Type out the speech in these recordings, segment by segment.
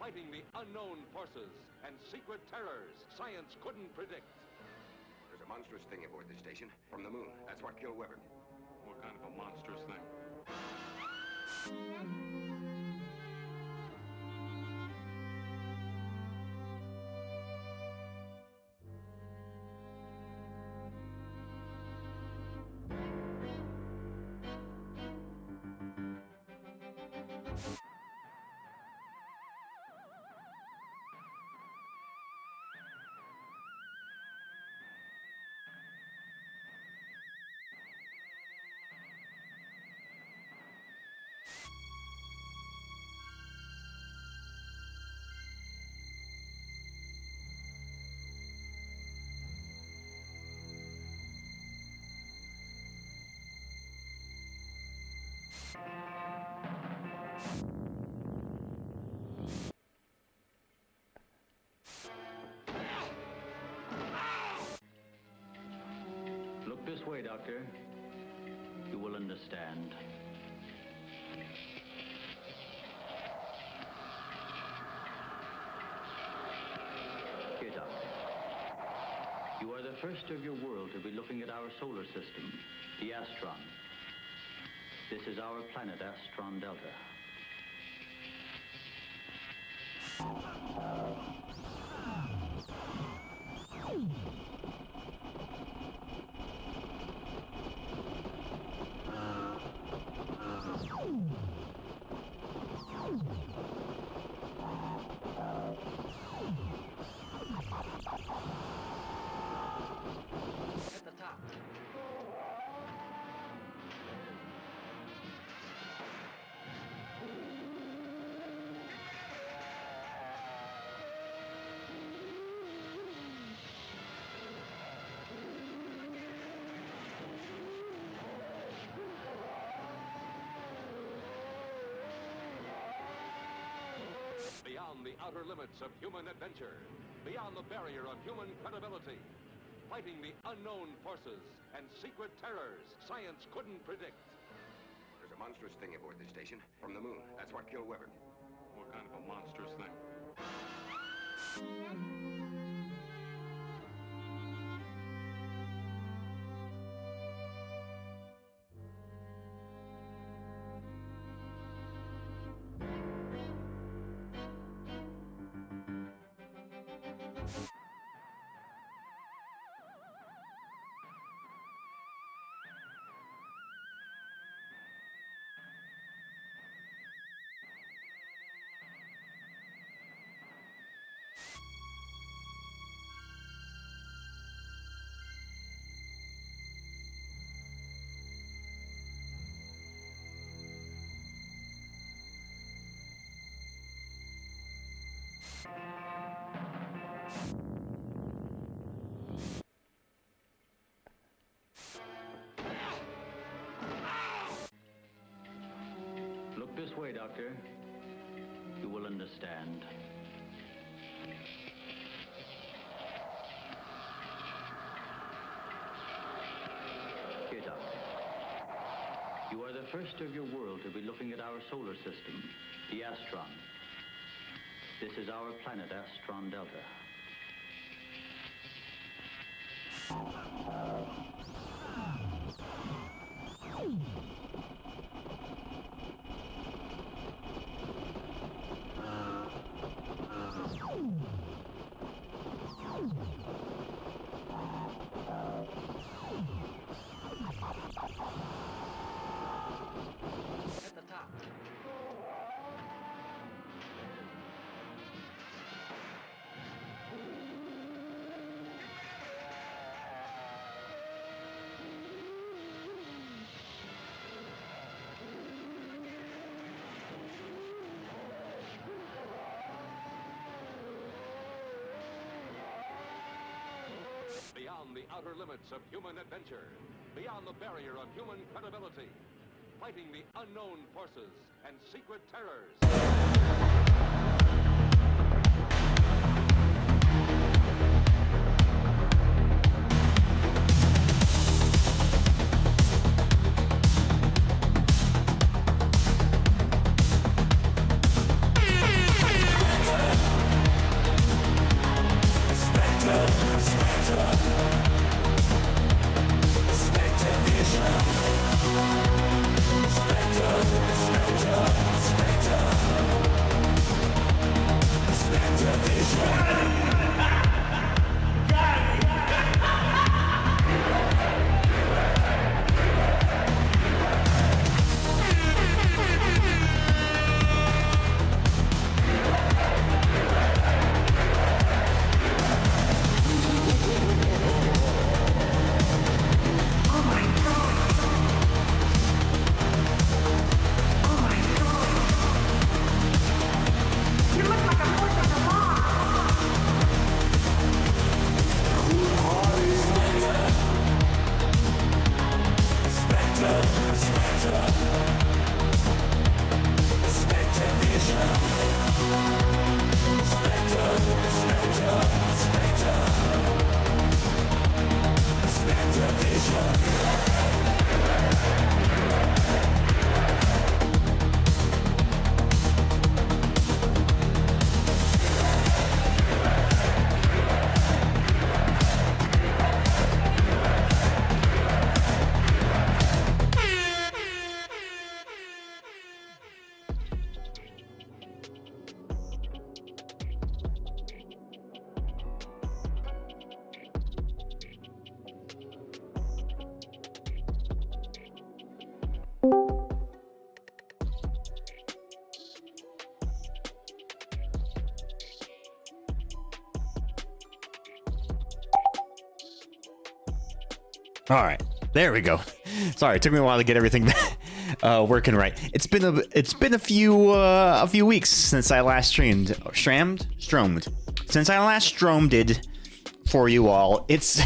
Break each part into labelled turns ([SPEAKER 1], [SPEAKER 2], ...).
[SPEAKER 1] fighting the unknown forces and secret terrors science couldn't predict.
[SPEAKER 2] There's a monstrous thing aboard this station from the moon. That's what killed Weber.
[SPEAKER 3] What kind of a monstrous thing?
[SPEAKER 4] Look this way, Doctor. You will understand. Here, Doctor. You are the first of your world to be looking at our solar system, the Astron. This is our planet, Astron Delta.
[SPEAKER 5] At the top.
[SPEAKER 1] Beyond the outer limits of human adventure, beyond the barrier of human credibility, fighting the unknown forces and secret terrors science couldn't predict.
[SPEAKER 2] There's a monstrous thing aboard this station from the moon. That's what killed Weber.
[SPEAKER 3] What kind of a monstrous thing?
[SPEAKER 4] Look this way, Doctor. You will understand. Here, Doctor. You are the first of your world to be looking at our solar system, the Astron. This is our planet, Astron Delta.
[SPEAKER 5] At the top.
[SPEAKER 1] Beyond the outer limits of human adventure, beyond the barrier of human credibility, fighting the unknown forces and secret terrors.
[SPEAKER 5] All right, there we go. Sorry, it took me a while to get everything working right. It's been a few weeks since I last stromed. Since I last stromed for you all. It's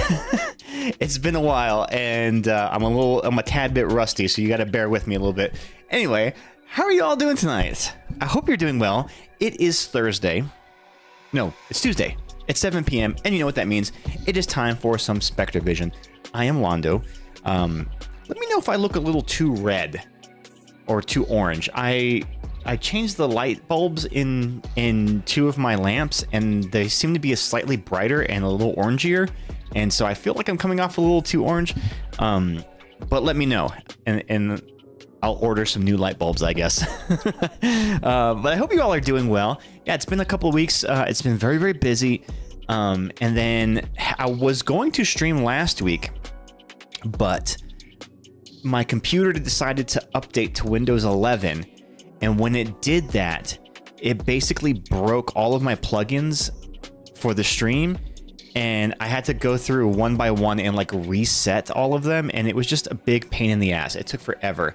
[SPEAKER 5] it's been a while, and I'm a tad bit rusty, so you got to bear with me a little bit. Anyway, how are you all doing tonight? I hope you're doing well. It is Thursday. No, it's Tuesday. It's 7 p.m. and you know what that means. It is time for some Spectre Vision. I am Londo. Let me know if I look a little too red or too orange. I changed the light bulbs in two of my lamps, and they seem to be a slightly brighter and a little orangier, and so I feel like I'm coming off a little too orange. But let me know, and I'll order some new light bulbs, I guess. But I hope you all are doing well. Yeah, it's been a couple of weeks. It's been very, very busy. And then I was going to stream last week, but my computer decided to update to Windows 11. And when it did that, it basically broke all of my plugins for the stream. And I had to go through one by one and like reset all of them. And it was just a big pain in the ass. It took forever.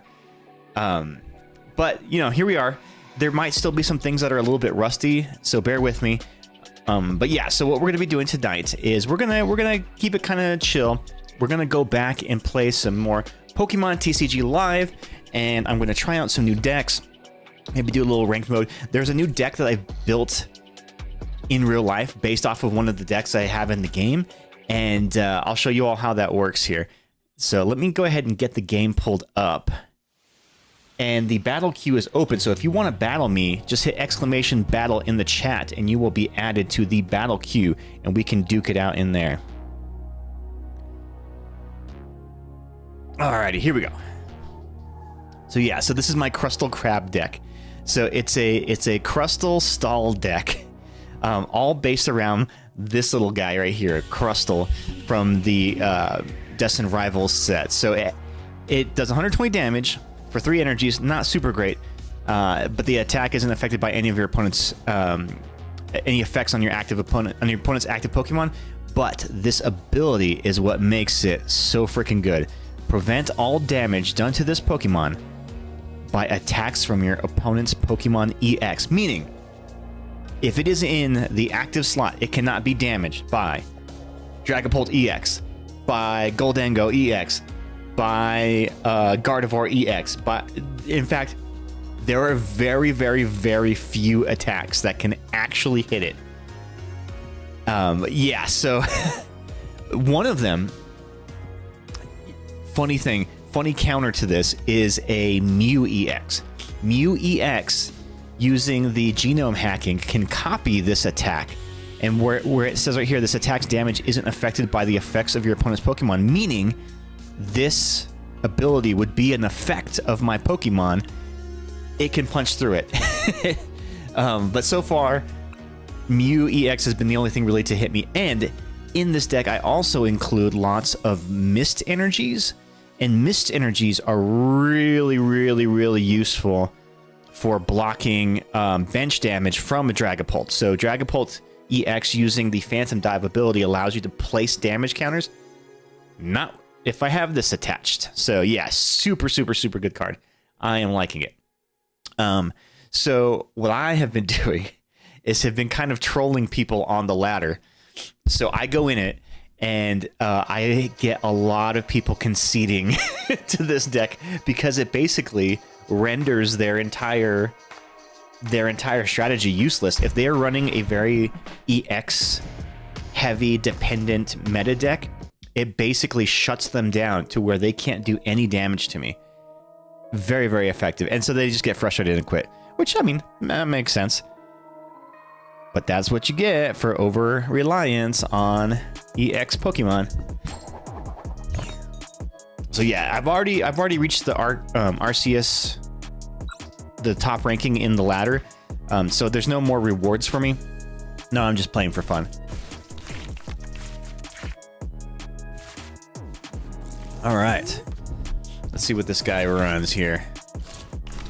[SPEAKER 5] But you know, here we are. There might still be some things that are a little bit rusty, so bear with me. But yeah, so what we're gonna be doing tonight is we're gonna keep it kind of chill. We're gonna go back and play some more Pokemon TCG Live, and I'm gonna try out some new decks. Maybe do a little ranked mode. There's a new deck that I built in real life based off of one of the decks I have in the game, and I'll show you all how that works here. So let me go ahead and get the game pulled up. And the battle queue is open, so if you want to battle me, just hit !battle in the chat and you will be added to the battle queue, and we can duke it out in there. Alrighty, here we go. So yeah, so this is my Crustal Crab deck. So it's a Crustal Stall deck, all based around this little guy right here, Crustal, from the Destined Rivals set. So it does 120 damage for 3 energies, not super great, but the attack isn't affected by any of your opponent's any effects on your opponent's active Pokemon. But this ability is what makes it so freaking good. Prevent all damage done to this Pokemon by attacks from your opponent's Pokemon EX. Meaning, if it is in the active slot, it cannot be damaged by Dragapult EX, by Goldango EX, by Gardevoir EX. But in fact, there are very, very, very few attacks that can actually hit it. Yeah, so one of them, funny counter to this is a Mew EX. Mew EX, using the genome hacking, can copy this attack. And where it says right here, this attack's damage isn't affected by the effects of your opponent's Pokemon, meaning this ability would be an effect of my Pokemon. It can punch through it. But so far, Mew EX has been the only thing really to hit me. And in this deck, I also include lots of Mist Energies. And Mist Energies are really, really, really useful for blocking bench damage from a Dragapult. So Dragapult EX using the Phantom Dive ability allows you to place damage counters. Not if I have this attached. So yeah, super, super, super good card. I am liking it. So what I have been doing is have been kind of trolling people on the ladder. So I go in it, and I get a lot of people conceding to this deck because it basically renders their entire strategy useless. If they are running a very EX heavy dependent meta deck, it basically shuts them down to where they can't do any damage to me. Very, very effective. And so they just get frustrated and quit, which, I mean, makes sense. But that's what you get for over-reliance on EX Pokemon. So yeah, I've already reached the RCS, the top ranking in the ladder. So there's no more rewards for me. No, I'm just playing for fun. All right, let's see what this guy runs here.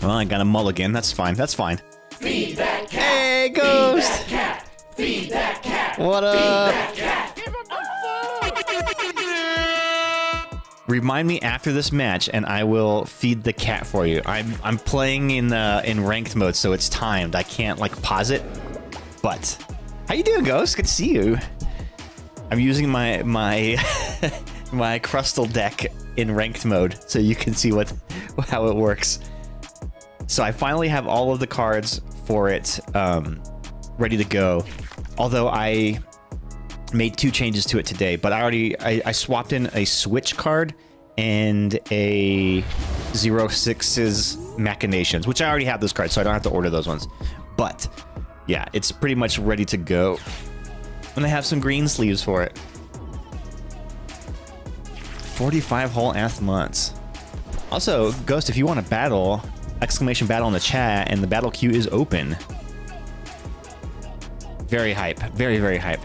[SPEAKER 5] Well, I got a mulligan. That's fine. That's fine.
[SPEAKER 6] Feed that cat.
[SPEAKER 5] Hey, Ghost.
[SPEAKER 6] Feed that cat. Feed that cat.
[SPEAKER 5] What up?
[SPEAKER 6] Feed that cat. Give him the food.
[SPEAKER 5] Remind me after this match, and I will feed the cat for you. I'm playing in ranked mode, so it's timed. I can't like pause it. But how you doing, Ghost? Good to see you. I'm using my my Crustal deck in ranked mode, so you can see how it works. So I finally have all of the cards for it ready to go. Although I made 2 changes to it today, but I swapped in a Switch card and a 06's Machinations, which I already have those cards, so I don't have to order those ones. But yeah, it's pretty much ready to go. And I have some green sleeves for it. 45 whole ass months. Also, Ghost, if you want to battle, exclamation battle in the chat, and the battle queue is open. Very hype. Very, very hype.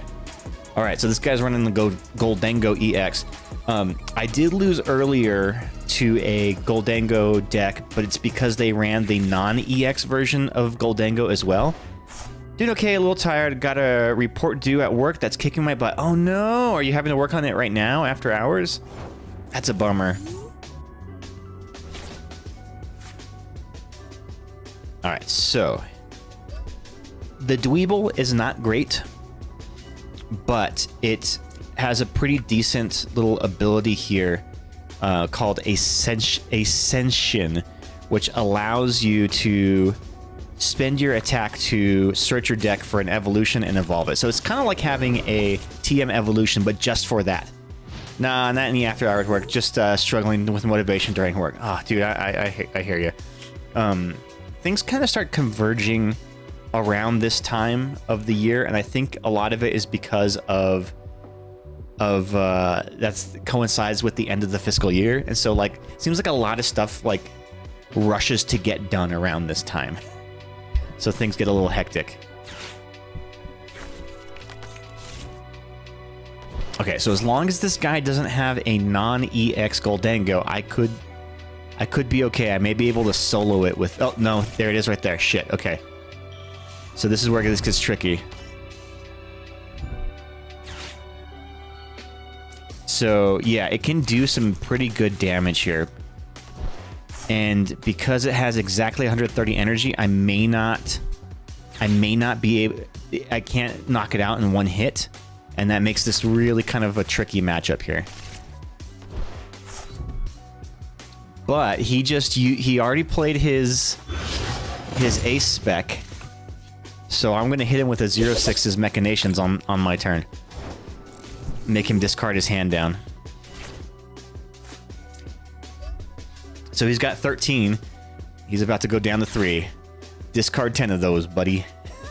[SPEAKER 5] All right, so this guy's running the Goldango EX. I did lose earlier to a Goldango deck, but it's because they ran the non-EX version of Goldango as well. Doing okay, a little tired. Got a report due at work that's kicking my butt. Oh no, are you having to work on it right now after hours? That's a bummer. All right, so the Dweeble is not great, but it has a pretty decent little ability here called Ascension, which allows you to spend your attack to search your deck for an evolution and evolve it. So it's kind of like having a TM evolution, but just for that. Nah, not any after hours work, just struggling with motivation during work. Oh, dude, I hear you. Things kind of start converging around this time of the year, and I think a lot of it is because of that's coincides with the end of the fiscal year, and so like seems like a lot of stuff like rushes to get done around this time, so things get a little hectic. Okay, so as long as this guy doesn't have a non-EX Goldango, I could be okay. I may be able to solo it with... Oh, no, there it is right there. Shit, okay. So this is where this gets tricky. So, yeah, it can do some pretty good damage here. And because it has exactly 130 energy, I may not be able... I can't knock it out in one hit. And that makes this really kind of a tricky matchup here. But he already played his ace spec. So I'm going to hit him with a 06's Machinations on my turn. Make him discard his hand down. So he's got 13. He's about to go down to 3. Discard 10 of those, buddy.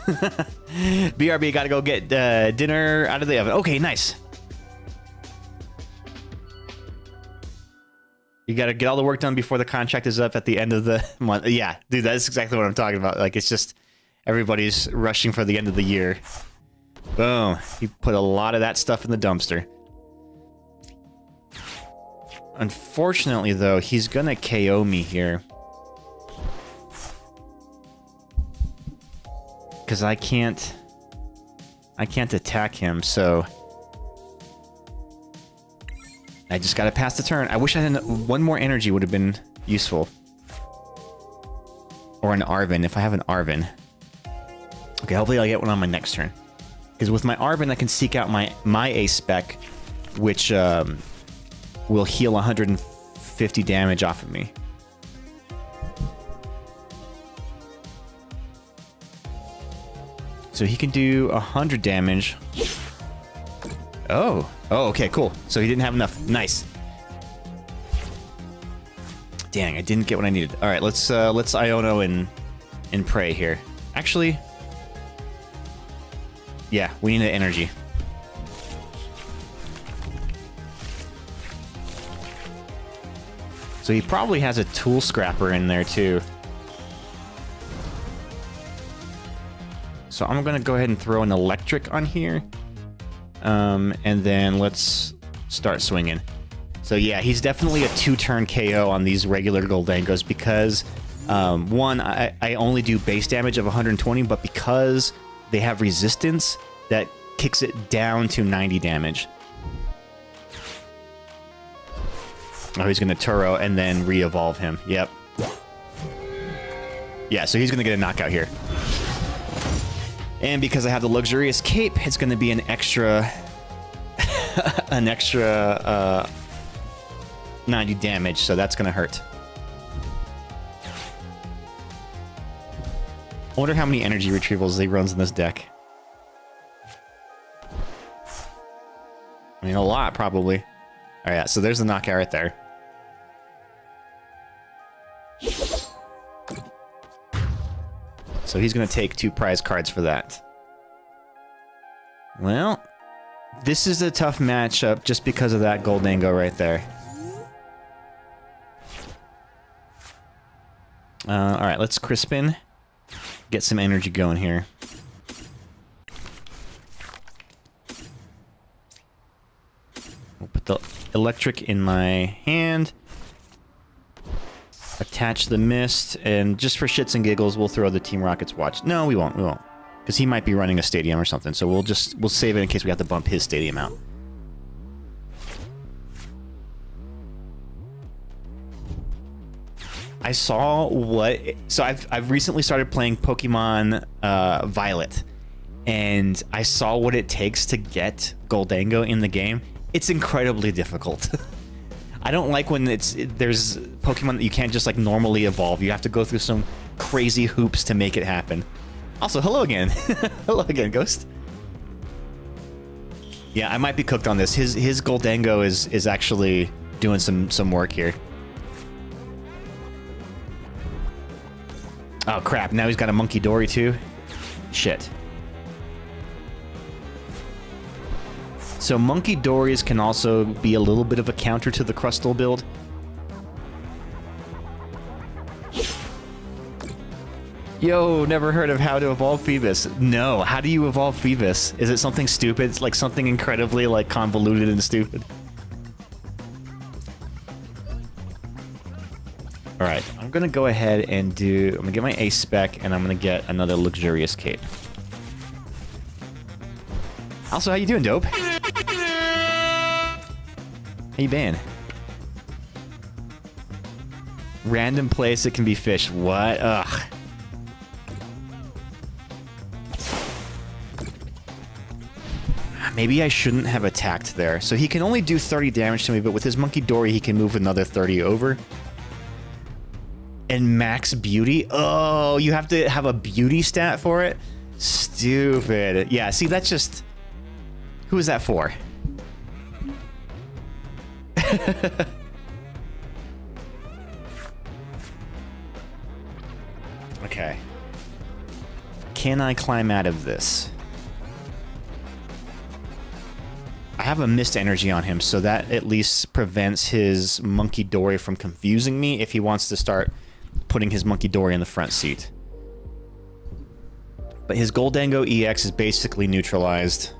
[SPEAKER 5] BRB, gotta go get dinner out of the oven. Okay, nice. You gotta get all the work done before the contract is up at the end of the month. Yeah, dude, that's exactly what I'm talking about. Like, it's just everybody's rushing for the end of the year. Boom. He put a lot of that stuff in the dumpster. Unfortunately, though, he's gonna KO me here. Because I can't attack him, so I just gotta pass the turn. I wish I had one more energy would have been useful. Or an Arven, if I have an Arven. Okay, hopefully I'll get one on my next turn. Because with my Arven, I can seek out my ace spec, which will heal 150 damage off of me. So he can do 100 damage. Oh, okay, cool. So he didn't have enough. Nice. Dang, I didn't get what I needed. All right, let's Iono and pray here. Actually, yeah, we need an energy. So he probably has a tool scrapper in there too. So I'm going to go ahead and throw an electric on here. And then let's start swinging. So yeah, he's definitely a 2-turn KO on these regular Goldangos because, one, I only do base damage of 120, but because they have resistance, that kicks it down to 90 damage. Oh, he's going to Turo and then re-evolve him. Yep. Yeah, so he's going to get a knockout here. And because I have the luxurious cape, it's going to be an extra... an extra 90 damage, so that's going to hurt. I wonder how many energy retrievals he runs in this deck. I mean, a lot, probably. All right, so there's the knockout right there. So he's going to take 2 prize cards for that. Well, this is a tough matchup just because of that Goldango right there. All right, let's Crispin. Get some energy going here. We'll put the electric in my hand. Attach the mist, and just for shits and giggles, we'll throw the Team Rocket's watch. No, we won't. We won't, because he might be running a stadium or something. So we'll save it in case we have to bump his stadium out. I saw what... So I've recently started playing Pokemon Violet, and I saw what it takes to get Goldango in the game. It's incredibly difficult. I don't like when there's Pokemon that you can't just like normally evolve. You have to go through some crazy hoops to make it happen. Also, hello again. Hello again, Ghost. Yeah, I might be cooked on this. His Goldango is actually doing some work here. Oh crap, now he's got a Monkey Dory too? Shit. So Monkey Dories can also be a little bit of a counter to the Crustle build. Yo, never heard of how to evolve Phoebus. No, how do you evolve Phoebus? Is it something stupid? It's like something incredibly like convoluted and stupid. All right, I'm gonna go ahead and I'm gonna get my ace spec, and I'm gonna get another luxurious cape. Also, how you doing, Dope? How you been? Random place it can be fished. What? Ugh. Maybe I shouldn't have attacked there. So he can only do 30 damage to me, but with his Monkey Dory, he can move another 30 over. And max beauty? Oh, you have to have a beauty stat for it? Stupid. Yeah, see, that's just... Who is that for? Okay. Can I climb out of this? I have a mist energy on him, so that at least prevents his Monkey Dory from confusing me if he wants to start putting his Monkey Dory in the front seat. But his Goldango EX is basically neutralized.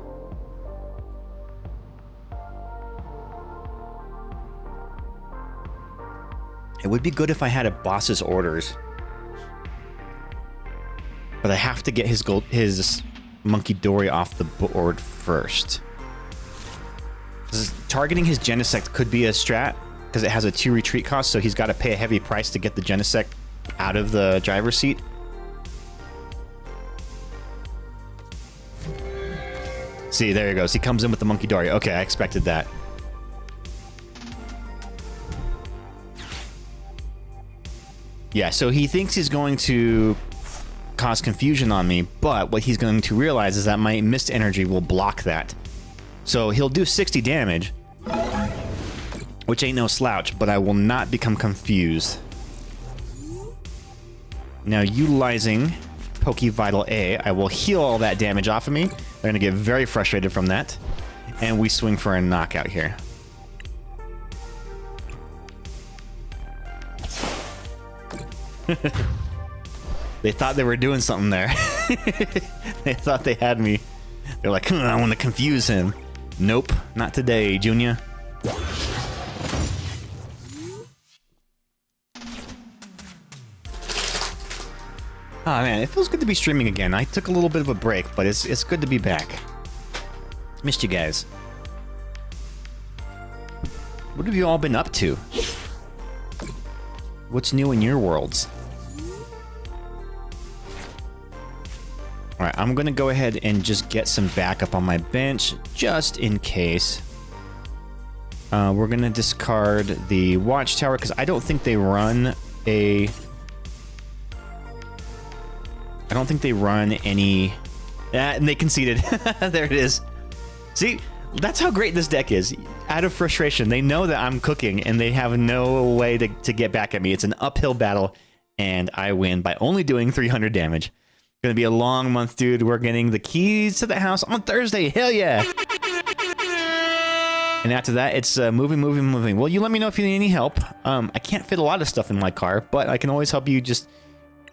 [SPEAKER 5] It would be good if I had a boss's orders. But I have to get his Monkey Dory off the board first. Targeting his Genesect could be a strat, because it has a 2 retreat cost, so he's got to pay a heavy price to get the Genesect out of the driver's seat. See, there he goes. He comes in with the Monkey Dory. Okay, I expected that. Yeah, so he thinks he's going to cause confusion on me, but what he's going to realize is that my mist energy will block that. So he'll do 60 damage, which ain't no slouch, but I will not become confused. Now, utilizing Pokevital A, I will heal all that damage off of me. They're going to get very frustrated from that. And we swing for a knockout here. They thought they were doing something there. They thought they had me. They're like, I want to confuse him. Nope, not today, Junior. Oh man, it feels good to be streaming again. I took a little bit of a break, but it's good to be back. Missed you guys. What have you all been up to? What's new in your worlds? Alright, I'm gonna go ahead and just get some backup on my bench, just in case. We're gonna discard the watchtower, because I don't think they run a... I don't think they run any... and they conceded. There it is. See, that's how great this deck is. Out of frustration, they know that I'm cooking, and they have no way to get back at me. It's an uphill battle, and I win by only doing 300 damage. Gonna be a long month, dude. We're getting the keys to the house on Thursday. Hell yeah! And after that, it's moving. Well, you let me know if you need any help. I can't fit a lot of stuff in my car, but I can always help you just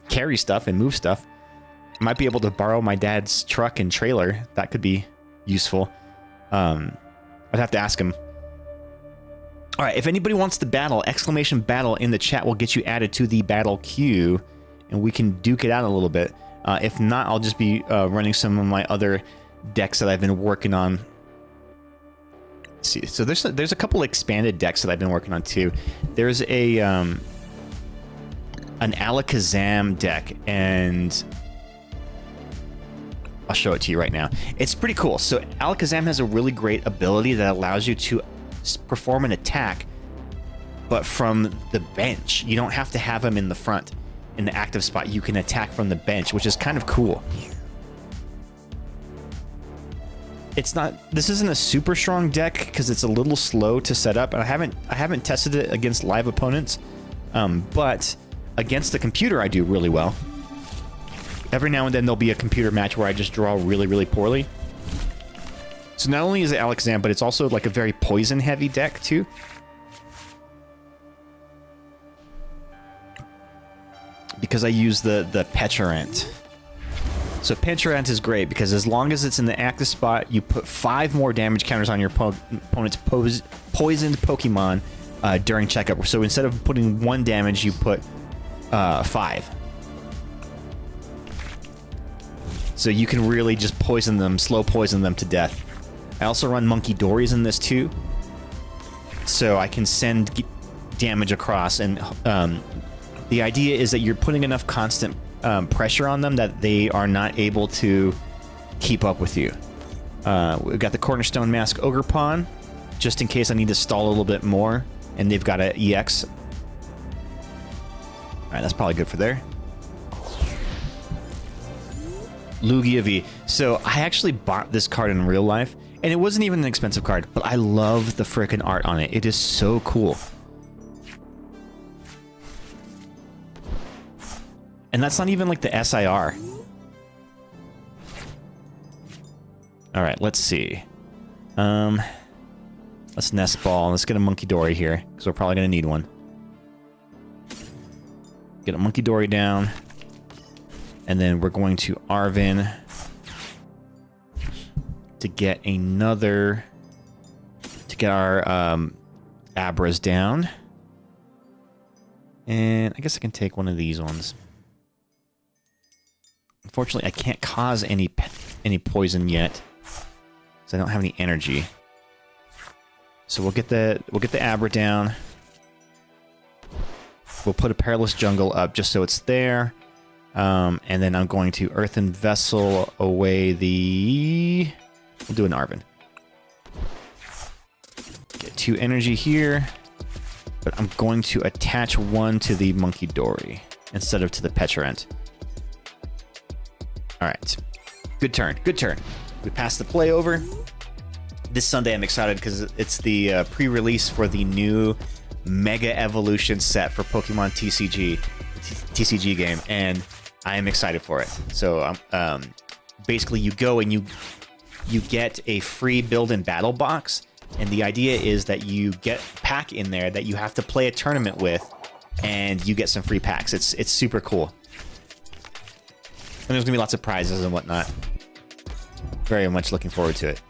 [SPEAKER 5] carry stuff and move stuff. I might be able to borrow my dad's truck and trailer. That could be useful. I'd have to ask him. All right, if anybody wants to battle, exclamation battle in the chat will get you added to the battle queue, and we can duke it out a little bit. If not, I'll just be running some of my other decks that I've been working on. Let's see, so there's a couple expanded decks that I've been working on too. There's a an Alakazam deck, and I'll show it to you right now. It's pretty cool. So Alakazam has a really great ability that allows you to perform an attack, but from the bench. You don't have to have him in the front, in the active spot. You can attack from the bench, which is kind of cool. It's not. This isn't a super strong deck because it's a little slow to set up, and I haven't tested it against live opponents, but against the computer I do really well. Every now and then there'll be a computer match where I just draw really, really poorly. So not only is it Alakazam, but it's also like a very poison-heavy deck too. Because I use the Petrarant. So Petrarant is great because as long as it's in the active spot, you put 5 more damage counters on your opponent's poisoned Pokemon during checkup. So instead of putting 1 damage, you put 5. So you can really just poison them, slow poison them to death. I also run Monkey Dories in this too. So I can send damage across, and the idea is that you're putting enough constant pressure on them that they are not able to keep up with you. We've got the Cornerstone Mask Ogre Pawn, just in case I need to stall a little bit more, and they've got an EX. Alright, that's probably good for there. Lugia V. So I actually bought this card in real life, and it wasn't even an expensive card, but I love the frickin' art on it. It is so cool. And that's not even like the SIR. Alright, let's see. Let's nest ball. Let's get a Monkey Dory here, because we're probably going to need one. Get a Monkey Dory down. And then we're going to Arvin to get another... to get our Abras down. And I guess I can take one of these ones. Unfortunately, I can't cause any poison yet, so I don't have any energy. So we'll get the Abra down. We'll put a Perilous Jungle up just so it's there, and then I'm going to Earthen Vessel away the. We'll do an Arvin. Get 2 energy here, but I'm going to attach 1 to the Monkey Dory instead of to the Petrarant. Alright. Good turn. Good turn. We passed the play over. This Sunday I'm excited because it's the pre-release for the new Mega Evolution set for Pokemon TCG game, and I am excited for it. So basically you go and you get a free build and battle box, and the idea is that you get a pack in there that you have to play a tournament with, and you get some free packs. It's super cool. And there's gonna be lots of prizes and whatnot. Very much looking forward to it.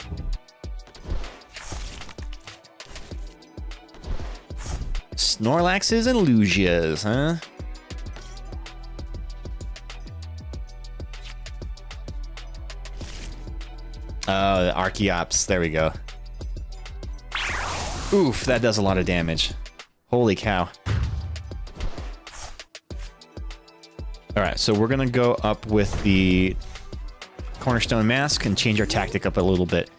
[SPEAKER 5] Snorlaxes and Lugias, huh? Oh, the Archeops. There we go. Oof, that does a lot of damage. Holy cow. Alright, so we're going to go up with the Cornerstone Mask and change our tactic up a little bit.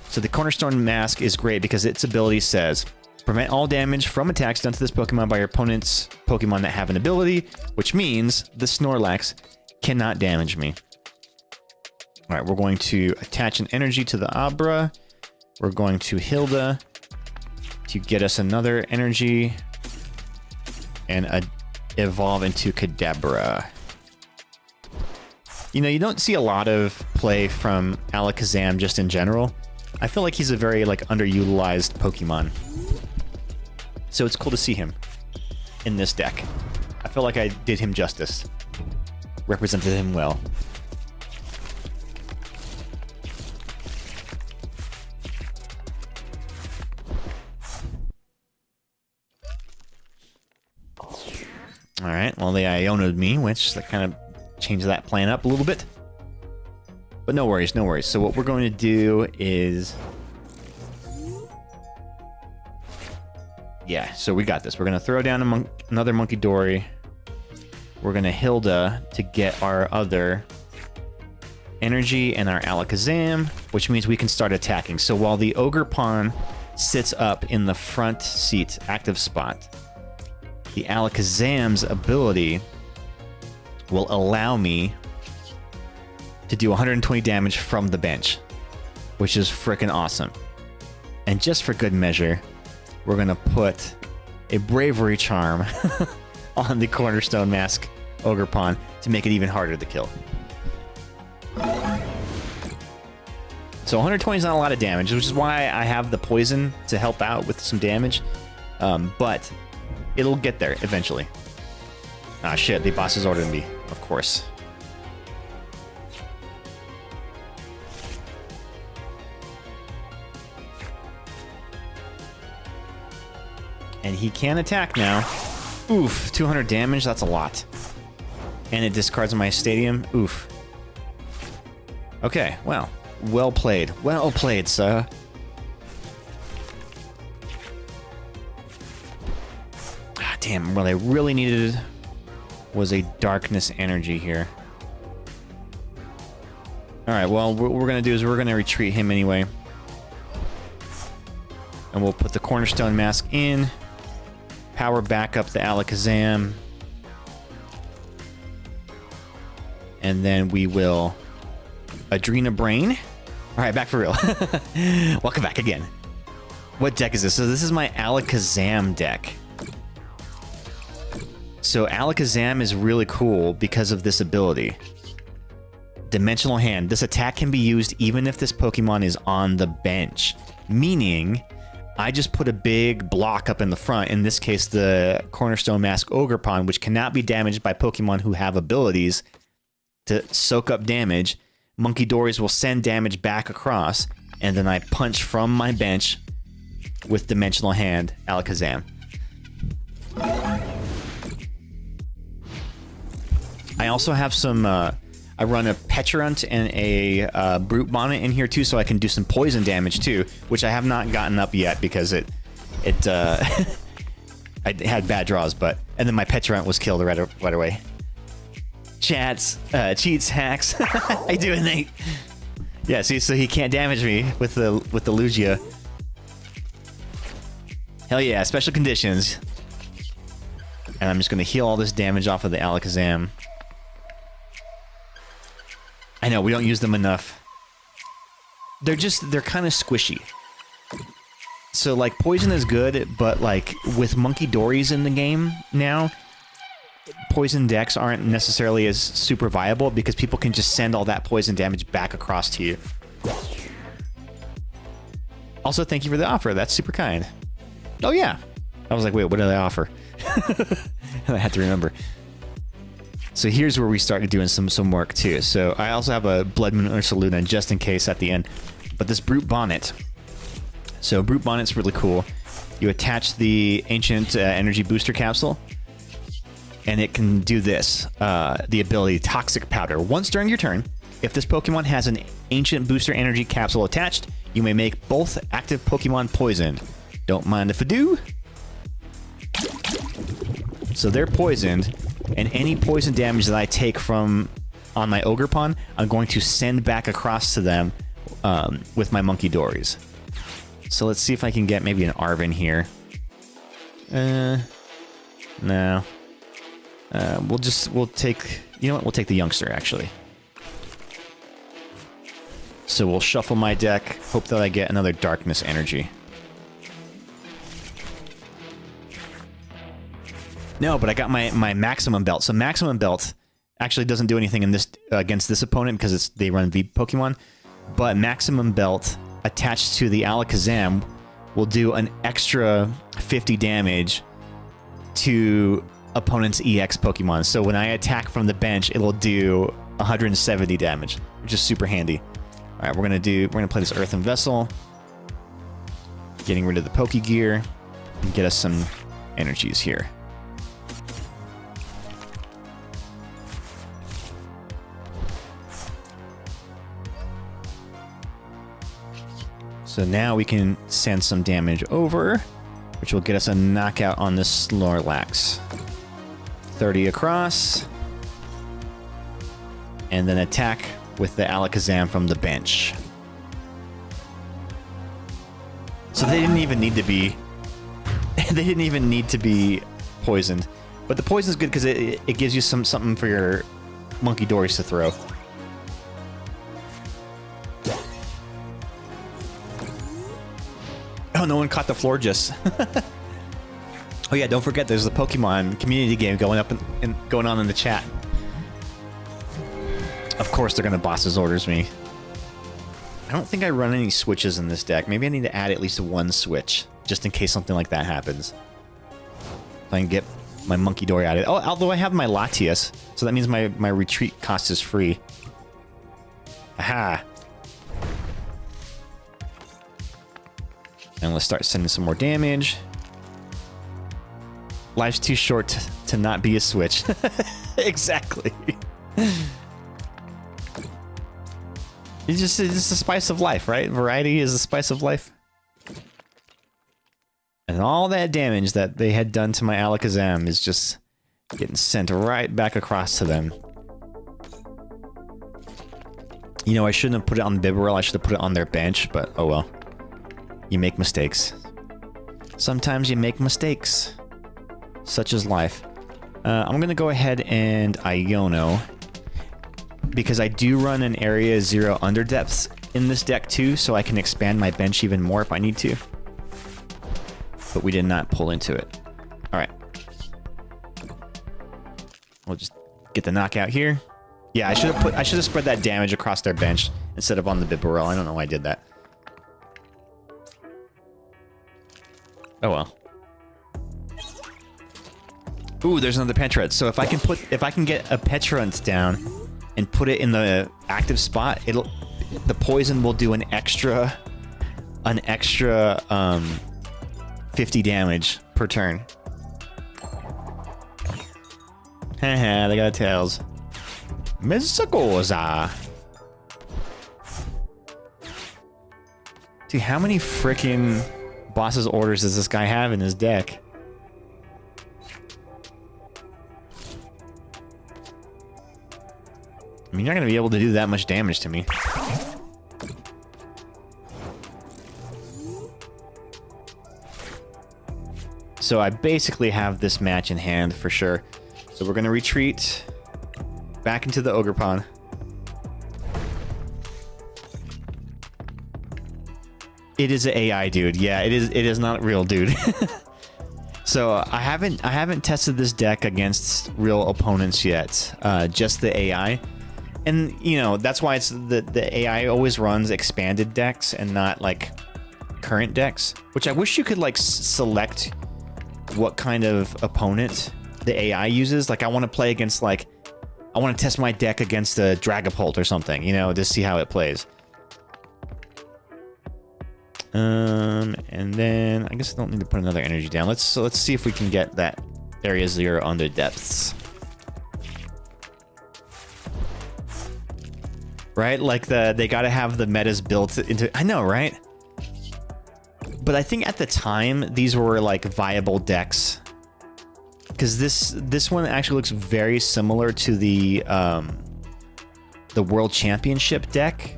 [SPEAKER 5] So the Cornerstone Mask is great because its ability says, prevent all damage from attacks done to this Pokemon by your opponent's Pokemon that have an ability, which means the Snorlax cannot damage me. Alright, we're going to attach an energy to the Abra. We're going to Hilda to get us another energy and evolve into Kadabra. You know, you don't see a lot of play from Alakazam just in general. I feel like he's a very underutilized Pokemon. So it's cool to see him in this deck. I feel like I did him justice. Represented him well. Alright, well they Iono'd me, which that kind of changed that plan up a little bit. But no worries, no worries. So what we're going to do is... Yeah, so we got this. We're going to throw down another Monkey Dory. We're going to Hilda to get our other energy and our Alakazam, which means we can start attacking. So while the Ogre Pawn sits up in the front seat, active spot, the Alakazam's ability will allow me to do 120 damage from the bench, which is freaking awesome. And just for good measure, we're going to put a Bravery Charm on the Cornerstone Mask Ogre Pawn to make it even harder to kill. So 120 is not a lot of damage, which is why I have the poison to help out with some damage. But it'll get there eventually. Ah, shit, the boss has ordered me, of course. And he can attack now. Oof, 200 damage, that's a lot. And it discards my stadium. Oof. Okay, well, well played. Well played, sir. Ah, damn, what I really needed was a darkness energy here. Alright, well, what we're going to do is we're going to retreat him anyway. And we'll put the Cornerstone Mask in. Power back up the Alakazam. And then we will Adrena Brain. Alright, back for real. Welcome back again. What deck is this? So this is my Alakazam deck. So Alakazam is really cool because of this ability. Dimensional Hand. This attack can be used even if this Pokemon is on the bench. Meaning, I just put a big block up in the front, in this case the Cornerstone Mask Ogre Pawn, which cannot be damaged by Pokemon who have abilities to soak up damage. Monkey Dories will send damage back across, and then I punch from my bench with Dimensional Hand Alakazam. I also have some... I run a Petulant and a Brute Bonnet in here too, so I can do some poison damage too, which I have not gotten up yet because it I had bad draws, but and then my Petulant was killed right away. Chats, cheats, hacks. I do it, Nate. Yeah, see, so he can't damage me with the Lugia. Hell yeah, special conditions. And I'm just gonna heal all this damage off of the Alakazam. I know, we don't use them enough. They're kind of squishy. So, like, poison is good, but, like, with Monkey Dories in the game now, poison decks aren't necessarily as super viable because people can just send all that poison damage back across to you. Also, thank you for the offer. That's super kind. Oh, yeah. I was like, wait, what did I offer? I had to remember. So here's where we started doing some work too. So I also have a Blood Moon Ursaluna just in case at the end. But this Brute Bonnet. So Brute Bonnet's really cool. You attach the Ancient Energy Booster Capsule. And it can do this. The ability Toxic Powder. Once during your turn, if this Pokemon has an Ancient Booster Energy Capsule attached, you may make both active Pokemon poisoned. Don't mind if I do. So they're poisoned, and any poison damage that I take from on my ogre pawn, I'm going to send back across to them with my monkey dories. So let's see if I can get maybe an Arvin here. No. We'll take, you know what? We'll take the youngster actually. So we'll shuffle my deck, hope that I get another darkness energy. No, but I got my maximum belt. So maximum belt actually doesn't do anything in this against this opponent because they run V Pokemon. But maximum belt attached to the Alakazam will do an extra 50 damage to opponent's EX Pokemon. So when I attack from the bench, it'll do 170 damage, which is super handy. All right, we're gonna play this Earthen Vessel, getting rid of the Pokegear, and get us some energies here. So now we can send some damage over, which will get us a knockout on this Snorlax. 30 across, and then attack with the Alakazam from the bench. So they didn't even need to be they didn't even need to be poisoned. But the poison's good because it gives you something for your monkey dories to throw. Oh, no one caught the floor just. Oh yeah, don't forget there's the Pokemon community game going on in the chat. Of course they're gonna boss's orders me. I don't think I run any switches in this deck. Maybe I need to add at least one switch, just in case something like that happens. So I can get my monkey dory out of it. Oh, although I have my Latias, so that means my retreat cost is free. Aha! And let's start sending some more damage. Life's too short to not be a switch. Exactly. It's just the spice of life, right? Variety is the spice of life. And all that damage that they had done to my Alakazam is just getting sent right back across to them. You know, I shouldn't have put it on the Bibarel. I should have put it on their bench, but oh well. You make mistakes. Sometimes you make mistakes. Such is life. I'm gonna go ahead and Iono, because I do run an Area 0 Underdepths in this deck too, so I can expand my bench even more if I need to. But we did not pull into it. Alright. We'll just get the knockout here. Yeah, I should have spread that damage across their bench instead of on the Bibarel. I don't know why I did that. Oh well. Ooh, there's another Petrant. So if I can get a Petrant down and put it in the active spot, the poison will do an extra 50 damage per turn. Haha, they got tails. Misagoza. Dude, how many freaking boss's orders does this guy have in his deck? I mean, you're not gonna be able to do that much damage to me. So I basically have this match in hand for sure. So we're gonna retreat back into the Ogre Pond. It is an AI, dude. Yeah, it is not real, dude. So I haven't tested this deck against real opponents yet. Just the AI. And, you know, that's why it's the AI always runs expanded decks and not, like, current decks. Which I wish you could, like, select what kind of opponent the AI uses. Like, I want to play against, like... I want to test my deck against a Dragapult or something, you know, to see how it plays. And then... I guess I don't need to put another energy down. Let's see if we can get that Area 0 under depths. Right? Like they gotta have the metas built into... I know, right? But I think at the time these were like viable decks, because this one actually looks very similar to the World Championship deck,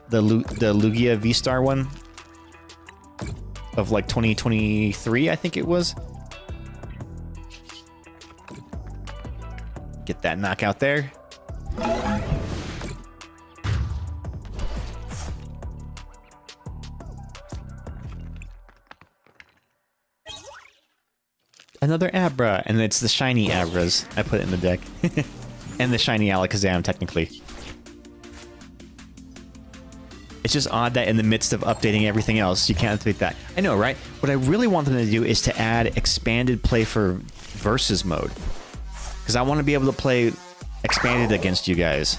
[SPEAKER 5] the Lugia V-Star one of like 2023, I think it was. Get that knockout there. Another Abra, and it's the shiny Abras I put in the deck. And the shiny Alakazam, technically. It's just odd that in the midst of updating everything else, you can't activate that. I know, right? What I really want them to do is to add expanded play for versus mode. Because I want to be able to play expanded against you guys.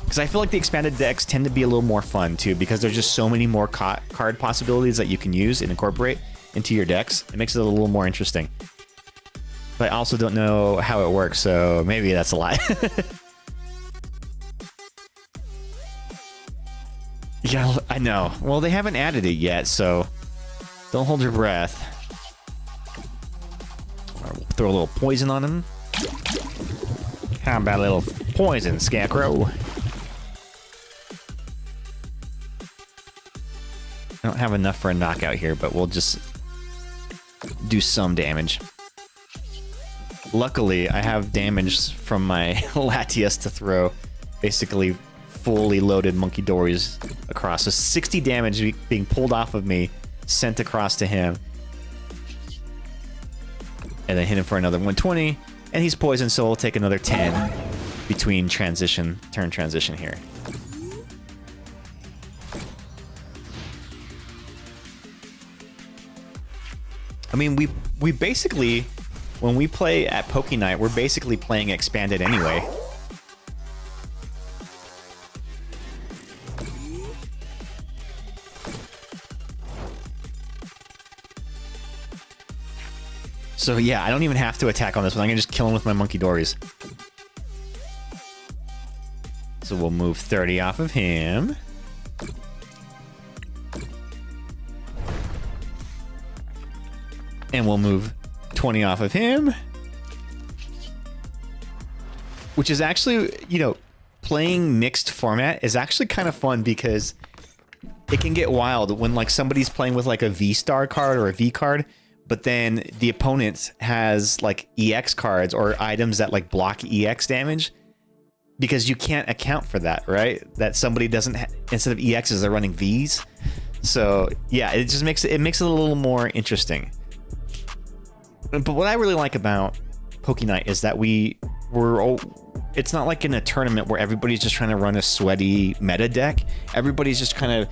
[SPEAKER 5] Because I feel like the expanded decks tend to be a little more fun, too, because there's just so many more card possibilities that you can use and incorporate into your decks. It makes it a little more interesting. But I also don't know how it works, so maybe that's a lie. Yeah, I know. Well, they haven't added it yet, so don't hold your breath. Throw a little poison on him. How about a little poison, Scarecrow? I don't have enough for a knockout here, but we'll just do some damage. Luckily, I have damage from my Latias to throw. Basically, fully loaded Monkey Dories across. So 60 damage being pulled off of me, sent across to him. And then hit him for another 120. And he's poisoned, so we'll take another 10 between turn transition here. I mean, we basically, when we play at Poke Night, we're basically playing expanded anyway. So yeah, I don't even have to attack on this one. I can just kill him with my Monkey Dories. So we'll move 30 off of him. And we'll move 20 off of him. Which is actually, you know, playing mixed format is actually kind of fun because it can get wild when like somebody's playing with like a V-Star card or a V card, but then the opponent has like EX cards or items that like block EX damage, because you can't account for that, right? That somebody doesn't, instead of EXs, they're running Vs. So yeah, it just makes it a little more interesting. But what I really like about Poke Night is that it's not like in a tournament where everybody's just trying to run a sweaty meta deck. Everybody's just kind of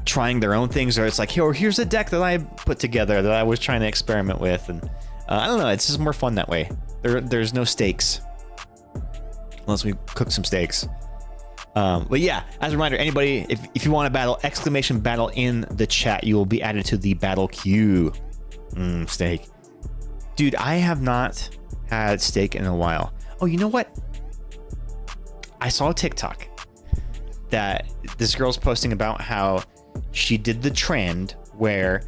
[SPEAKER 5] trying their own things, or it's like, here's a deck that I put together that I was trying to experiment with, and I don't know, it's just more fun that way. There's no stakes unless we cook some steaks. But yeah, as a reminder, anybody, if you want to battle, exclamation battle in the chat, you will be added to the battle queue. Steak, dude, I have not had steak in a while. Oh, you know what? I saw a TikTok that this girl's posting about how she did the trend where,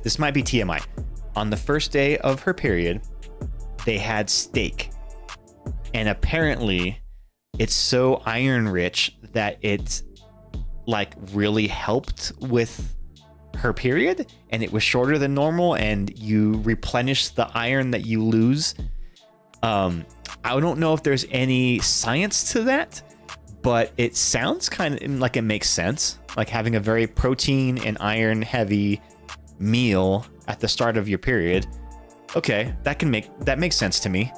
[SPEAKER 5] this might be TMI, on the first day of her period, they had steak. And apparently, it's so iron rich that it like really helped with her period, and it was shorter than normal, and you replenish the iron that you lose. I don't know if there's any science to that, but it sounds kind of like it makes sense. Like having a very protein and iron heavy meal at the start of your period. Okay, that makes sense to me.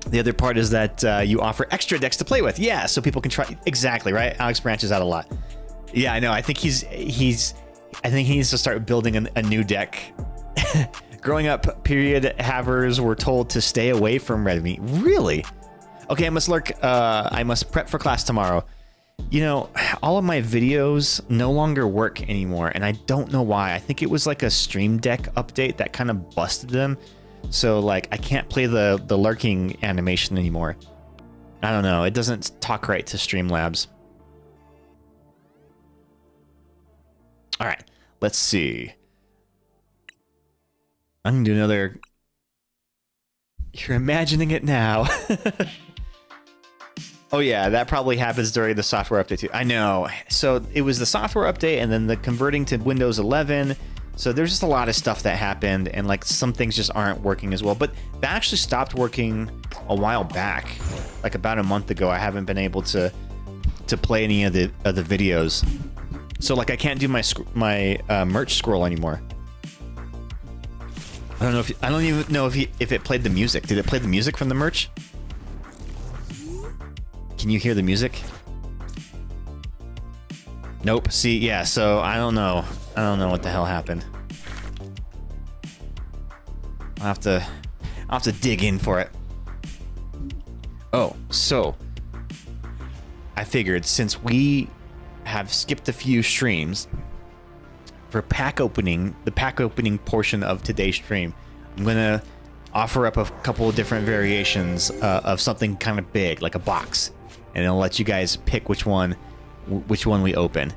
[SPEAKER 5] The other part is that you offer extra decks to play with. Yeah, so people can try. Exactly, right? Alex branches out a lot. Yeah, I know. I think I think he needs to start building a new deck. Growing up, period havers were told to stay away from red meat. Really? Okay, I must lurk. I must prep for class tomorrow. You know, all of my videos no longer work anymore, and I don't know why. I think it was like a Stream Deck update that kind of busted them. So like I can't play the lurking animation anymore. I don't know. It doesn't talk right to Streamlabs. All right, let's see. I'm gonna do another. You're imagining it now. Oh yeah, that probably happens during the software update too. I know. So it was the software update and then the converting to Windows 11. So there's just a lot of stuff that happened, and like some things just aren't working as well. But that actually stopped working a while back, like about a month ago. I haven't been able to play any of the videos. So like I can't do my merch scroll anymore. I don't even know if it played the music. Did it play the music from the merch? Can you hear the music? Nope. See, yeah, so I don't know. I don't know what the hell happened. I'll have to dig in for it. Oh, so I figured since we have skipped a few streams for pack opening, the pack opening portion of today's stream, I'm gonna offer up a couple of different variations of something kind of big, like a box, and I'll let you guys pick which one we open.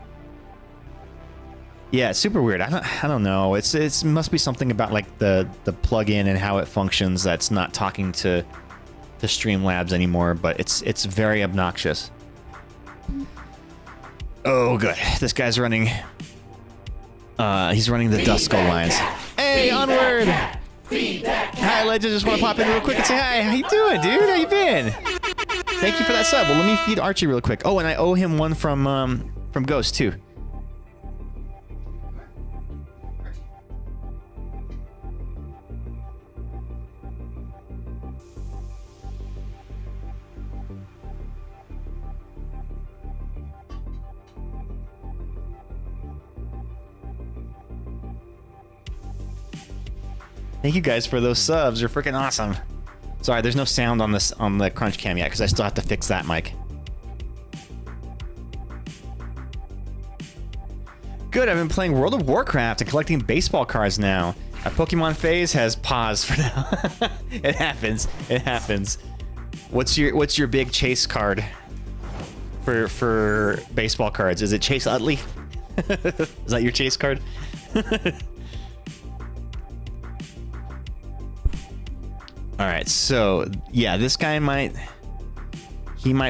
[SPEAKER 5] Yeah, it's super weird. I don't know. It must be something about like the plugin and how it functions that's not talking to Streamlabs anymore, but it's very obnoxious. Oh, good. This guy's running. He's running the Dust Skull lines. Hey, onward! Hi, Legend. Just want to pop in real quick and say hi. How you doing, dude? How you been? Thank you for that sub. Well, let me feed Archie real quick. Oh, and I owe him one from Ghost too. Thank you guys for those subs. You're freaking awesome. Sorry, there's no sound on the Crunch Cam yet because I still have to fix that mic. Good, I've been playing World of Warcraft and collecting baseball cards now. My Pokemon phase has paused for now. It happens. It happens. What's your big chase card for baseball cards? Is it Chase Utley? Is that your chase card? All right, so yeah, this guy might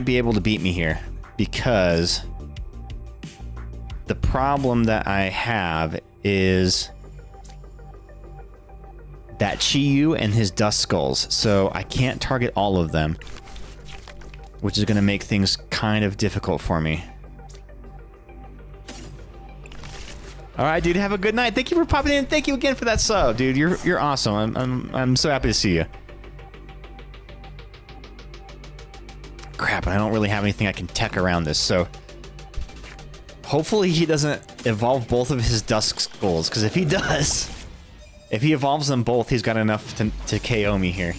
[SPEAKER 5] be able to beat me here because the problem that I have is that Chi-Yu and his Dust Skulls, so I can't target all of them, which is going to make things kind of difficult for me. All right, dude, have a good night. Thank you for popping in. Thank you again for that sub, dude. You're awesome. I'm so happy to see you. Crap, I don't really have anything I can tech around this, so hopefully he doesn't evolve both of his Dusk Skulls, because if he does, if he evolves them both, he's got enough to KO me here.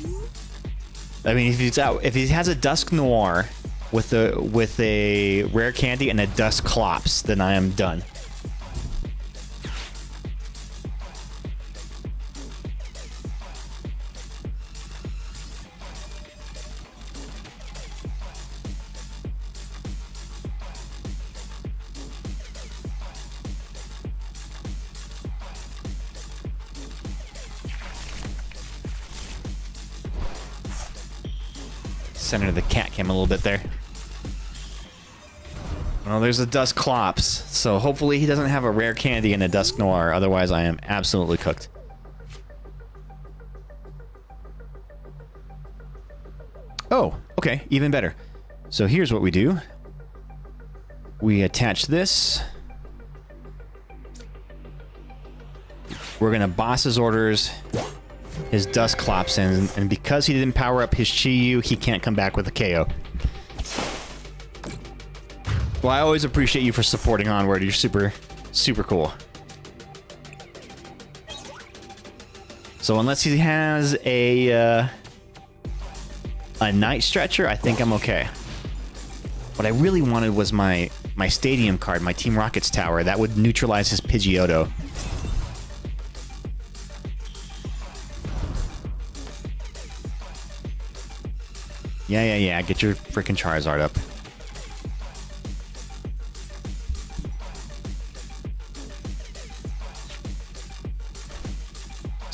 [SPEAKER 5] I mean, if he has a Dusk Noir with a Rare Candy and a Dusk Clops, then I am done. Center the cat cam a little bit there. Well, there's a Dusk Clops, so hopefully he doesn't have a Rare Candy and a Dusk Noir, otherwise I am absolutely cooked. Oh, okay, even better. So here's what we do. We attach this. We're gonna boss his orders, his Dust Clops, and because he didn't power up his Chi-Yu, he can't come back with a KO. Well, I always appreciate you for supporting Onward. You're super, super cool. So unless he has a Night Stretcher, I think I'm okay. What I really wanted was my Stadium card, my Team Rockets Tower. That would neutralize his Pidgeotto. Yeah. Get your freaking Charizard up.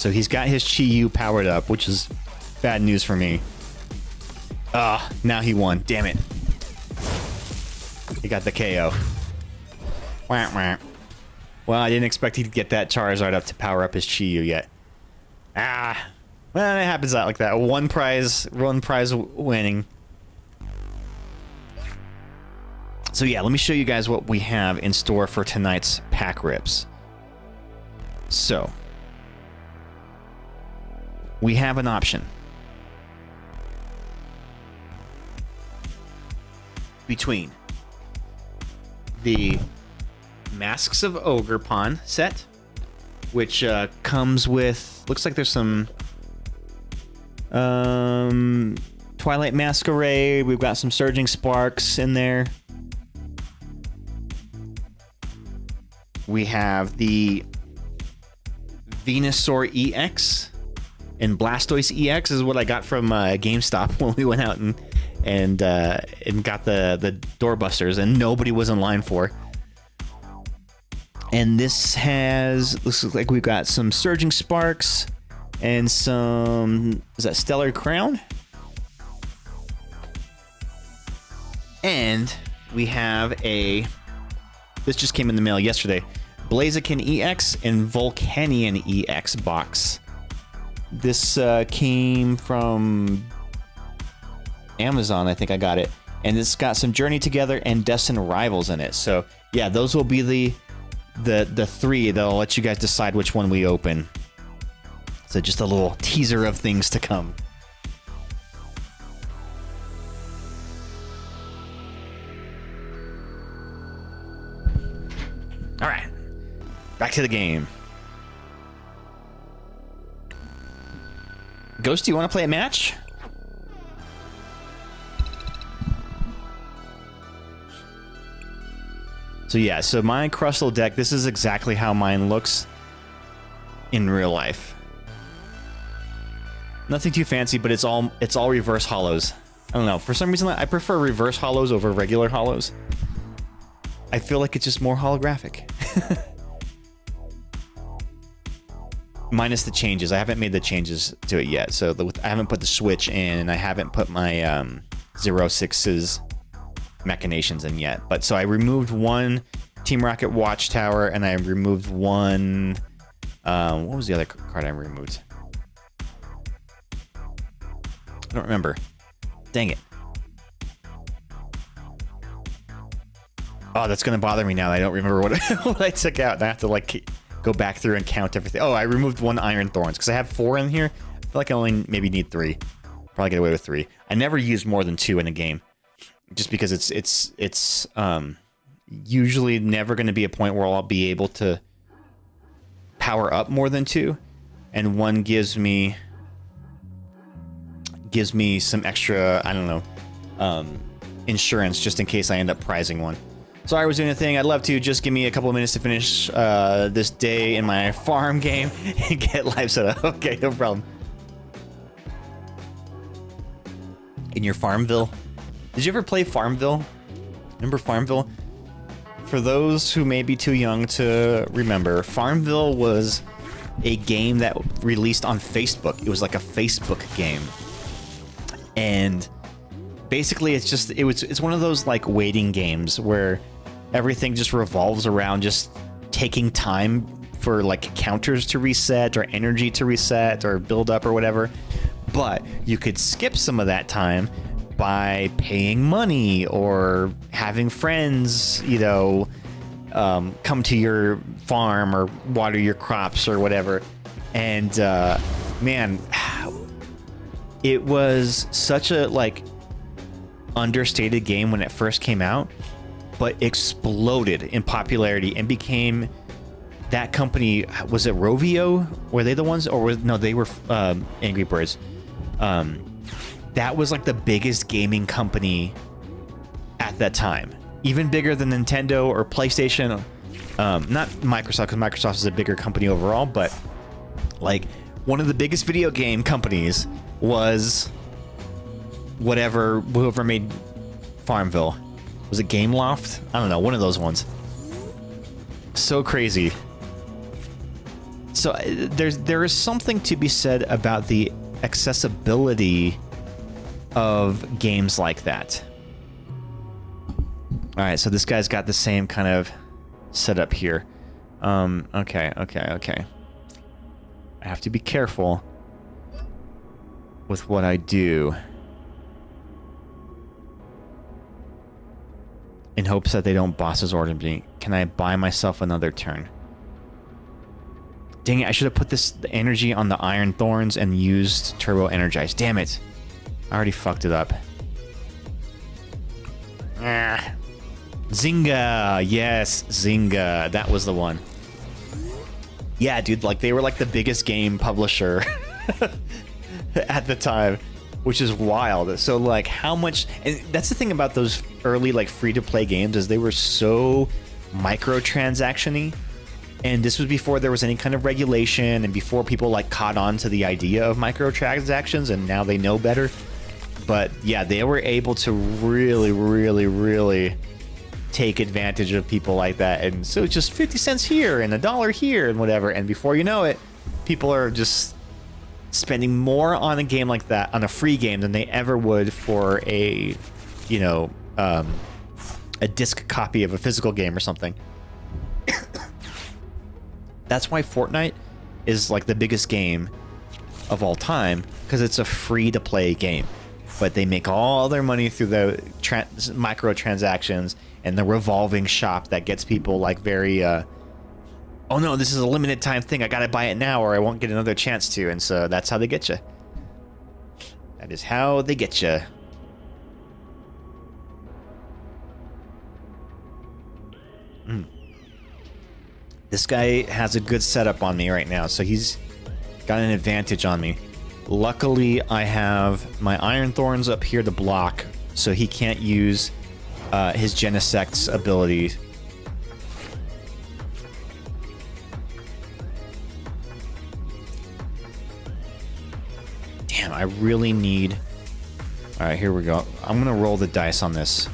[SPEAKER 5] So he's got his Chi Yu powered up, which is bad news for me. Now he won. Damn it. He got the KO. Wah, wah. Well, I didn't expect he'd get that Charizard up to power up his Chi Yu yet. Well, it happens like that. One prize winning. So yeah, let me show you guys what we have in store for tonight's pack rips. So, we have an option between the Masks of Ogerpon set, which comes with, looks like there's some Twilight Masquerade. We've got some Surging Sparks in there. We have the Venusaur EX and Blastoise EX is what I got from GameStop when we went out and got the doorbusters, and nobody was in line for. And this looks like we've got some Surging Sparks and some, is that Stellar Crown? And we have this just came in the mail yesterday, Blaziken EX and Volcanion EX box. This came from Amazon, I think I got it. And it's got some Journey Together and Destined Rivals in it. So yeah, those will be the three that'll let you guys decide which one we open. So just a little teaser of things to come. All right, back to the game. Ghost, do you want to play a match? So yeah, so my Crustle deck, this is exactly how mine looks in real life. Nothing too fancy, but it's all reverse hollows. I don't know, for some reason I prefer reverse hollows over regular hollows. I feel like it's just more holographic. Minus the changes. I haven't made the changes to it yet. So I haven't put the switch in, and I haven't put my 06's machinations in yet. But so I removed one Team Rocket Watchtower, and I removed one... what was the other card I removed? I don't remember. Dang it. Oh, that's going to bother me now. I don't remember what I took out. And I have to like go back through and count everything. Oh, I removed one Iron Thorns because I have 4 in here. I feel like I only maybe need 3. Probably get away with 3. I never use more than 2 in a game, just because it's usually never going to be a point where I'll be able to power up more than 2, and 1 gives me some extra, I don't know, insurance just in case I end up prizing one. Sorry I was doing a thing. I'd love to. Just give me a couple of minutes to finish this day in my farm game and get live set up. Okay, no problem. In your Farmville? Did you ever play Farmville? Remember Farmville? For those who may be too young to remember, Farmville was a game that released on Facebook. It was like a Facebook game. And basically it's one of those like waiting games where everything just revolves around just taking time for like counters to reset or energy to reset or build up or whatever. But you could skip some of that time by paying money or having friends, you know, come to your farm or water your crops or whatever. And man, it was such a like understated game when it first came out, but exploded in popularity and became that company. Was it Rovio? Were they the ones, or no? They were Angry Birds. That was like the biggest gaming company at that time, even bigger than Nintendo or PlayStation. Not Microsoft, because Microsoft is a bigger company overall, but like one of the biggest video game companies was whoever made Farmville. Was it Gameloft? I don't know, one of those ones. So crazy So there is something to be said about the accessibility of games like that. All right, so this guy's got the same kind of setup here. Okay. I have to be careful with what I do in hopes that they don't boss's order me. Can I buy myself another turn? Dang it, I should have put the energy on the Iron Thorns and used Turbo Energize. Damn it. I already fucked it up. Ah. Zynga. Yes, Zynga. That was the one. Yeah, dude, like they were like the biggest game publisher at the time, which is wild. So like how much, and that's the thing about those early like free-to-play games is they were so microtransaction-y. And this was before there was any kind of regulation and before people like caught on to the idea of microtransactions, and now they know better. But yeah, they were able to really take advantage of people like that. And so just 50 cents here and $1 here and whatever. And before you know it, people are just spending more on a game like that, on a free game, than they ever would for a, you know, a disc copy of a physical game or something. That's why Fortnite is like the biggest game of all time, because it's a free-to-play game. But they make all their money through the microtransactions and the revolving shop that gets people like very, oh no, this is a limited time thing. I gotta buy it now or I won't get another chance to. And so that's how they get you. That is how they get you. This guy has a good setup on me right now, so he's got an advantage on me. Luckily, I have my Iron Thorns up here to block, so he can't use his Genesect's ability. Damn, I really need... Alright, here we go. I'm gonna roll the dice on this.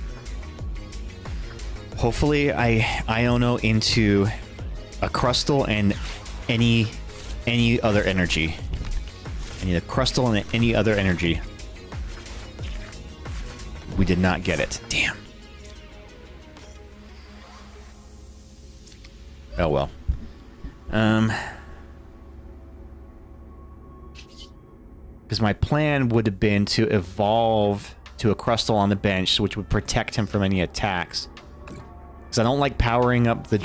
[SPEAKER 5] Hopefully, I Iono into a Crustal and any other energy. I need a Crustal and any other energy. We did not get it. Damn. Oh well. Because my plan would have been to evolve to a Crustal on the bench, which would protect him from any attacks. Because I don't like powering up the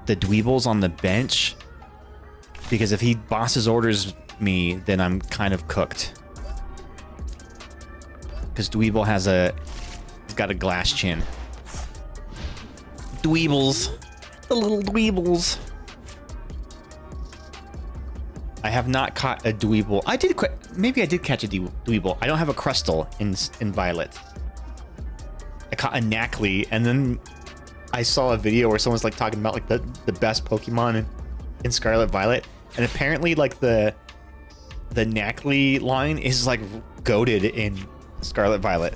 [SPEAKER 5] dweebles on the bench, because if he boss's orders me, then I'm kind of cooked. Because Dweeble he's got a glass chin. Dweebles. The little Dweebles. I have not caught a Dweeble. Maybe I did catch a Dweeble. I don't have a Crustal in Violet. I caught a Knackley, and then I saw a video where someone's like talking about like the best Pokemon in Scarlet Violet, and apparently like the Knackley line is like goated in Scarlet Violet.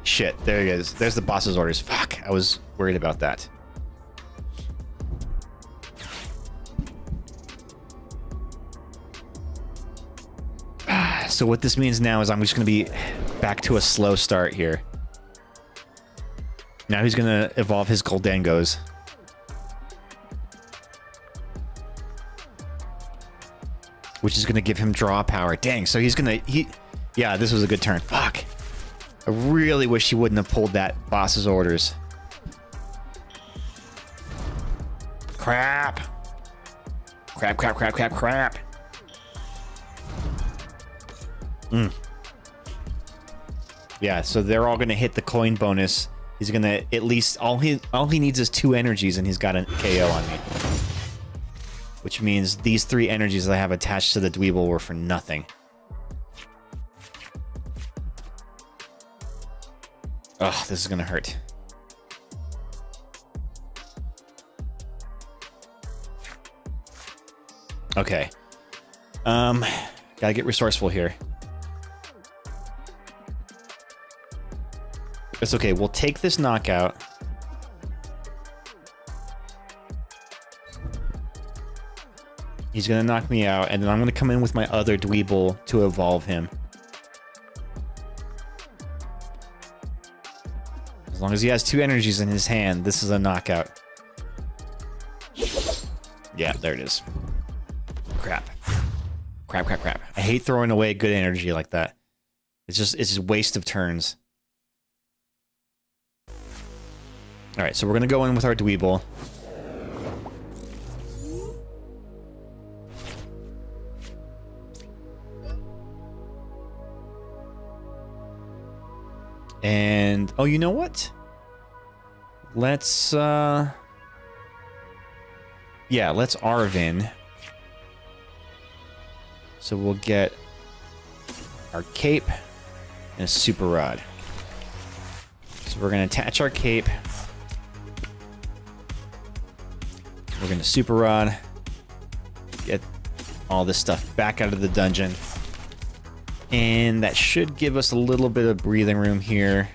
[SPEAKER 5] Shit, there he is. There's the boss's orders. Fuck, I was worried about that. So what this means now is I'm just gonna be back to a slow start here. Now he's gonna evolve his Goldengos. Which is gonna give him draw power. Dang, so he's gonna... Yeah, this was a good turn. Fuck. I really wish he wouldn't have pulled that boss's orders. Crap. Crap. Yeah, so they're all gonna hit the coin bonus. He's gonna at least all he needs is 2 energies, and he's got a KO on me. Which means these 3 energies that I have attached to the Dweeble were for nothing. Ugh, this is gonna hurt. Okay. Gotta get resourceful here. It's okay, we'll take this knockout. He's gonna knock me out, and then I'm gonna come in with my other Dweeble to evolve him. As long as he has 2 energies in his hand, this is a knockout. Yeah, there it is. Crap. Crap, crap, crap. I hate throwing away good energy like that. It's just waste of turns. Alright, so we're gonna go in with our Dweeble. And, oh, you know what? Let's, yeah, let's Arvin. So we'll get our cape and a super rod. So we're going to attach our cape. We're going to super rod. Get all this stuff back out of the dungeon. And that should give us a little bit of breathing room here.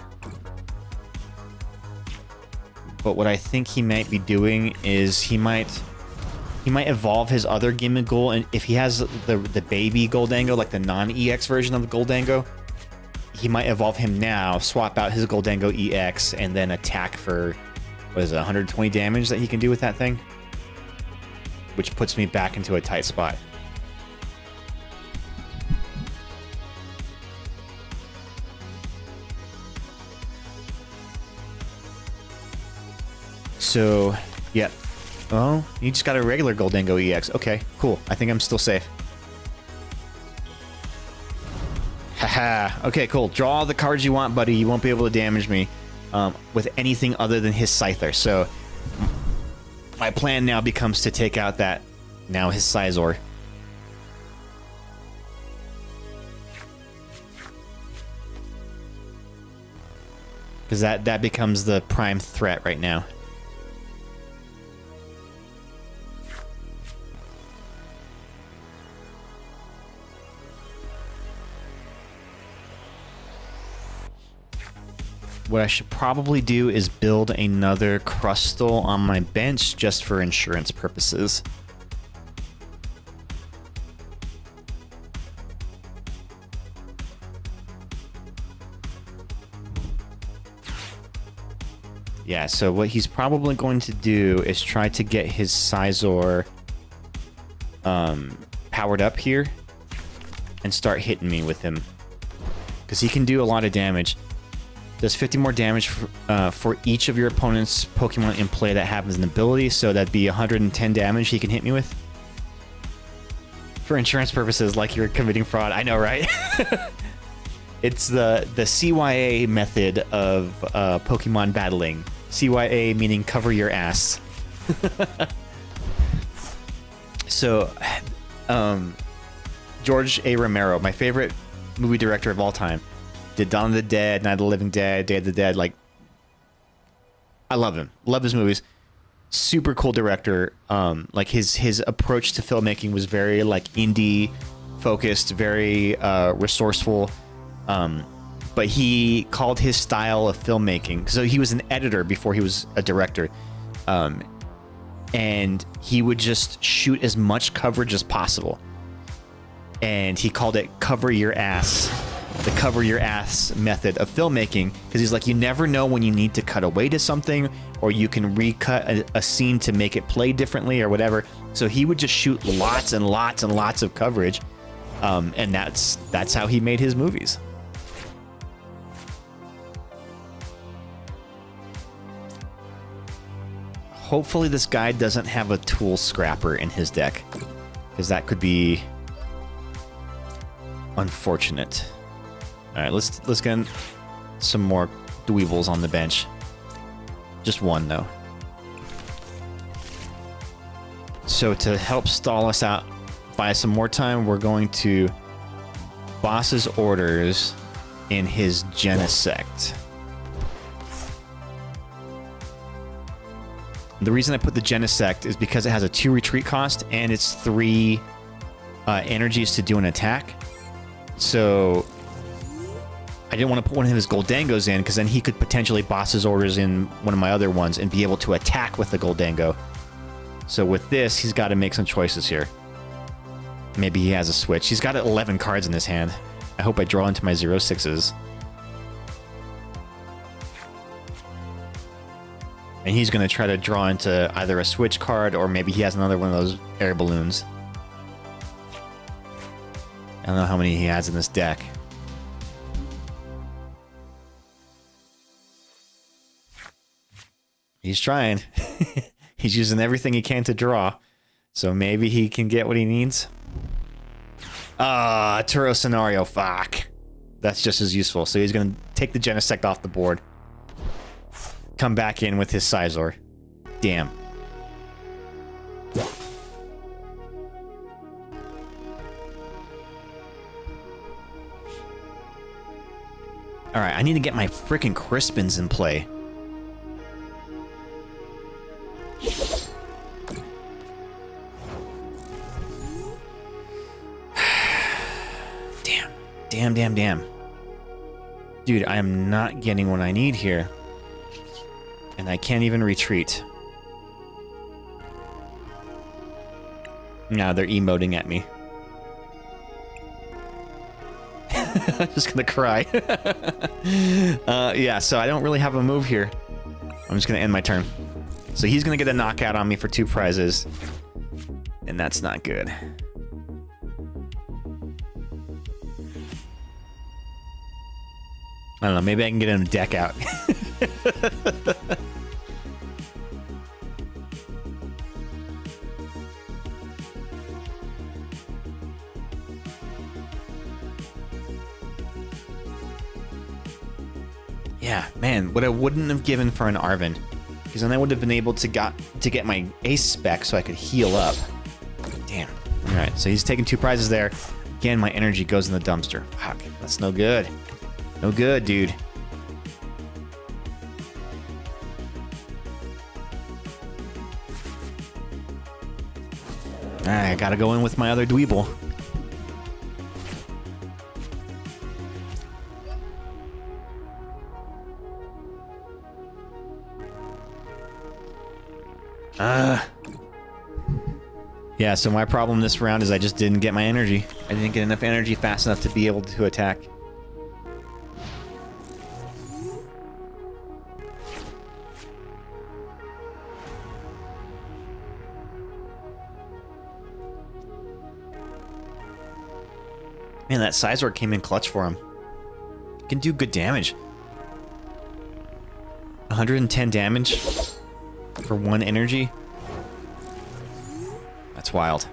[SPEAKER 5] But what I think he might be doing is he might evolve his other Gimmighoul, and if he has the baby Goldango, like the non-EX version of the Goldango, he might evolve him now, swap out his Goldango EX, and then attack for, what is it, 120 damage that he can do with that thing? Which puts me back into a tight spot. So, yeah. Oh, you just got a regular Goldango EX. Okay, cool. I think I'm still safe. Haha. Okay, cool. Draw all the cards you want, buddy. You won't be able to damage me with anything other than his Scyther. So, my plan now becomes to take out that, now his Scizor. Because that becomes the prime threat right now. What I should probably do is build another Crustle on my bench just for insurance purposes. Yeah, so what he's probably going to do is try to get his Scizor powered up here and start hitting me with him. Because he can do a lot of damage. Does 50 more damage for each of your opponent's Pokemon in play that happens an ability, so that'd be 110 damage he can hit me with. For insurance purposes, like you're committing fraud. I know, right? It's the CYA method of Pokemon battling. CYA meaning cover your ass. So, George A. Romero, my favorite movie director of all time, did Dawn of the Dead, Night of the Living Dead, Day of the Dead. Like, I love him. Love his movies. Super cool director. Like his approach to filmmaking was very like indie focused, very resourceful. But he called his style of filmmaking. So he was an editor before he was a director. And he would just shoot as much coverage as possible. And he called it cover your ass. The cover your ass method of filmmaking, because he's like, you never know when you need to cut away to something, or you can recut a scene to make it play differently or whatever. So he would just shoot lots and lots and lots of coverage, and that's how he made his movies. Hopefully this guy doesn't have a tool scrapper in his deck, because that could be unfortunate. All right, let's get some more Dweebles on the bench. Just one, though. So to help stall us out by some more time, we're going to Boss's Orders in his Genesect. The reason I put the Genesect is because it has a 2 retreat cost and it's 3 energies to do an attack. So I didn't want to put one of his Goldangos in, because then he could potentially boss his orders in one of my other ones and be able to attack with the Goldango. So with this, he's got to make some choices here. Maybe he has a switch. He's got 11 cards in his hand. I hope I draw into my 0/6s. And he's going to try to draw into either a switch card or maybe he has another one of those air balloons. I don't know how many he has in this deck. He's trying. He's using everything he can to draw. So maybe he can get what he needs. Ah, Turo scenario. Fuck. That's just as useful. So he's going to take the Genesect off the board. Come back in with his Sizor. Damn. Alright, I need to get my frickin' Crispins in play. Damn. Dude, I am not getting what I need here. And I can't even retreat. Now they're emoting at me. I'm just gonna cry. Yeah, so I don't really have a move here. I'm just gonna end my turn. So he's gonna get a knockout on me for 2 prizes. And that's not good. I don't know, maybe I can get him a deck out. Yeah, man, what I wouldn't have given for an Arven. Because then I would have been able to get my ace spec so I could heal up. Damn. Alright, so he's taking 2 prizes there. Again, my energy goes in the dumpster. Fuck, that's no good. No good, dude. Alright, I gotta go in with my other Dweeble. Yeah, so my problem this round is I just didn't get my energy. I didn't get enough energy fast enough to be able to attack. Man, that Sizor came in clutch for him. Can do good damage. 110 damage for 1 energy. That's wild.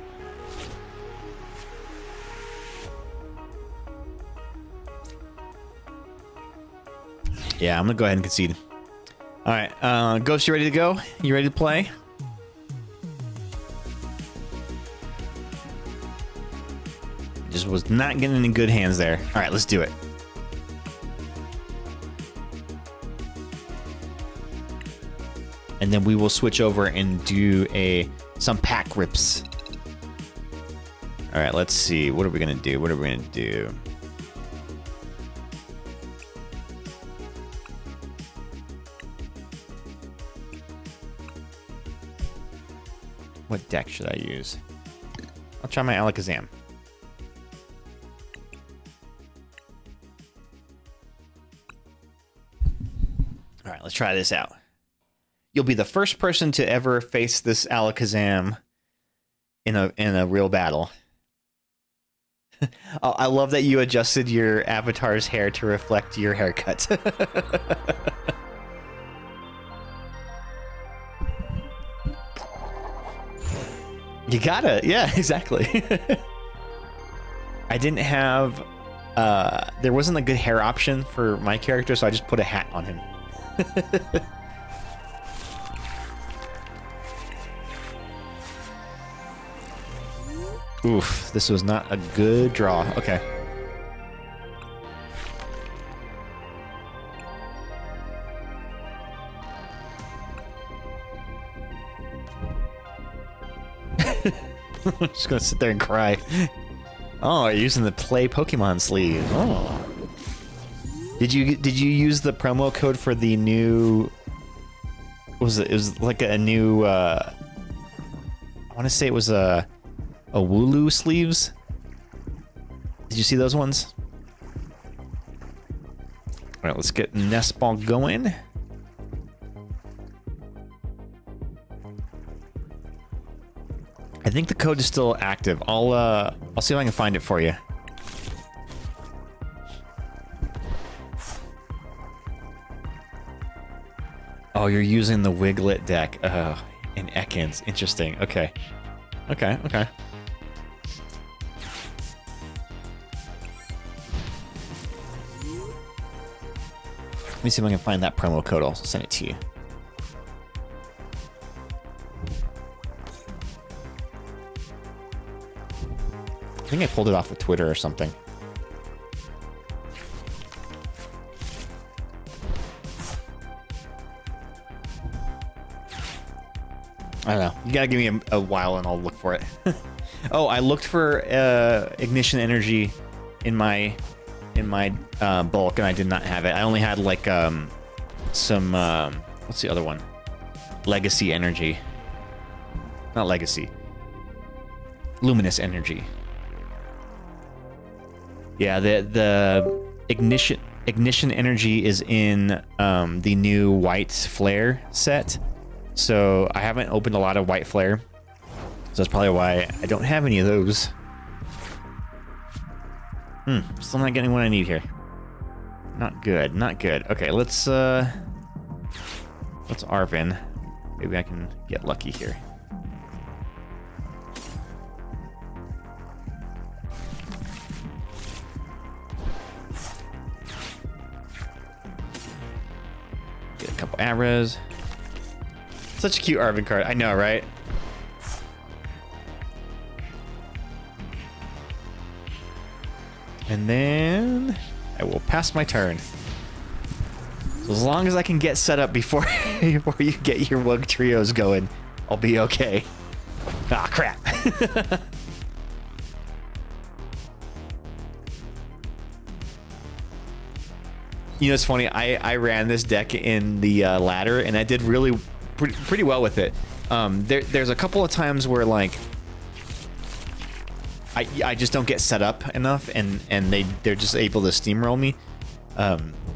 [SPEAKER 5] Yeah, I'm gonna go ahead and concede. Alright, Ghost, you ready to go? You ready to play? Just was not getting any good hands there. Alright, let's do it. And then we will switch over and do some pack rips. Alright, let's see. What are we gonna do? What deck should I use? I'll try my Alakazam. Alright, let's try this out. You'll be the first person to ever face this Alakazam in a real battle. Oh, I love that you adjusted your avatar's hair to reflect your haircut. You gotta, yeah, exactly. I didn't have, there wasn't a good hair option for my character, so I just put a hat on him. Oof, this was not a good draw. Okay. I'm just gonna sit there and cry. Oh, you're using the play Pokemon sleeve. Oh. Did you use the promo code for the new? What was it? It was like a new. I want to say it was a Owulu sleeves. Did you see those ones? All right, let's get nest ball going. I think the code is still active. I'll see if I can find it for you. Oh, you're using the Wiglet deck. In Ekans. Interesting. Okay. Okay. Let me see if I can find that promo code. I'll send it to you. I think I pulled it off of Twitter or something. I don't know. You gotta give me a while and I'll look for it. Oh, I looked for ignition energy in my bulk and I did not have it. I only had like some what's the other one? Legacy energy. Not legacy. Luminous energy. Yeah, the ignition energy is in the new white flare set. So I haven't opened a lot of white flare. So that's probably why I don't have any of those. Still not getting what I need here. Not good, not good. Okay, let's Arvin. Maybe I can get lucky here. Get a couple arrows. Such a cute Arvin card. I know, right? And then I will pass my turn. So as long as I can get set up before you get your Wug Trios going, I'll be okay. Ah, crap. You know, it's funny. I ran this deck in the ladder, and I did really pretty well with it. There's a couple of times where like I just don't get set up enough, and they're just able to steamroll me.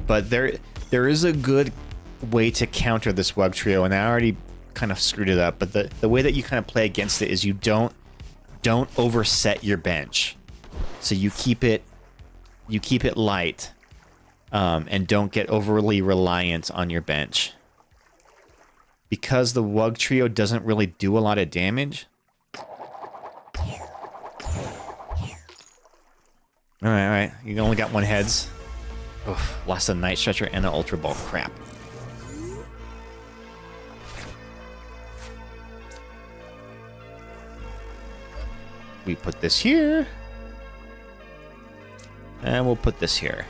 [SPEAKER 5] But there is a good way to counter this Wug Trio, and I already kind of screwed it up. But the way that you kind of play against it is you don't overset your bench, so you keep it light, and don't get overly reliant on your bench. Because the Wug Trio doesn't really do a lot of damage. Alright. You only got one heads. Oof, lost a Night Stretcher and an Ultra Ball. Crap. We put this here. And we'll put this here.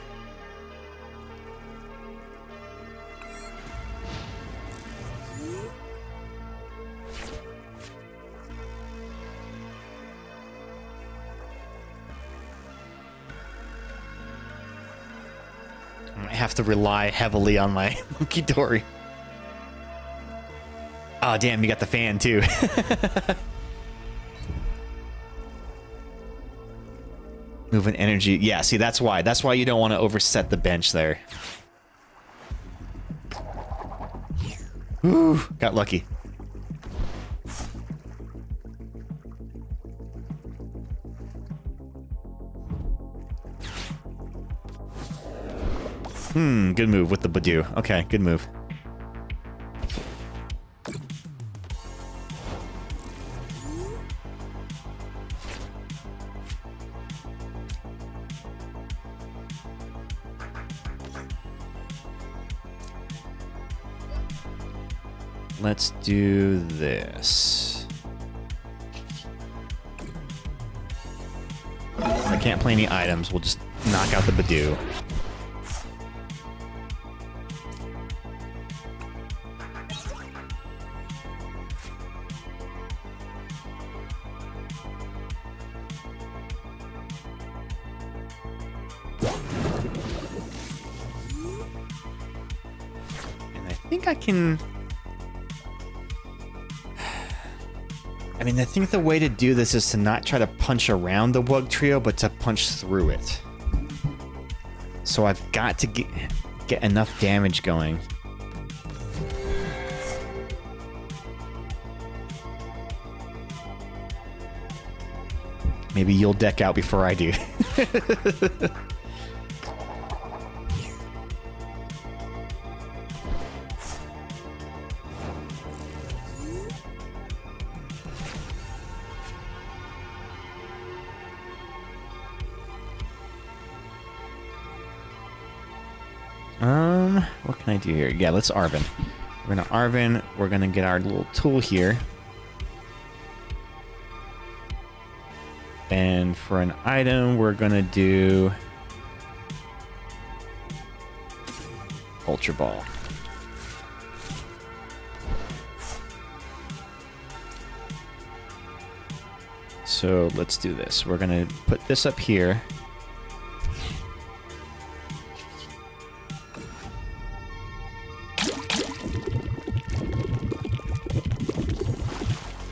[SPEAKER 5] I have to rely heavily on my Monkidori. Oh, damn, you got the fan, too. Moving energy. Yeah, see, that's why. That's why you don't want to overset the bench there. Ooh, got lucky. Good move with the Badoo. Okay, good move. Let's do this. I can't play any items. We'll just knock out the Badoo. I think I can... I mean, I think the way to do this is to not try to punch around the Wug Trio, but to punch through it. So I've got to get enough damage going. Maybe you'll deck out before I do. What can I do here? Yeah, let's Arvin. We're gonna Arvin. We're gonna get our little tool here. And for an item, we're gonna do Ultra Ball. So let's do this. We're gonna put this up here.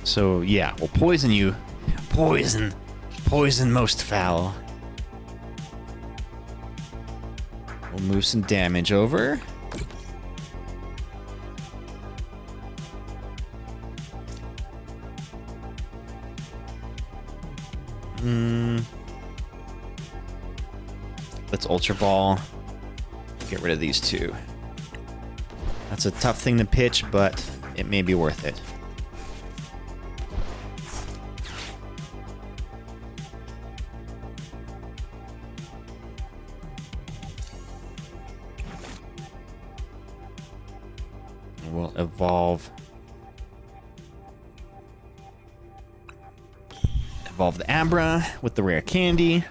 [SPEAKER 5] So yeah, we'll poison you. Poison. Poison most foul. We'll move some damage over. Let's Ultra Ball. Get rid of these two. That's a tough thing to pitch, but it may be worth it. We'll evolve the Abra with the rare candy.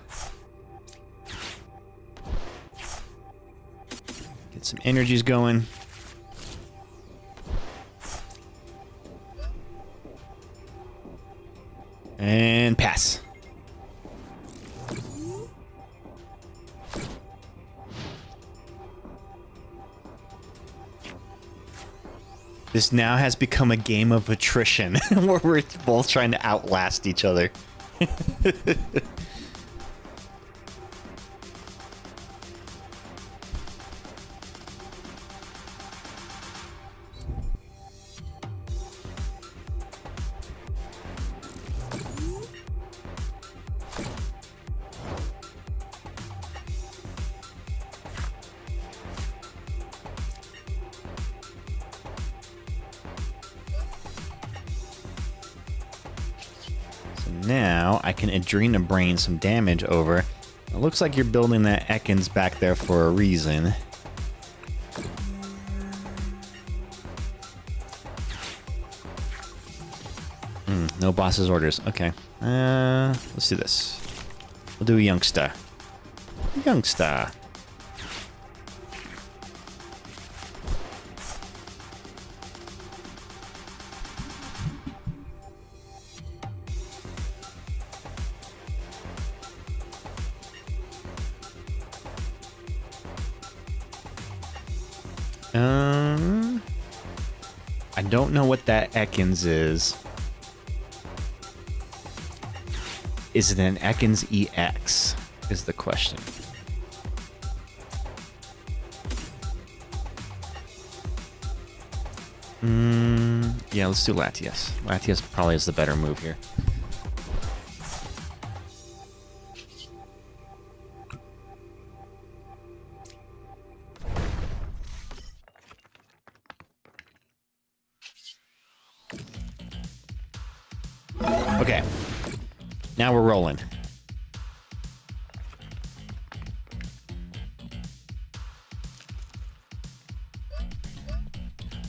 [SPEAKER 5] Get some energies going. And pass. This now has become a game of attrition where we're both trying to outlast each other. Now I can Adrena Brain some damage over. It looks like you're building that Ekans back there for a reason. No boss's orders. Okay. Let's do this. We'll do a Youngster. Youngster. I don't know what that Ekans is. Is it an Ekans EX? Is the question. Yeah, let's do Latias. Latias probably is the better move here. Okay. Now we're rolling.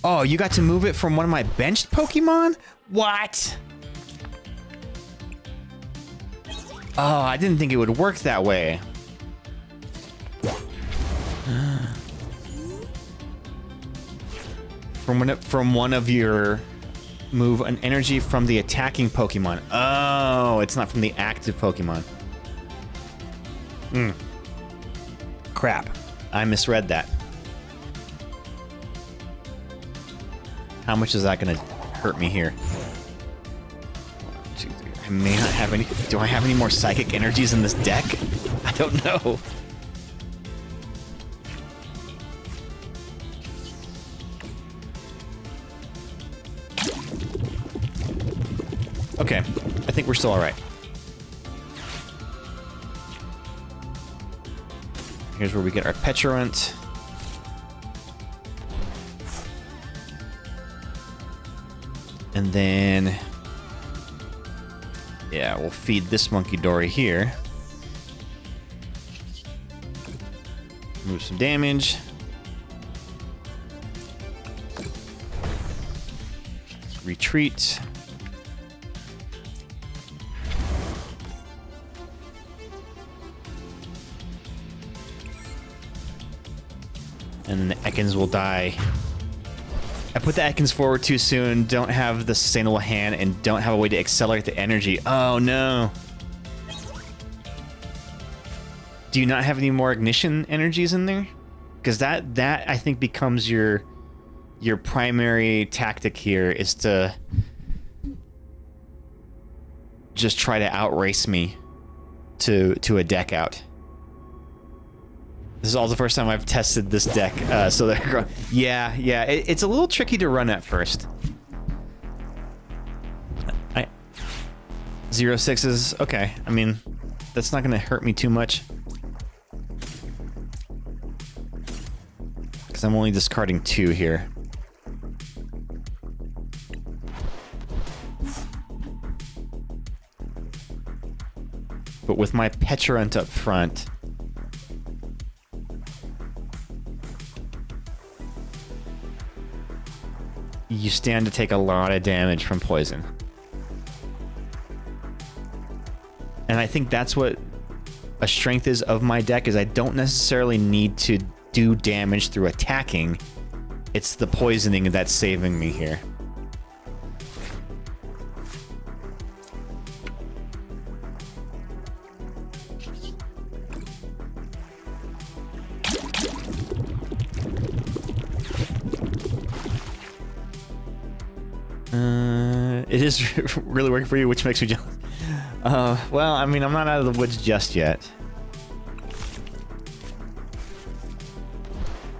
[SPEAKER 5] Oh, you got to move it from one of my benched Pokemon? What? Oh, I didn't think it would work that way. From one of your... Move an energy from the attacking Pokemon. Oh, it's not from the active Pokemon. Crap. I misread that. How much is that going to hurt me here? 2, 3. I may not have any. Do I have any more psychic energies in this deck? I don't know. Okay, I think we're still all right. Here's where we get our Petulant. And then, yeah, we'll feed this Monkey Dory here. Move some damage. Retreat. And then the Ekans will die. I put the Ekans forward too soon, don't have the sustainable hand, and don't have a way to accelerate the energy. Oh no. Do you not have any more ignition energies in there? Because that I think becomes your primary tactic here, is to just try to outrace me to a deck out. This is all the first time I've tested this deck, so they're yeah, it's a little tricky to run at first. 0/6s, okay. I mean, that's not gonna hurt me too much, because I'm only discarding 2 here. But with my Petulant up front, you stand to take a lot of damage from poison. And I think that's what a strength is of my deck, is I don't necessarily need to do damage through attacking. It's the poisoning that's saving me here. It is really working for you, which makes me jealous. Well, I mean, I'm not out of the woods just yet.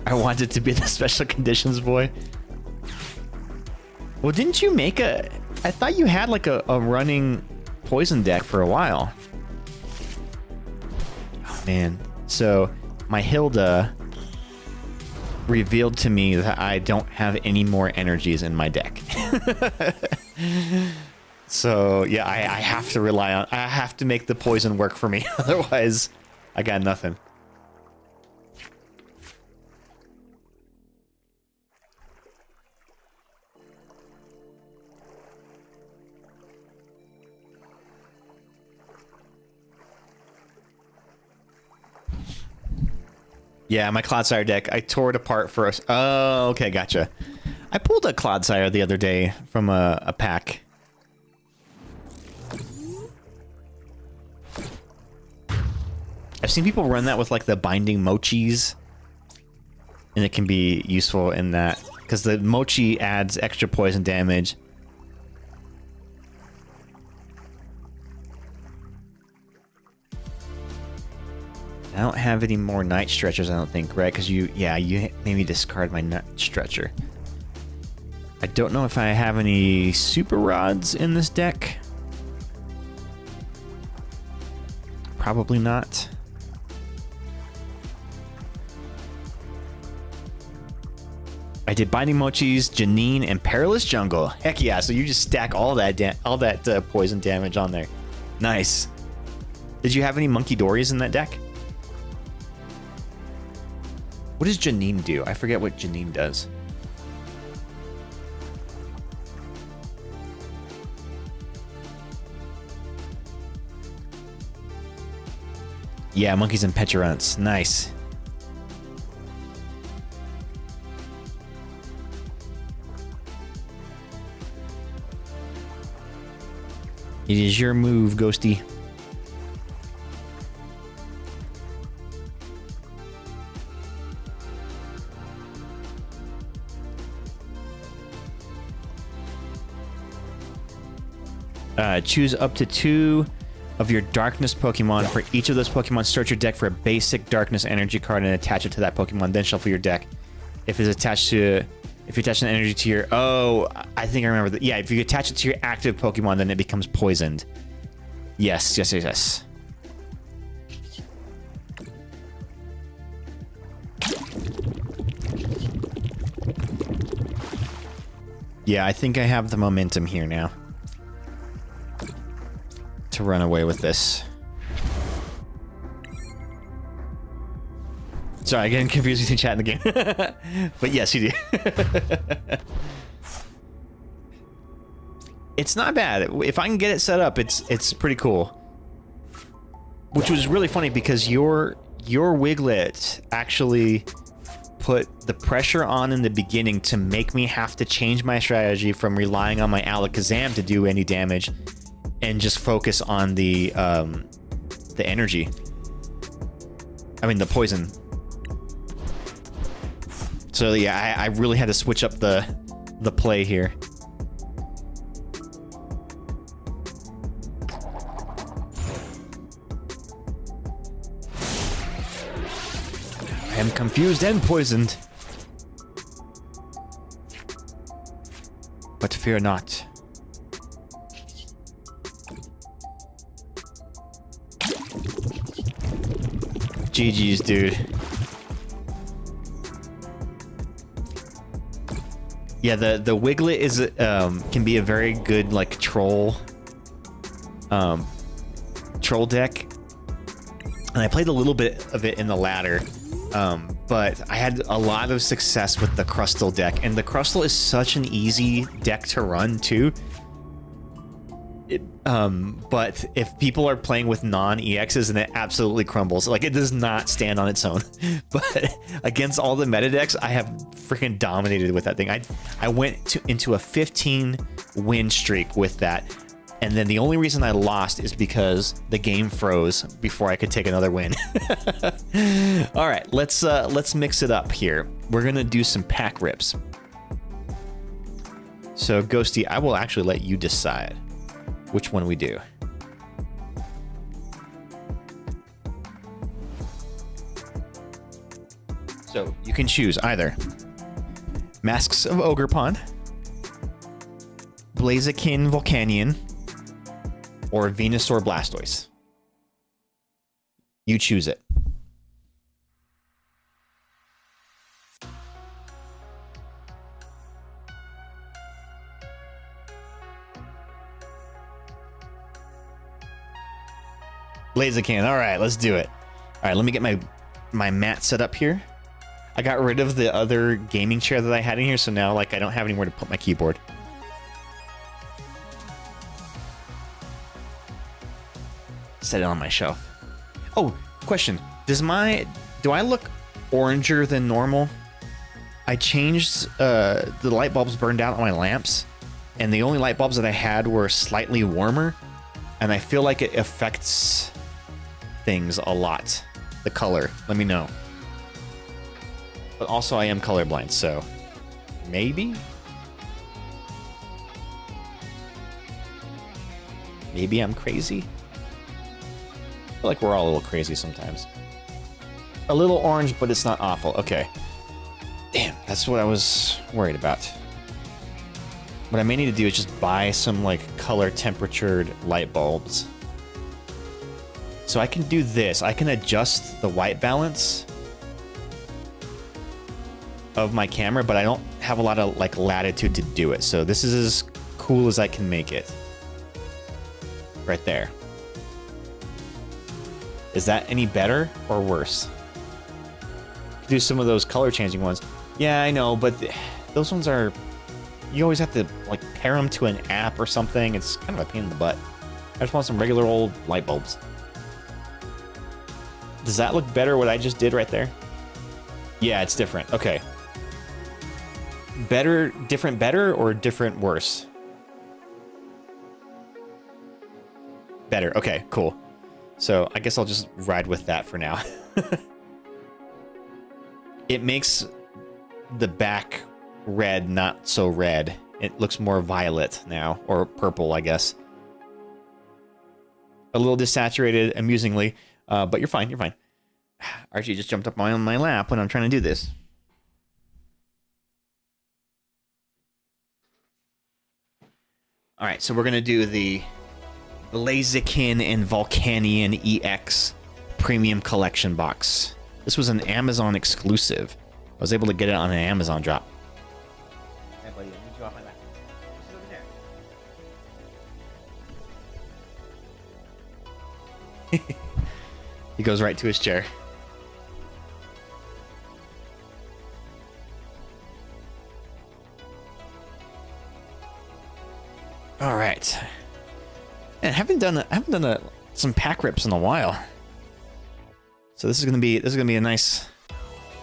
[SPEAKER 5] I want it to be the special conditions boy. Well, didn't you make a... I thought you had like a running poison deck for a while. Oh, man. So, my Hilda revealed to me that I don't have any more energies in my deck. So yeah, I have to rely on, I have to make the poison work for me. Otherwise, I got nothing. Yeah, my Cloudsire deck, I tore it apart for us. Oh, okay, gotcha. I pulled a Cloudsire the other day from a pack. I've seen people run that with like the binding mochis, and it can be useful in that, because the mochi adds extra poison damage. I don't have any more Night Stretchers, I don't think, right? Because you maybe discard my Night Stretcher. I don't know if I have any Super Rods in this deck. Probably not. I did Binding Mochis, Janine, and Perilous Jungle. Heck yeah! So you just stack all that poison damage on there. Nice. Did you have any Monkey Dories in that deck? What does Janine do? I forget what Janine does. Yeah, monkeys and petulants. Nice. It is your move, Ghosty. Choose up to 2 of your darkness Pokemon. For each of those Pokemon, search your deck for a basic darkness energy card and attach it to that Pokemon. Then shuffle your deck. If you attach an energy to your... Oh, I think I remember that. Yeah, if you attach it to your active Pokemon, then it becomes poisoned. Yes. Yeah, I think I have the momentum here now to run away with this. Sorry, getting confused between chat and the game. But yes, you do. It's not bad. If I can get it set up, it's pretty cool. Which was really funny because your Wiglet actually put the pressure on in the beginning to make me have to change my strategy from relying on my Alakazam to do any damage and just focus on the energy. I mean, the poison. So yeah, I really had to switch up the play here. I am confused and poisoned. But fear not. GG's, dude. Yeah, the Wiglet is can be a very good like troll deck, and I played a little bit of it in the ladder, but I had a lot of success with the Crustle deck, and the Crustle is such an easy deck to run too. But if people are playing with non-EXs, and it absolutely crumbles. Like, it does not stand on its own. But against all the meta decks, I have freaking dominated with that thing. I went into a 15 win streak with that, and then the only reason I lost is because the game froze before I could take another win. All right, let's mix it up here. We're gonna do some pack rips. So Ghosty, I will actually let you decide which one we do. So you can choose either Masks of Ogerpon, Blaziken Volcanion, or Venusaur Blastoise. You choose it. Blaziken. All right, let's do it. All right, let me get my mat set up here. I got rid of the other gaming chair that I had in here, so now like I don't have anywhere to put my keyboard. Set it on my shelf. Oh, question. Do I look oranger than normal? I changed the light bulbs burned out on my lamps, and the only light bulbs that I had were slightly warmer, and I feel like it affects things a lot. The color. Let me know. But also I am colorblind, so maybe I'm crazy. I feel like we're all a little crazy sometimes. A little orange, but it's not awful. Okay. Damn, that's what I was worried about. What I may need to do is just buy some like color temperatured light bulbs. So I can do this. I can adjust the white balance of my camera, but I don't have a lot of like latitude to do it. So this is as cool as I can make it. Right there. Is that any better or worse? Do some of those color changing ones. Yeah, I know, but those ones are, you always have to like pair them to an app or something. It's kind of a pain in the butt. I just want some regular old light bulbs. Does that look better what I just did right there? Yeah, it's different. Okay. Better, different better, or different worse? Better. Okay, cool. So I guess I'll just ride with that for now. It makes the back red not so red. It looks more violet now, or purple, I guess. a little desaturated, amusingly, but you're fine. You're fine. Archie just jumped up on my lap when I'm trying to do this. All right, so we're gonna do the Blaziken and Volcanion EX Premium Collection box. This was an Amazon exclusive. I was able to get it on an Amazon drop. Hey, buddy, I need you off my lap. This is over there. He goes right to his chair. All right. And I haven't done some pack rips in a while. So this is gonna be a nice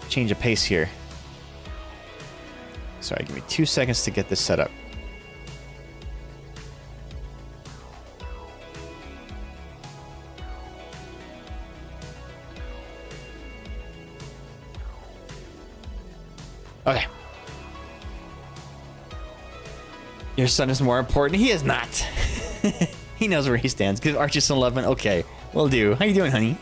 [SPEAKER 5] change of pace here. Sorry, give me 2 seconds to get this set up. Okay. Your son is more important. He is not. He knows where he stands. Give Archie 11. Okay, will do. How you doing, honey?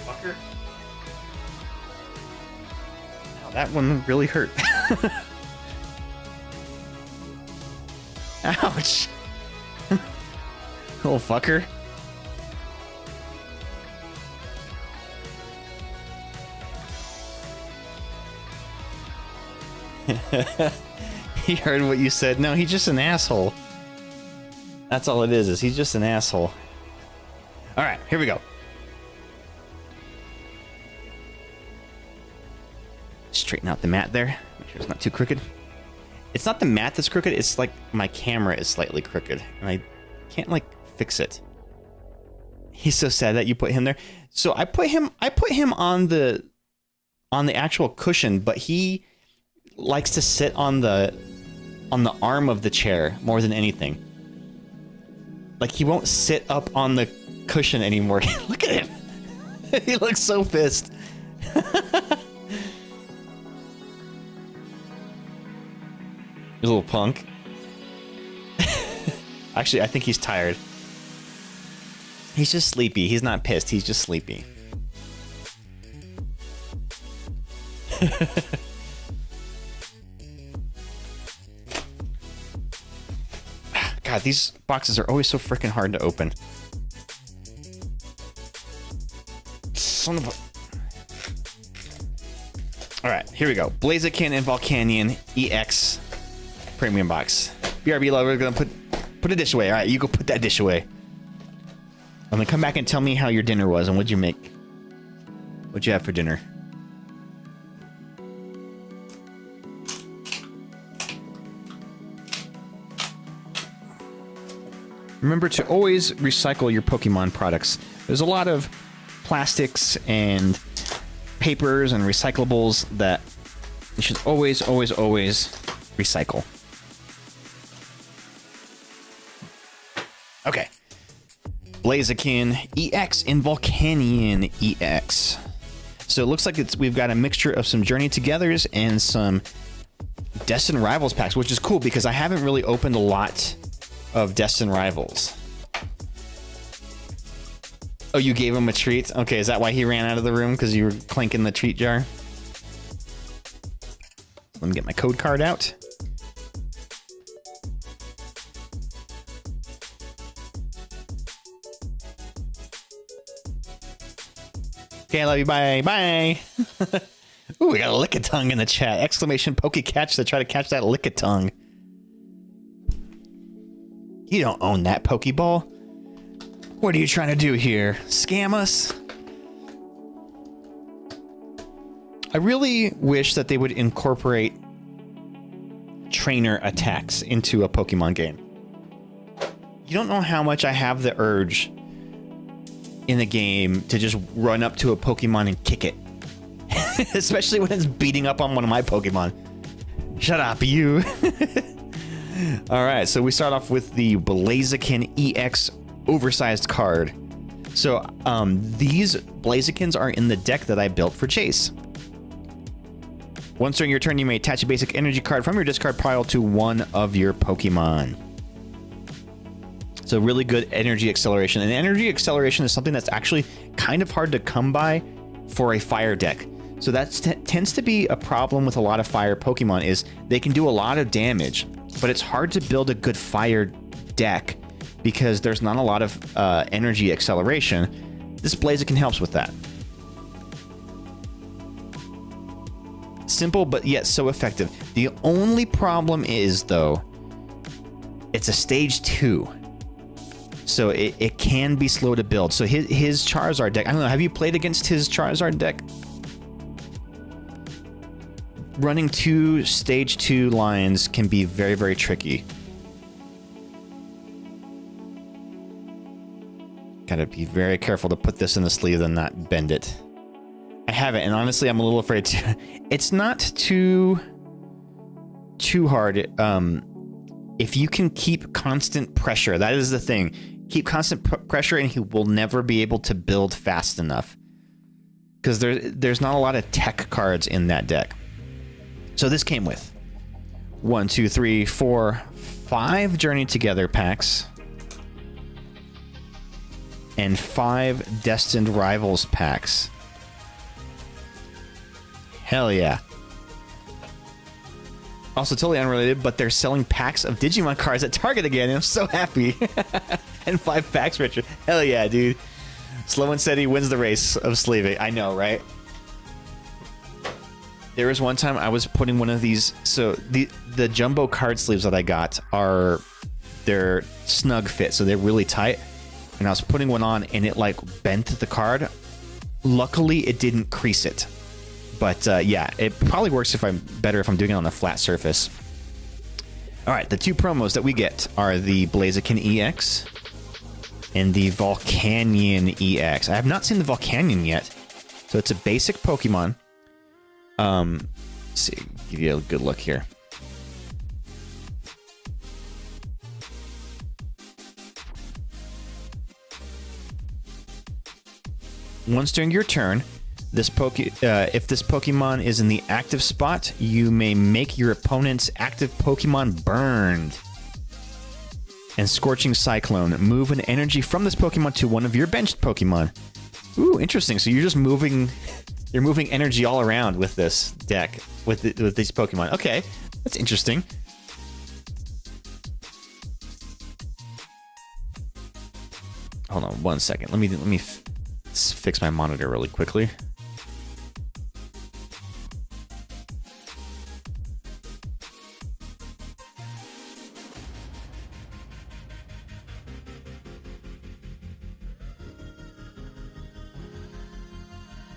[SPEAKER 5] Fucker. Wow, that one really hurt. Ouch. Little fucker. He heard what you said. No, he's just an asshole. That's all it is he's just an asshole. Alright, here we go. Straighten out the mat there. Make sure it's not too crooked. It's not the mat that's crooked, it's like my camera is slightly crooked. And I can't like fix it. He's so sad that you put him there. So I put him on the actual cushion, but he likes to sit on the arm of the chair more than anything. Like he won't sit up on the cushion anymore. Look at him. He looks so pissed. You little punk. Actually, I think he's tired. He's just sleepy. He's not pissed. He's just sleepy. God, these boxes are always so freaking hard to open. Son of a... Alright, here we go. Blaziken and Volcanion EX Premium box. BRB lover, gonna put a dish away. Alright, you go put that dish away. I'm gonna come back and tell me how your dinner was and what'd you make? What'd you have for dinner? Remember to always recycle your Pokemon products. There's a lot of plastics and papers and recyclables that you should always, always, always recycle. Okay. Blaziken EX and Volcanion EX. So it looks like we've got a mixture of some Journey Togethers and some Destined Rivals packs, which is cool because I haven't really opened a lot of Destined Rivals. Oh, you gave him a treat? Okay, is that why he ran out of the room? Because you were clanking the treat jar? Let me get my code card out. Okay, I love you. Bye. Bye. Ooh, we got a Lickitung in the chat. Exclamation Poke Catch to try to catch that Lickitung. You don't own that Pokeball. What are you trying to do here? Scam us? I really wish that they would incorporate trainer attacks into a Pokemon game. You don't know how much I have the urge in the game to just run up to a Pokemon and kick it. Especially when it's beating up on one of my Pokemon. Shut up, you. Alright, so we start off with the Blaziken EX oversized card. So these Blazikins are in the deck that I built for Chase. Once during your turn, you may attach a basic energy card from your discard pile to one of your Pokemon. So really good energy acceleration. And energy acceleration is something that's actually kind of hard to come by for a fire deck. So that tends to be a problem with a lot of fire Pokemon, is they can do a lot of damage, but it's hard to build a good fire deck because there's not a lot of energy acceleration. This Blaziken helps with that. Simple, but yet so effective. The only problem is, though, it's a stage 2. So it can be slow to build. So his Charizard deck, I don't know, have you played against his Charizard deck? Running 2 stage 2 lines can be very, very tricky. Gotta be very careful to put this in the sleeve and not bend it. I haven't, and honestly, I'm a little afraid to. It's not too hard. If you can keep constant pressure, that is the thing. Keep constant pressure, and he will never be able to build fast enough. Because there's not a lot of tech cards in that deck. So this came with 1, 2, 3, 4, 5 Journey Together packs. And 5 Destined Rivals packs. Hell yeah. Also totally unrelated, but they're selling packs of Digimon cards at Target again, and I'm so happy. And 5 packs, Richard. Hell yeah, dude. Slow and Steady wins the race of sleeving. I know, right? There was one time I was putting one of these, so the jumbo card sleeves that I got they're snug fit, so they're really tight. And I was putting one on, and it like bent the card. Luckily, it didn't crease it. But yeah, it probably works better if I'm doing it on a flat surface. All right, the 2 promos that we get are the Blaziken EX and the Volcanion EX. I have not seen the Volcanion yet, so it's a basic Pokemon. Let's see, give you a good look here. Once during your turn, if this Pokemon is in the active spot, you may make your opponent's active Pokemon burned. And Scorching Cyclone. Move an energy from this Pokemon to one of your benched Pokemon. Ooh, interesting. So you're just moving energy all around with this deck, with these Pokemon. Okay, that's interesting. Hold on 1 second. Let me fix my monitor really quickly.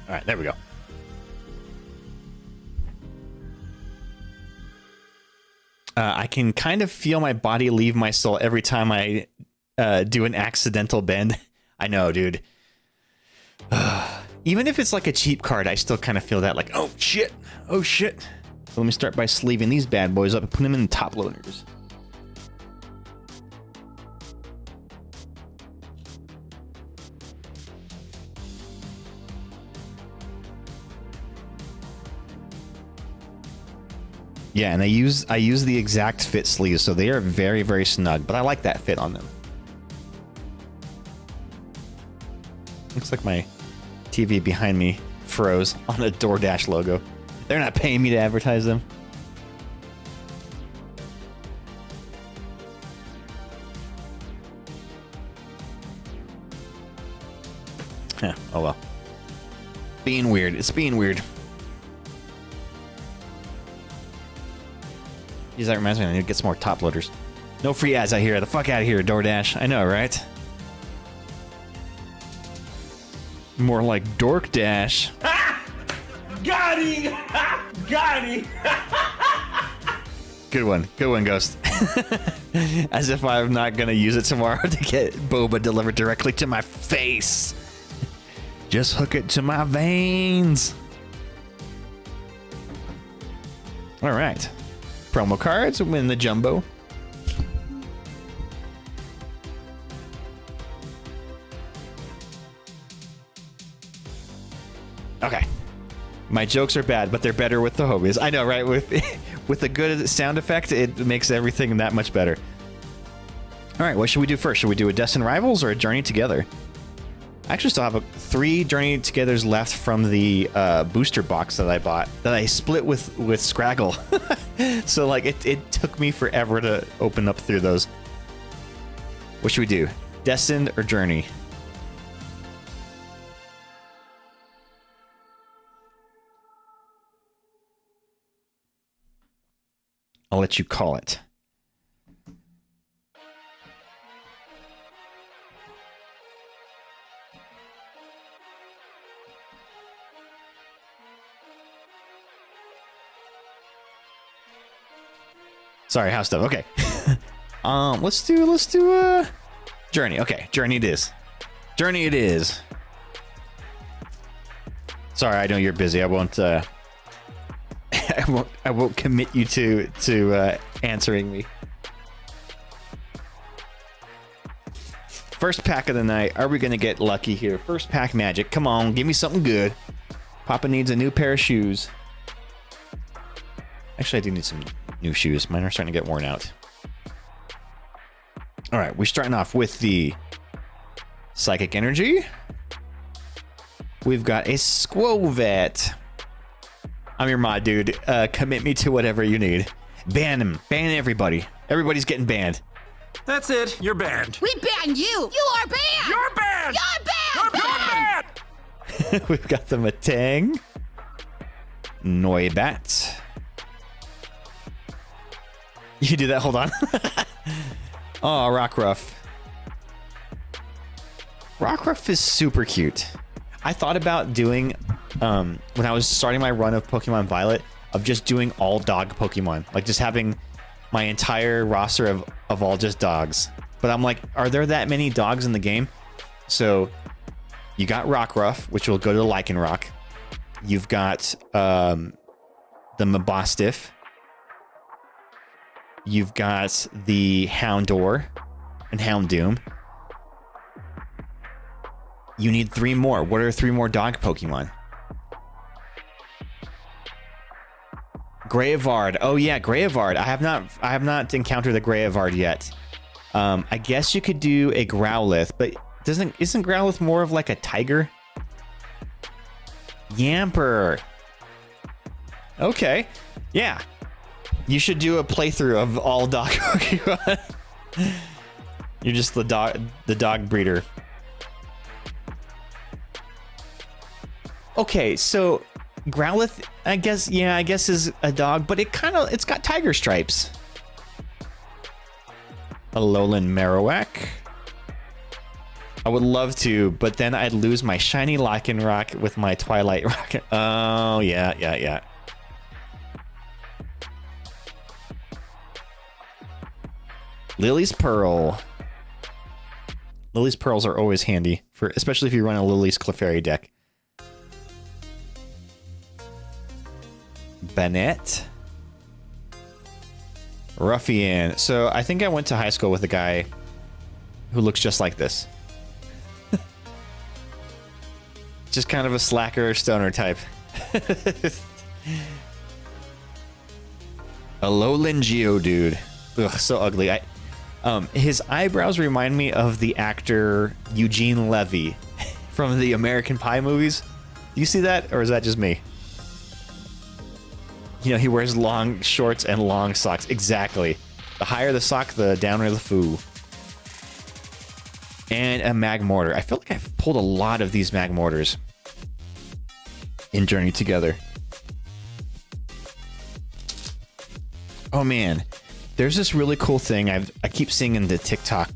[SPEAKER 5] All right, there we go. I can kind of feel my body leave my soul every time I do an accidental bend. I know, dude. Even if it's like a cheap card, I still kind of feel that, like, oh shit, oh shit. So let me start by sleeving these bad boys up and put them in the top loaders. Yeah, and I use the exact fit sleeves, so they are very, very snug, but I like that fit on them. Looks like my TV behind me froze on a DoorDash logo. They're not paying me to advertise them. Huh, oh well. Being weird. It's being weird. Geez, that reminds me, I need to get some more top loaders. No free ads out here. The fuck out of here, DoorDash. I know, right? More like Dork Dash.
[SPEAKER 6] Got him! Got him!
[SPEAKER 5] Good one, Ghost. As if I'm not gonna use it tomorrow to get boba delivered directly to my face. Just hook it to my veins. All right. Promo cards win the jumbo. My jokes are bad, but they're better with the homies. I know, right? With a good sound effect, it makes everything that much better. All right, what should we do first? Should we do a Destined Rivals or a Journey Together? I actually still have 3 Journey Togethers left from the booster box that I bought that I split with Scraggle. So like it took me forever to open up through those. What should we do? Destined or Journey? I'll let you call it. Sorry, house stuff. Okay. Let's do Journey. Okay, Journey it is. Journey it is. Sorry, I know you're busy. I won't I won't commit you to answering me. First pack of the night. Are we gonna get lucky here? First pack magic. Come on, give me something good. Papa needs a new pair of shoes. Actually, I do need some new shoes. Mine are starting to get worn out. All right, we're starting off with the Psychic Energy. We've got a Squovet. I'm your mod, dude. Commit me to whatever you need. Ban him. Ban everybody. Everybody's getting banned.
[SPEAKER 6] That's it. You're banned.
[SPEAKER 7] We ban you. You are banned.
[SPEAKER 6] You're banned.
[SPEAKER 7] You're banned.
[SPEAKER 6] You're banned.
[SPEAKER 5] We've got the Matang. Noibat. You do that? Hold on. Oh, Rockruff. Rockruff is super cute. I thought about doing, when I was starting my run of Pokemon Violet, of just doing all dog Pokemon. Like just having my entire roster of all just dogs. But I'm like, are there that many dogs in the game? So you got Rockruff, which will go to Lycanroc. You've got the Mabostiff. You've got the Houndour and Houndoom. You need 3 more. What are 3 more dog Pokemon? Greyavard. Oh yeah, Greyavard. I have not encountered the Greyavard yet. I guess you could do a Growlithe, but isn't Growlithe more of like a tiger? Yamper. Okay. Yeah. You should do a playthrough of all dog Pokemon. You're just the dog breeder. Okay, so Growlithe, I guess is a dog, but it's got tiger stripes. A Lowland Marowak. I would love to, but then I'd lose my shiny Lycanroc with my Twilight Rocket. Oh, yeah. Lily's Pearl. Lily's Pearls are always handy, especially if you run a Lily's Clefairy deck. Banette. Ruffian. So I think I went to high school with a guy who looks just like this. Just kind of a slacker stoner type. A Lowland Geodude. Ugh, so ugly. His eyebrows remind me of the actor Eugene Levy from the American Pie movies. Do you see that, or is that just me? You know, he wears long shorts and long socks. Exactly. The higher the sock, the downer the foo. And a Magmortar. I feel like I've pulled a lot of these Magmortars in Journey Together. Oh man, there's this really cool thing I keep seeing in the TikTok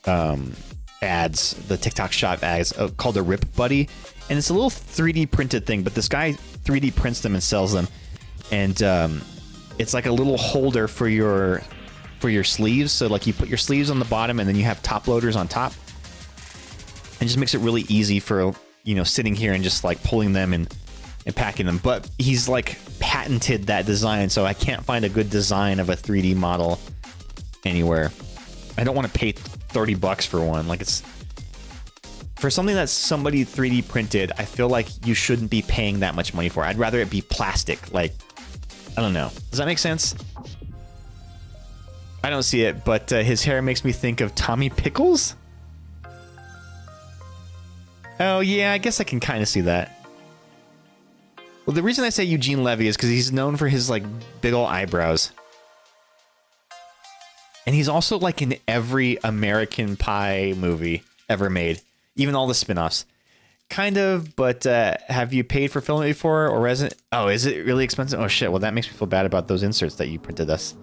[SPEAKER 5] ads, the TikTok shop ads, called a Rip Buddy, and it's a little 3D printed thing, but this guy 3D prints them and sells them, and it's like a little holder for your sleeves. So like you put your sleeves on the bottom, and then you have top loaders on top, and just makes it really easy for, you know, sitting here and just like pulling them and packing them. But he's like patented that design, so I can't find a good design of a 3D model anywhere. I don't want to pay $30 for one. Like, it's For something that's somebody 3D printed, I feel like you shouldn't be paying that much money for. I'd rather it be plastic. Like, I don't know. Does that make sense? I don't see it, but his hair makes me think of Tommy Pickles. Oh, yeah, I guess I can kind of see that. Well, the reason I say Eugene Levy is because he's known for his, like, big ol' eyebrows. And he's also, like, in every American Pie movie ever made. Even all the spin-offs. Kind of, but have you paid for filming before? Or isn't... Oh, is it really expensive? Oh, shit. Well, that makes me feel bad about those inserts that you printed us.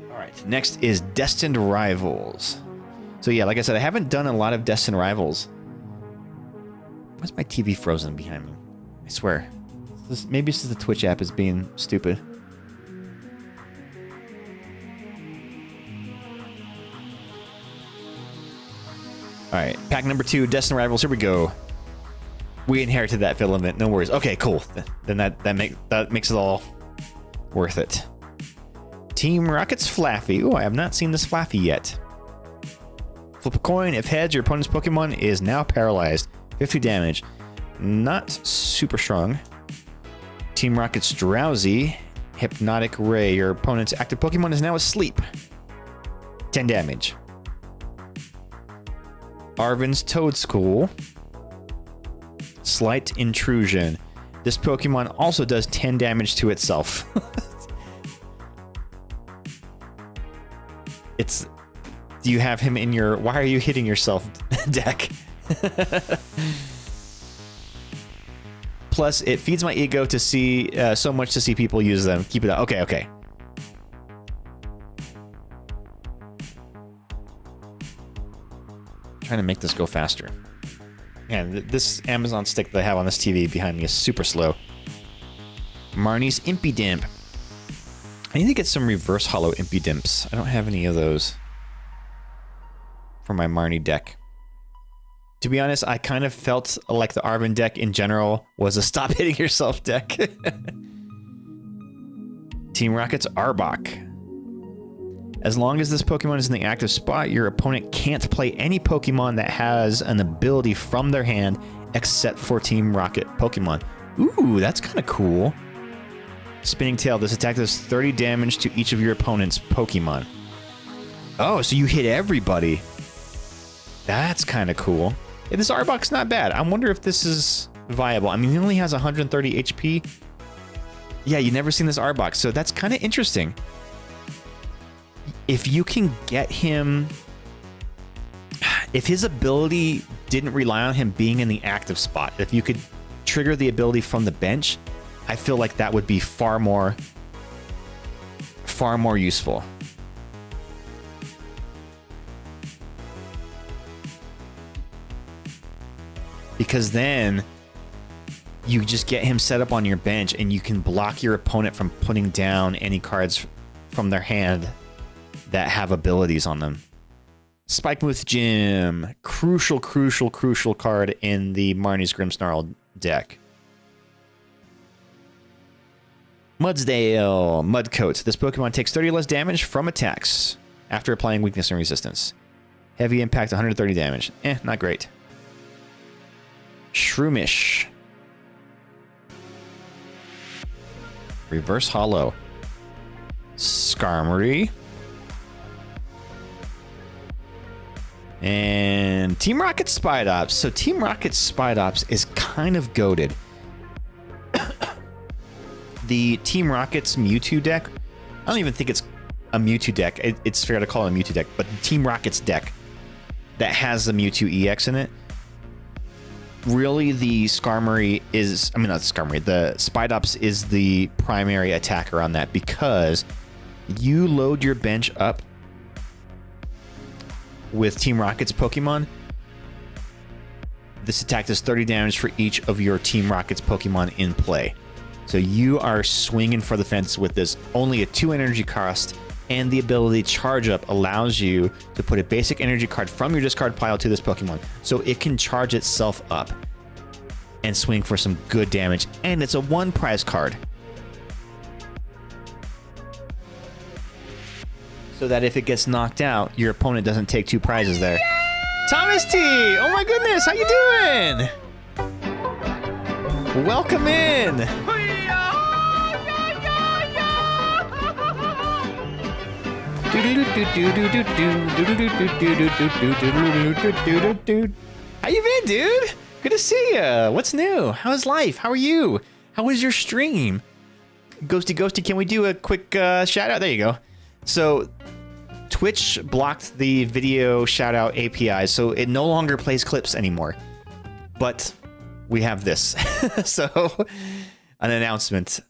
[SPEAKER 5] Alright, next is Destined Rivals. So yeah, like I said, I haven't done a lot of Destined Rivals. Why's my TV frozen behind me? I swear. Maybe this is the Twitch app is being stupid. Alright, pack number 2, Destined Rivals, here we go. We inherited that filament, no worries. Okay, cool. Then that makes it all worth it. Team Rocket's Flaffy. Ooh, I have not seen this Flaffy yet. Flip a coin. If heads, your opponent's Pokemon is now paralyzed. 50 damage. Not super strong. Team Rocket's Drowsy. Hypnotic Ray. Your opponent's active Pokemon is now asleep. 10 damage. Arvin's Toedscool. Slight Intrusion. This Pokemon also does 10 damage to itself. Do you have him in your why are you hitting yourself deck? Plus, it feeds my ego to see so much to see people use them. Keep it up. Okay. Trying to make this go faster. Man, this Amazon stick that I have on this TV behind me is super slow. Marnie's Impidimp. I need to get some reverse hollow Impidimps. I don't have any of those for my Marnie deck. To be honest, I kind of felt like the Arvin deck in general was a stop hitting yourself deck. Team Rocket's Arbok. As long as this Pokemon is in the active spot, your opponent can't play any Pokemon that has an ability from their hand except for Team Rocket Pokemon. Ooh, that's kind of cool. Spinning Tail. This attack does 30 damage to each of your opponent's Pokemon. Oh, so you hit everybody. That's kind of cool. Yeah, this Arbok's not bad. I wonder if this is viable. I mean, he only has 130 HP. Yeah, you've never seen this Arbok, so that's kind of interesting. If you can get him... If his ability didn't rely on him being in the active spot, if you could trigger the ability from the bench, I feel like that would be far more useful. Because then you just get him set up on your bench and you can block your opponent from putting down any cards from their hand that have abilities on them. Spikemouth Gym. Crucial card in the Marnie's Grimmsnarl deck. Mudsdale. Mudcoat. This Pokemon takes 30 less damage from attacks after applying weakness and resistance. Heavy impact, 130 damage. Not great. Shroomish. Reverse Hollow. Skarmory. And Team Rocket Spidops. So Team Rocket Spidops is kind of goated. The Team Rocket's Mewtwo deck, I don't even think it's a Mewtwo deck. It's fair to call it a Mewtwo deck, but Team Rocket's deck that has the Mewtwo EX in it, really the Skarmory is, I mean not Skarmory, the Spidops is the primary attacker on that because you load your bench up with Team Rocket's Pokemon. This attack does 30 damage for each of your Team Rocket's Pokemon in play. So you are swinging for the fence with this. Only a 2 energy cost, and the ability Charge Up allows you to put a basic energy card from your discard pile to this Pokemon. So it can charge itself up and swing for some good damage. And it's a 1 prize card. so that if it gets knocked out, your opponent doesn't take 2 prizes there. Thomas T! Oh my goodness, how you doing? Welcome in! How you been, dude? Good to see you. What's new? How's life? How are you? How was your stream? Ghosty, can we do a quick shout out? There you go. So Twitch blocked the video shout out API, so it no longer plays clips anymore. But we have this. So an announcement.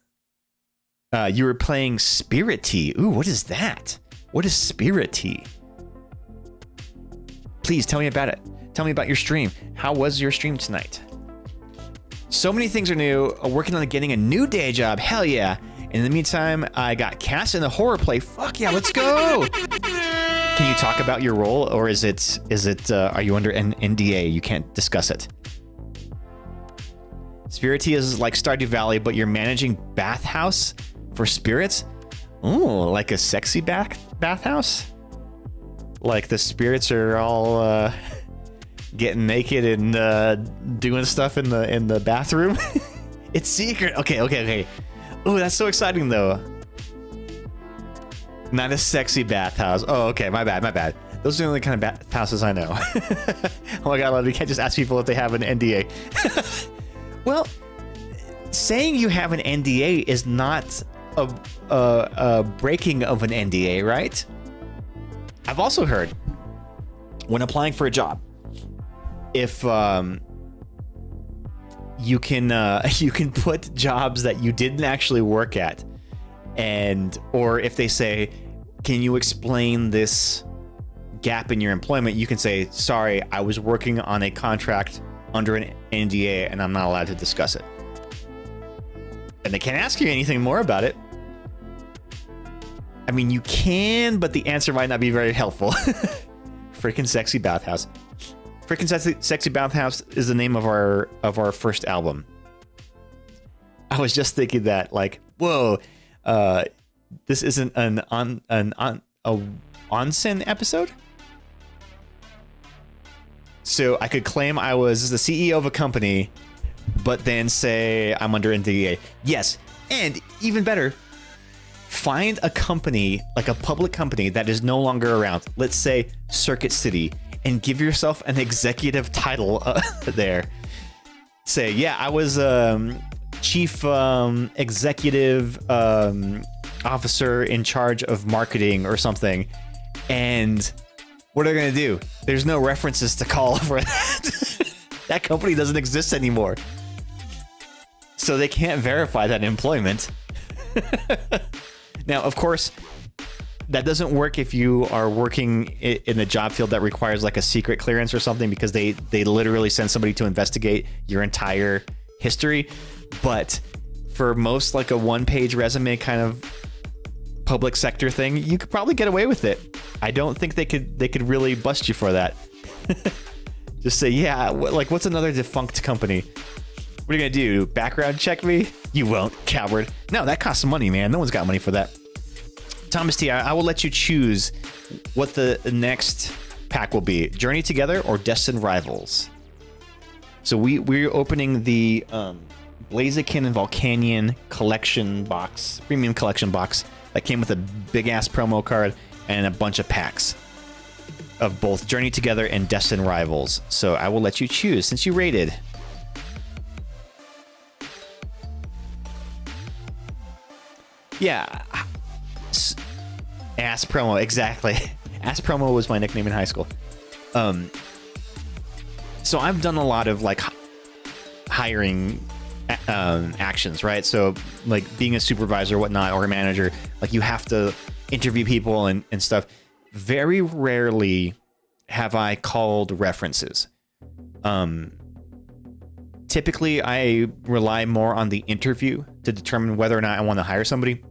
[SPEAKER 5] You were playing Spirit Tea. Ooh, what is that? What is Spirit Tea? Please tell me about it. Tell me about your stream. How was your stream tonight? So many things are new. Working on getting a new day job. Hell yeah. In the meantime, I got cast in a horror play. Fuck yeah, let's go. Can you talk about your role, or is it are you under an NDA? You can't discuss it. Spirit Tea is like Stardew Valley, but you're managing bathhouse for spirits. Ooh, like a sexy bathhouse? Like the spirits are all getting naked and doing stuff in the bathroom? It's secret. Okay. Ooh, that's so exciting though. Not a sexy bathhouse. Oh, okay, my bad. Those are the only kind of bathhouses I know. Oh my god, you can't just ask people if they have an NDA. Well, saying you have an NDA is not a breaking of an NDA, right? I've also heard when applying for a job, if you can put jobs that you didn't actually work at, or if they say, can you explain this gap in your employment, you can say, sorry, I was working on a contract under an NDA and I'm not allowed to discuss it. And they can't ask you anything more about it. I mean, you can, but the answer might not be very helpful. Freaking Sexy Bathhouse. Freaking Sexy Bathhouse is the name of our first album. I was just thinking that, like, whoa, this isn't a onsen episode. So I could claim I was the CEO of a company, but then say I'm under NDA. Yes, and even better, find a company, like a public company that is no longer around. Let's say Circuit City, and give yourself an executive title there. Say, yeah, I was chief executive officer in charge of marketing or something. And what are they going to do? There's no references to call for that. That company doesn't exist anymore. So they can't verify that employment. Now, of course, that doesn't work if you are working in a job field that requires like a secret clearance or something, because they literally send somebody to investigate your entire history. But for most, like a one-page resume kind of public sector thing, you could probably get away with it. I don't think they could really bust you for that. Just say, yeah, like, what's another defunct company? What are you gonna do? Background check me? You won't, coward. No, that costs money, man. No one's got money for that. Thomas T, I will let you choose what the next pack will be: Journey Together or Destined Rivals. So we're opening the Blaziken and Volcanion collection box, premium collection box, that came with a big ass promo card and a bunch of packs of both Journey Together and Destined Rivals. So I will let you choose since you rated. Yeah. Ass promo, exactly. Ass promo was my nickname in high school. So I've done a lot of like hiring actions, right? So like being a supervisor or whatnot, or a manager, like you have to interview people and stuff. Very rarely have I called references. Typically I rely more on the interview to determine whether or not I want to hire somebody.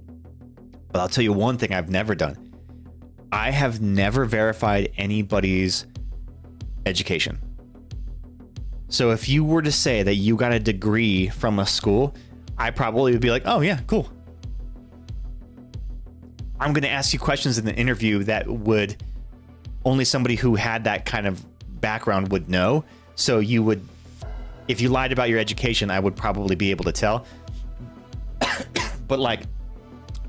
[SPEAKER 5] But I'll tell you one thing I've never done. I have never verified anybody's education. So if you were to say that you got a degree from a school, I probably would be like, oh yeah, cool. I'm going to ask you questions in the interview that would only somebody who had that kind of background would know. So you would, if you lied about your education, I would probably be able to tell. But like,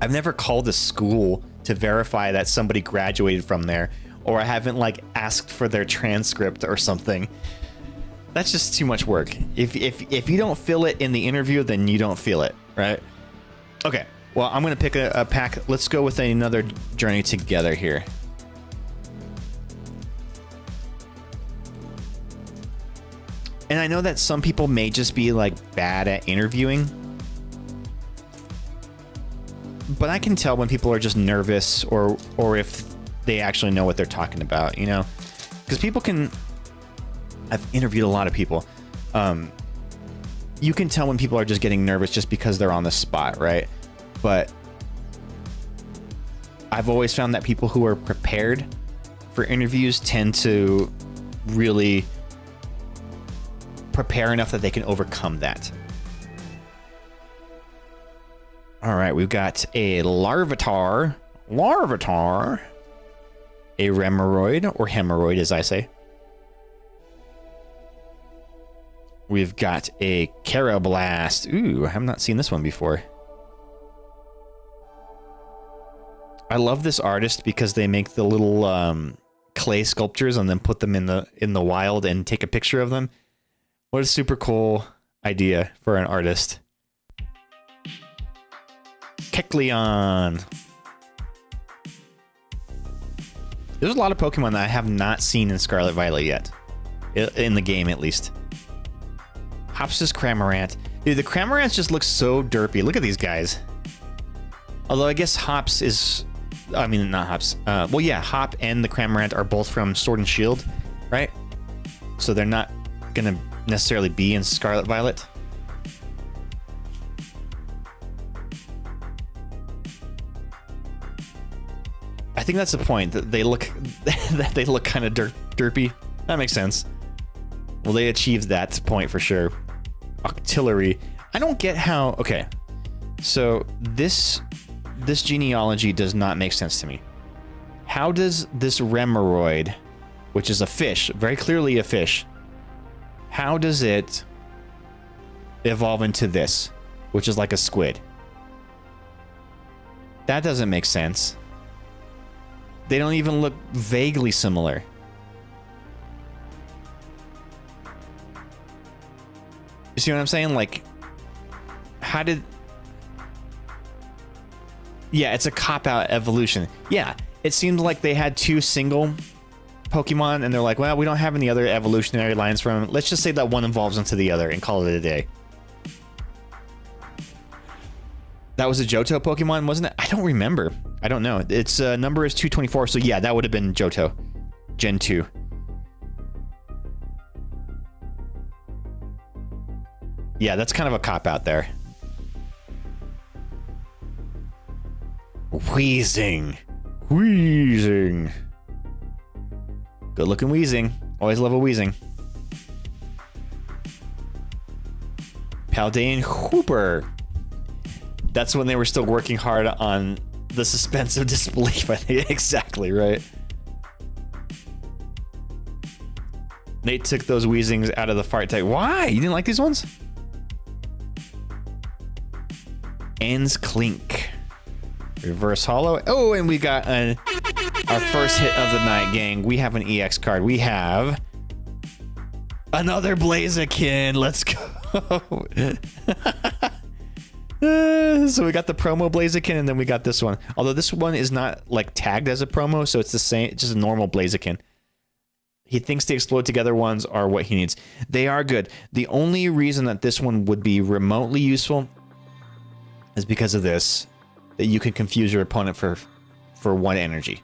[SPEAKER 5] I've never called a school to verify that somebody graduated from there, or I haven't like asked for their transcript or something. That's just too much work. If you don't feel it in the interview, then you don't feel it, right? Okay. Well, I'm gonna pick a pack. Let's go with another journey together here. And I know that some people may just be like bad at interviewing, but I can tell when people are just nervous or if they actually know what they're talking about, you know, because people can. I've interviewed a lot of people. You can tell when people are just getting nervous just because they're on the spot, right? But I've always found that people who are prepared for interviews tend to really prepare enough that they can overcome that. All right, we've got a larvitar, a remeroid, or hemorrhoid, as I say. We've got a Carablast. Ooh, I have not seen this one before. I love this artist because they make the little clay sculptures and then put them in the wild and take a picture of them. What a super cool idea for an artist. Kecleon. There's a lot of Pokemon that I have not seen in Scarlet Violet yet. In the game, at least. Hops's Cramorant. Dude, the Cramorants just look so derpy. Look at these guys. Although I guess Hops is... I mean, not Hops. Well, yeah, Hop and the Cramorant are both from Sword and Shield, right? So they're not going to necessarily be in Scarlet Violet. I think that's the point, that they look kind of derpy. That makes sense. Well, they achieved that point for sure. Octillery. I don't get how... Okay. So this genealogy does not make sense to me. How does this Remeroid, which is a fish, very clearly a fish, how does it evolve into this, which is like a squid? That doesn't make sense. They don't even look vaguely similar. You see what I'm saying? Like, how did... Yeah, it's a cop-out evolution. Yeah, it seemed like they had two single Pokemon, and they're like, well, we don't have any other evolutionary lines from them. Let's just say that one evolves into the other and call it a day. That was a Johto Pokemon, wasn't it? I don't remember. I don't know. Its number is 224, so yeah, that would have been Johto. Gen 2. Yeah, that's kind of a cop-out there. Wheezing. Wheezing. Good-looking Wheezing. Always love a Wheezing. Paldean Hooper. That's when they were still working hard on the suspense of disbelief, I think. Exactly, right? They took those Weezings out of the fart tag. Why? You didn't like these ones? Ends Clink. Reverse Hollow. Oh, and we got our first hit of the night, gang. We have an EX card. We have another Blaziken. Let's go. So we got the promo Blaziken, and then we got this one. Although this one is not like tagged as a promo, so it's the same. It's just a normal Blaziken. He thinks the Explode Together ones are what he needs. They are good. The only reason that this one would be remotely useful is because of this, that you can confuse your opponent for one energy.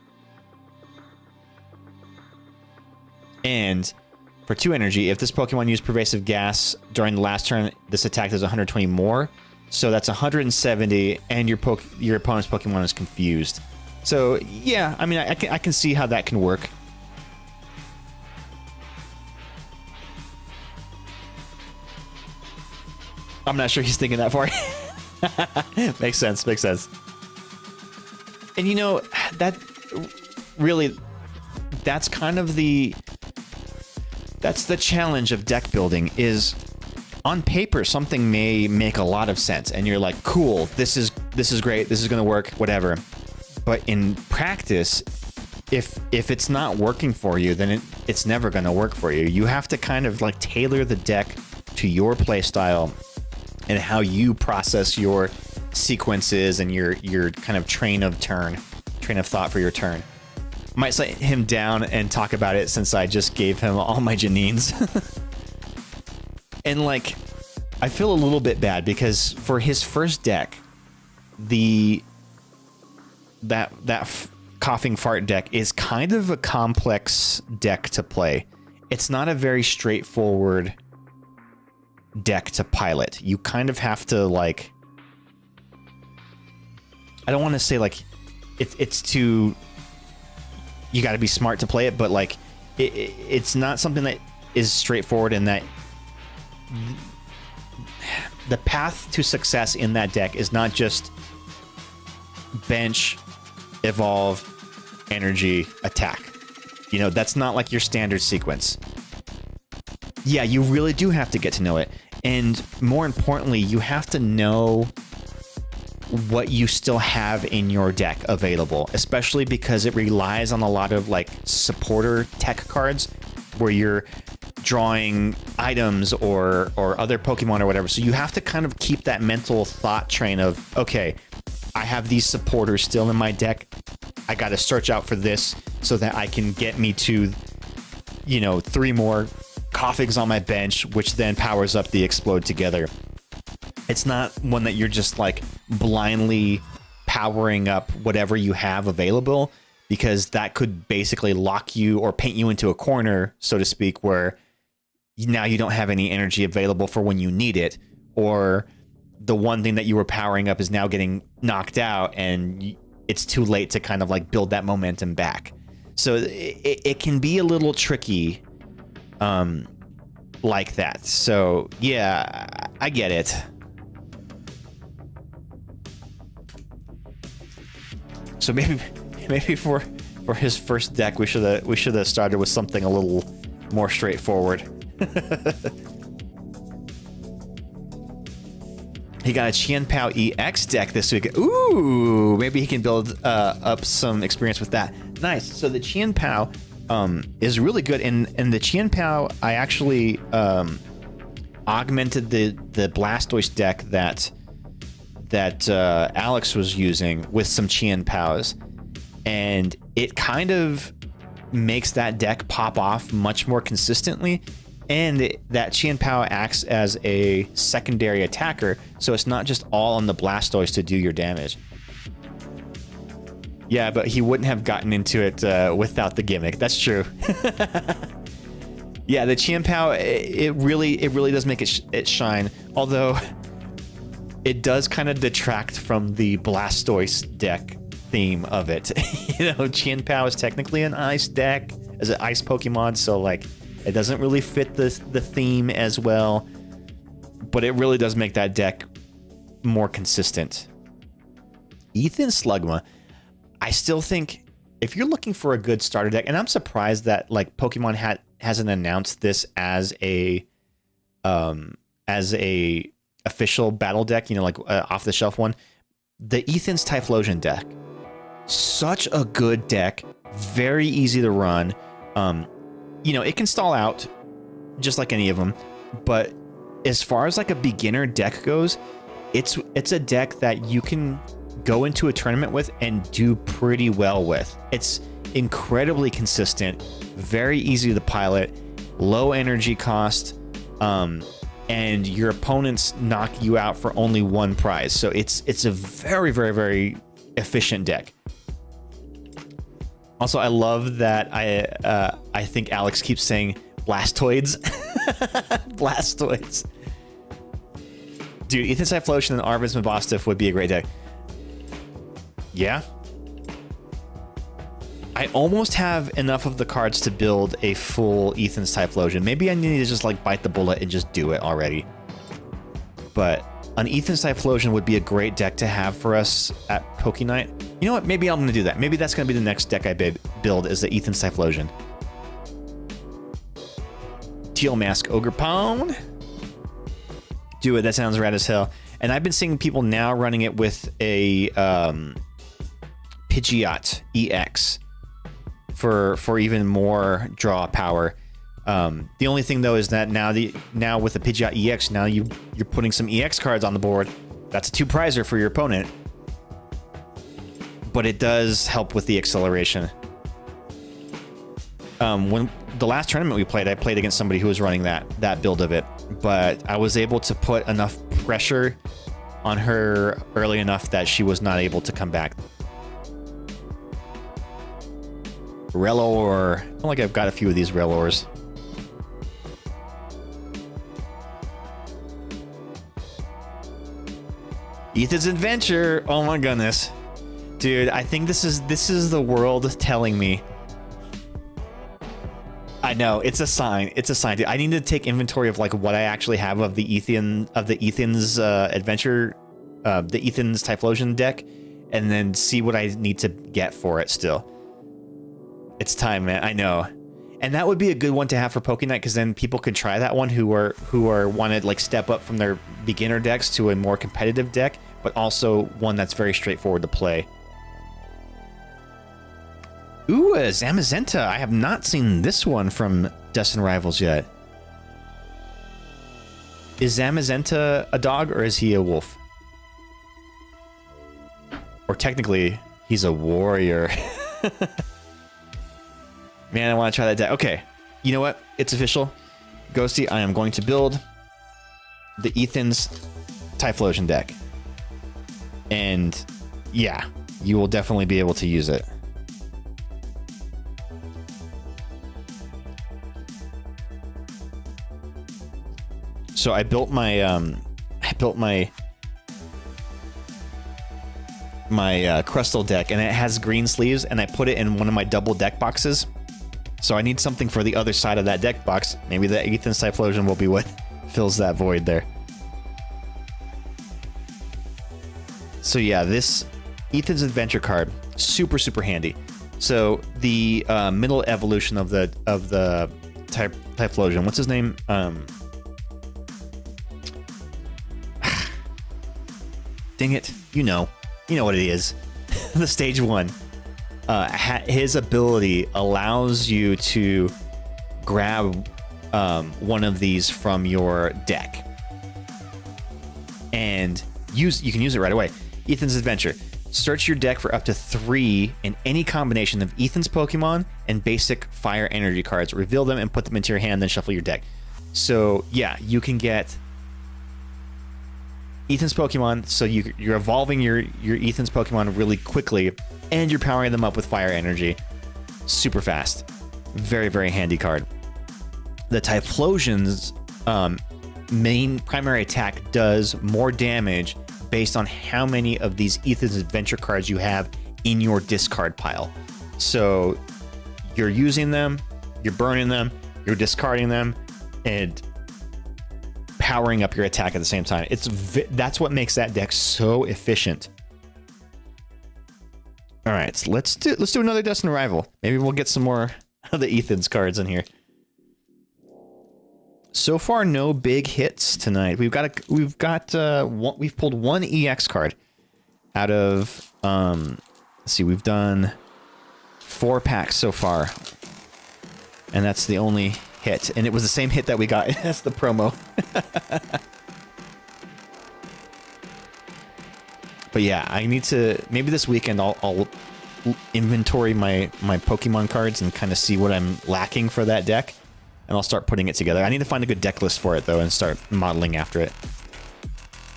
[SPEAKER 5] And for 2 energy, if this Pokemon used Pervasive Gas during the last turn, this attack does 120 more. So that's 170, and your opponent's Pokemon is confused. So yeah, I mean, I can see how that can work. I'm not sure he's thinking that far. Makes sense. Makes sense. And you know, that really, that's kind of that's the challenge of deck building. Is on paper something may make a lot of sense and you're like, cool, this is great, this is going to work, whatever. But in practice, if it's not working for you, then it's never going to work for you. You have to kind of like tailor the deck to your play style and how you process your sequences and your kind of train of thought for your turn. Might sit him down and talk about it since I just gave him all my Janines. And like, I feel a little bit bad because for his first deck, that coughing fart deck is kind of a complex deck to play. It's not a very straightforward deck to pilot. You kind of have to like, I don't want to say like it's too, you got to be smart to play it, but like it's not something that is straightforward in that the path to success in that deck is not just bench, evolve, energy, attack. You know, that's not like your standard sequence. Yeah, you really do have to get to know it. And more importantly, you have to know what you still have in your deck available, especially because it relies on a lot of like supporter tech cards where you're drawing items or other Pokemon or whatever. So you have to kind of keep that mental thought train of, okay, I have these supporters still in my deck. I got to search out for this so that I can get me to, you know, 3 more Coughings on my bench, which then powers up the Explode together. It's not one that you're just like blindly powering up whatever you have available, because that could basically lock you or paint you into a corner, so to speak, where now you don't have any energy available for when you need it, or the one thing that you were powering up is now getting knocked out and it's too late to kind of like build that momentum back. So it can be a little tricky like that. So yeah, I get it. So maybe for his first deck, we should have started with something a little more straightforward. He got a Qianpao EX deck this week. Ooh, maybe he can build up some experience with that. Nice. So the Qianpao is really good. And the Qianpao, I actually augmented the Blastoise deck that Alex was using with some Qianpaos, and it kind of makes that deck pop off much more consistently. And that Qianpao acts as a secondary attacker, so it's not just all on the Blastoise to do your damage. Yeah, but he wouldn't have gotten into it without the gimmick. That's true. Yeah, the Qianpao, it really does make it shine. Although it does kind of detract from the Blastoise deck theme of it. You know, Qianpao is technically an ice deck as an ice Pokemon, so like it doesn't really fit the theme as well, but it really does make that deck more consistent. Ethan Slugma, I still think if you're looking for a good starter deck, and I'm surprised that like Pokemon hasn't announced this as a official battle deck, you know, like off the shelf one, the Ethan's Typhlosion deck, such a good deck, very easy to run. You know, it can stall out just like any of them, but as far as like a beginner deck goes, it's a deck that you can go into a tournament with and do pretty well with. It's incredibly consistent, very easy to pilot, low energy cost, and your opponents knock you out for only 1 prize. So it's a very, very, very efficient deck. Also, I love that I think Alex keeps saying Blastoids. Blastoids. Dude, Ethan Typhlosion and Arvis Mabostiff would be a great deck. Yeah. I almost have enough of the cards to build a full Ethan's Typhlosion. Maybe I need to just like bite the bullet and just do it already. But an Ethan's Typhlosion would be a great deck to have for us at Poke Night. You know what? Maybe I'm going to do that. Maybe that's going to be the next deck I build is the Ethan's Typhlosion. Teal Mask Ogre Pawn. Do it. That sounds rad as hell. And I've been seeing people now running it with a Pidgeot EX for even more draw power. The only thing though is that now with the Pidgeot EX, now you're putting some EX cards on the board. That's a 2-prizer for your opponent, but it does help with the acceleration. When the last tournament we played, I played against somebody who was running that build of it, but I was able to put enough pressure on her early enough that she was not able to come back. Relor. I feel like I've got a few of these Relors. Ethan's Adventure. Oh my goodness. Dude, I think this is the world telling me. I know, it's a sign. It's a sign. Dude, I need to take inventory of like what I actually have of the Ethan's Adventure, the Ethan's Typhlosion deck, and then see what I need to get for it still. It's time, man. I know. And that would be a good one to have for Poke Night, because then people can try that one who want to like step up from their beginner decks to a more competitive deck, but also one that's very straightforward to play. Ooh, a Zamazenta. I have not seen this one from Destined Rivals yet. Is Zamazenta a dog or is he a wolf? Or technically, he's a warrior. Man, I want to try that deck. Okay, you know what? It's official. Ghosty, I am going to build the Ethan's Typhlosion deck. And yeah, you will definitely be able to use it. So I built my Crystal deck, and it has green sleeves, and I put it in one of my double deck boxes. So I need something for the other side of that deck box. Maybe the Ethan's Typhlosion will be what fills that void there. So yeah, this Ethan's Adventure card, super handy. So the middle evolution of the Typhlosion, what's his name? Dang it, you know what it is. The stage 1. His ability allows you to grab one of these from your deck, and you can use it right away. Ethan's Adventure. Search your deck for up to 3 in any combination of Ethan's Pokemon and basic Fire Energy cards. Reveal them and put them into your hand, then shuffle your deck. So yeah, you can get Ethan's Pokemon, so you're evolving your Ethan's Pokemon really quickly, and you're powering them up with Fire Energy super fast. Very handy card. The Typhlosion's main primary attack does more damage based on how many of these Ethan's Adventure cards you have in your discard pile. So you're using them, you're burning them, you're discarding them, and powering up your attack at the same time. That's what makes that deck so efficient. All right, so let's do another Destined Rival. Maybe we'll get some more of the Ethan's cards in here. So far, no big hits tonight. We've pulled one EX card out of let's see, we've done 4 packs so far, and that's the only hit, and it was the same hit that we got. That's the promo. But yeah, I need to, maybe this weekend I'll inventory my Pokemon cards and kind of see what I'm lacking for that deck, and I'll start putting it together. I need to find a good deck list for it though and start modeling after it.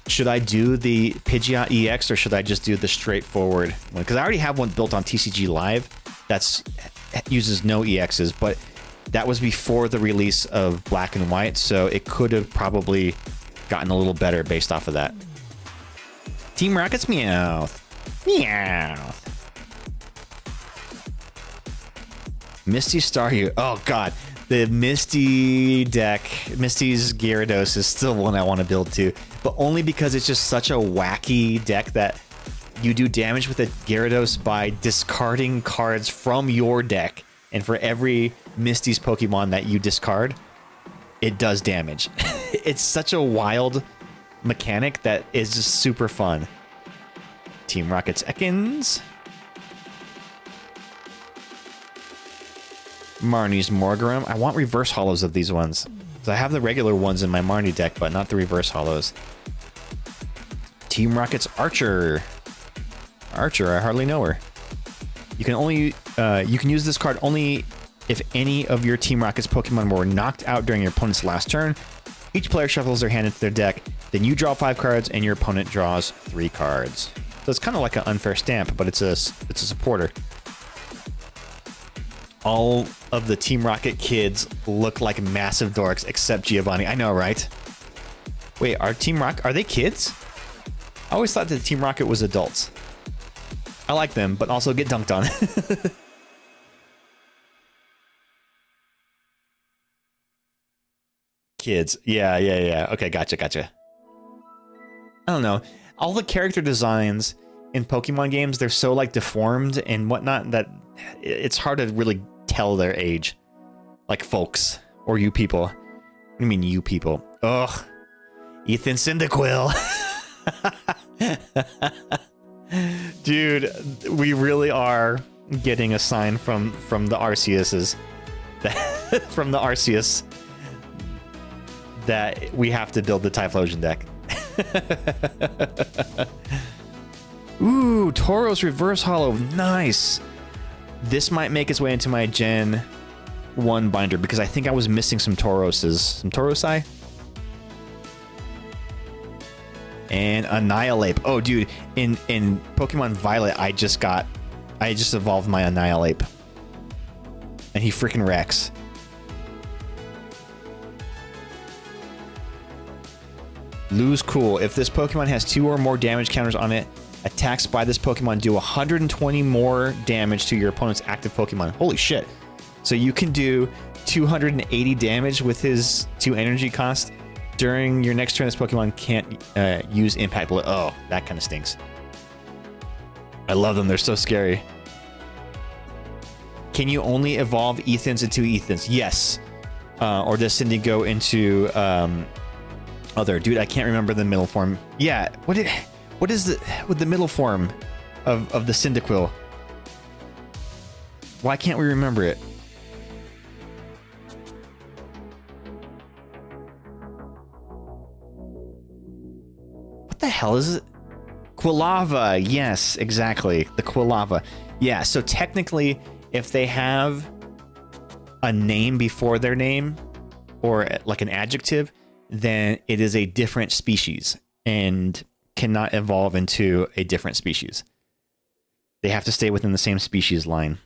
[SPEAKER 5] Should I do the Pidgeot EX or should I just do the straightforward one? Because I already have one built on TCG Live that's uses no EXs, but that was before the release of Black and White, so it could have probably gotten a little better based off of that. Team Rocket's Meowth. Meowth. Misty Staryu. Oh god, the Misty deck, Misty's Gyarados is still one I want to build too, but only because it's just such a wacky deck that you do damage with a Gyarados by discarding cards from your deck, and for every Misty's Pokemon that you discard, it does damage. It's such a wild mechanic that is just super fun. Team Rocket's Ekans. Marnie's Morgrem. I want reverse hollows of these ones. So I have the regular ones in my Marnie deck, but not the reverse hollows. Team Rocket's Archer. Archer, I hardly know her. You can only you can use this card only if any of your Team Rocket's Pokemon were knocked out during your opponent's last turn. Each player shuffles their hand into their deck, then you draw 5 cards and your opponent draws 3 cards. So it's kind of like an unfair stamp, but it's a supporter. All of the Team Rocket kids look like massive dorks except Giovanni. I know, right? Wait, are they kids? I always thought that Team Rocket was adults. I like them, but also get dunked on. Kids. Yeah. Okay, gotcha. I don't know. All the character designs in Pokemon games, they're so like deformed and whatnot that it's hard to really tell their age. Like folks or you people. What do you mean you people? Ugh. Ethan Cyndaquil. Dude, we really are getting a sign from the Arceuses. From the Arceus that we have to build the Typhlosion deck. Ooh, Tauros Reverse Hollow. Nice. This might make its way into my Gen 1 binder because I think I was missing some Tauroses. Some Taurosi? And Annihilate. Oh, dude, in Pokemon Violet, I just evolved my Annihilate. And he freaking wrecks. Lose Cool. If this Pokemon has 2 or more damage counters on it, attacks by this Pokemon do 120 more damage to your opponent's active Pokemon. Holy shit. So you can do 280 damage with his 2 energy cost. During your next turn, this Pokemon can't use Impact Blow. Oh, that kind of stinks. I love them. They're so scary. Can you only evolve Ethans into Ethans? Yes. Or does Cindy go into other? Dude, I can't remember the middle form. Yeah. What is the middle form of the Cyndaquil? Why can't we remember it? What the hell is it? Quilava. Yes, exactly. The Quilava. Yeah, so technically, if they have a name before their name, or like an adjective, then it is a different species and cannot evolve into a different species. They have to stay within the same species line.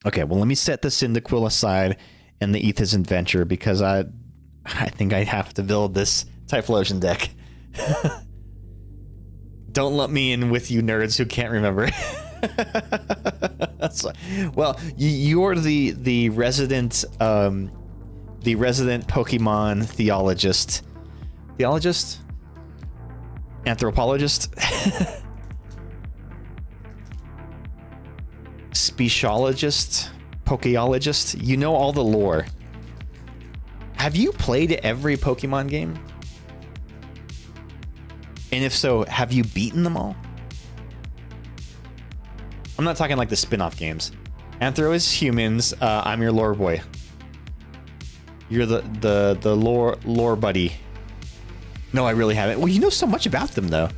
[SPEAKER 5] Okay, well, let me set the Cyndaquil aside and the Ethos Adventure because I think I have to build this Typhlosion deck. Don't let me in with you nerds who can't remember. Well, you're the resident Pokemon theologist. Anthropologist? Speciologist? Pokeologist? You know all the lore. Have you played every Pokemon game? And if so, have you beaten them all? I'm not talking like the spin-off games. Anthro is humans. I'm your lore boy. You're the lore buddy. No, I really haven't. Well, you know so much about them, though.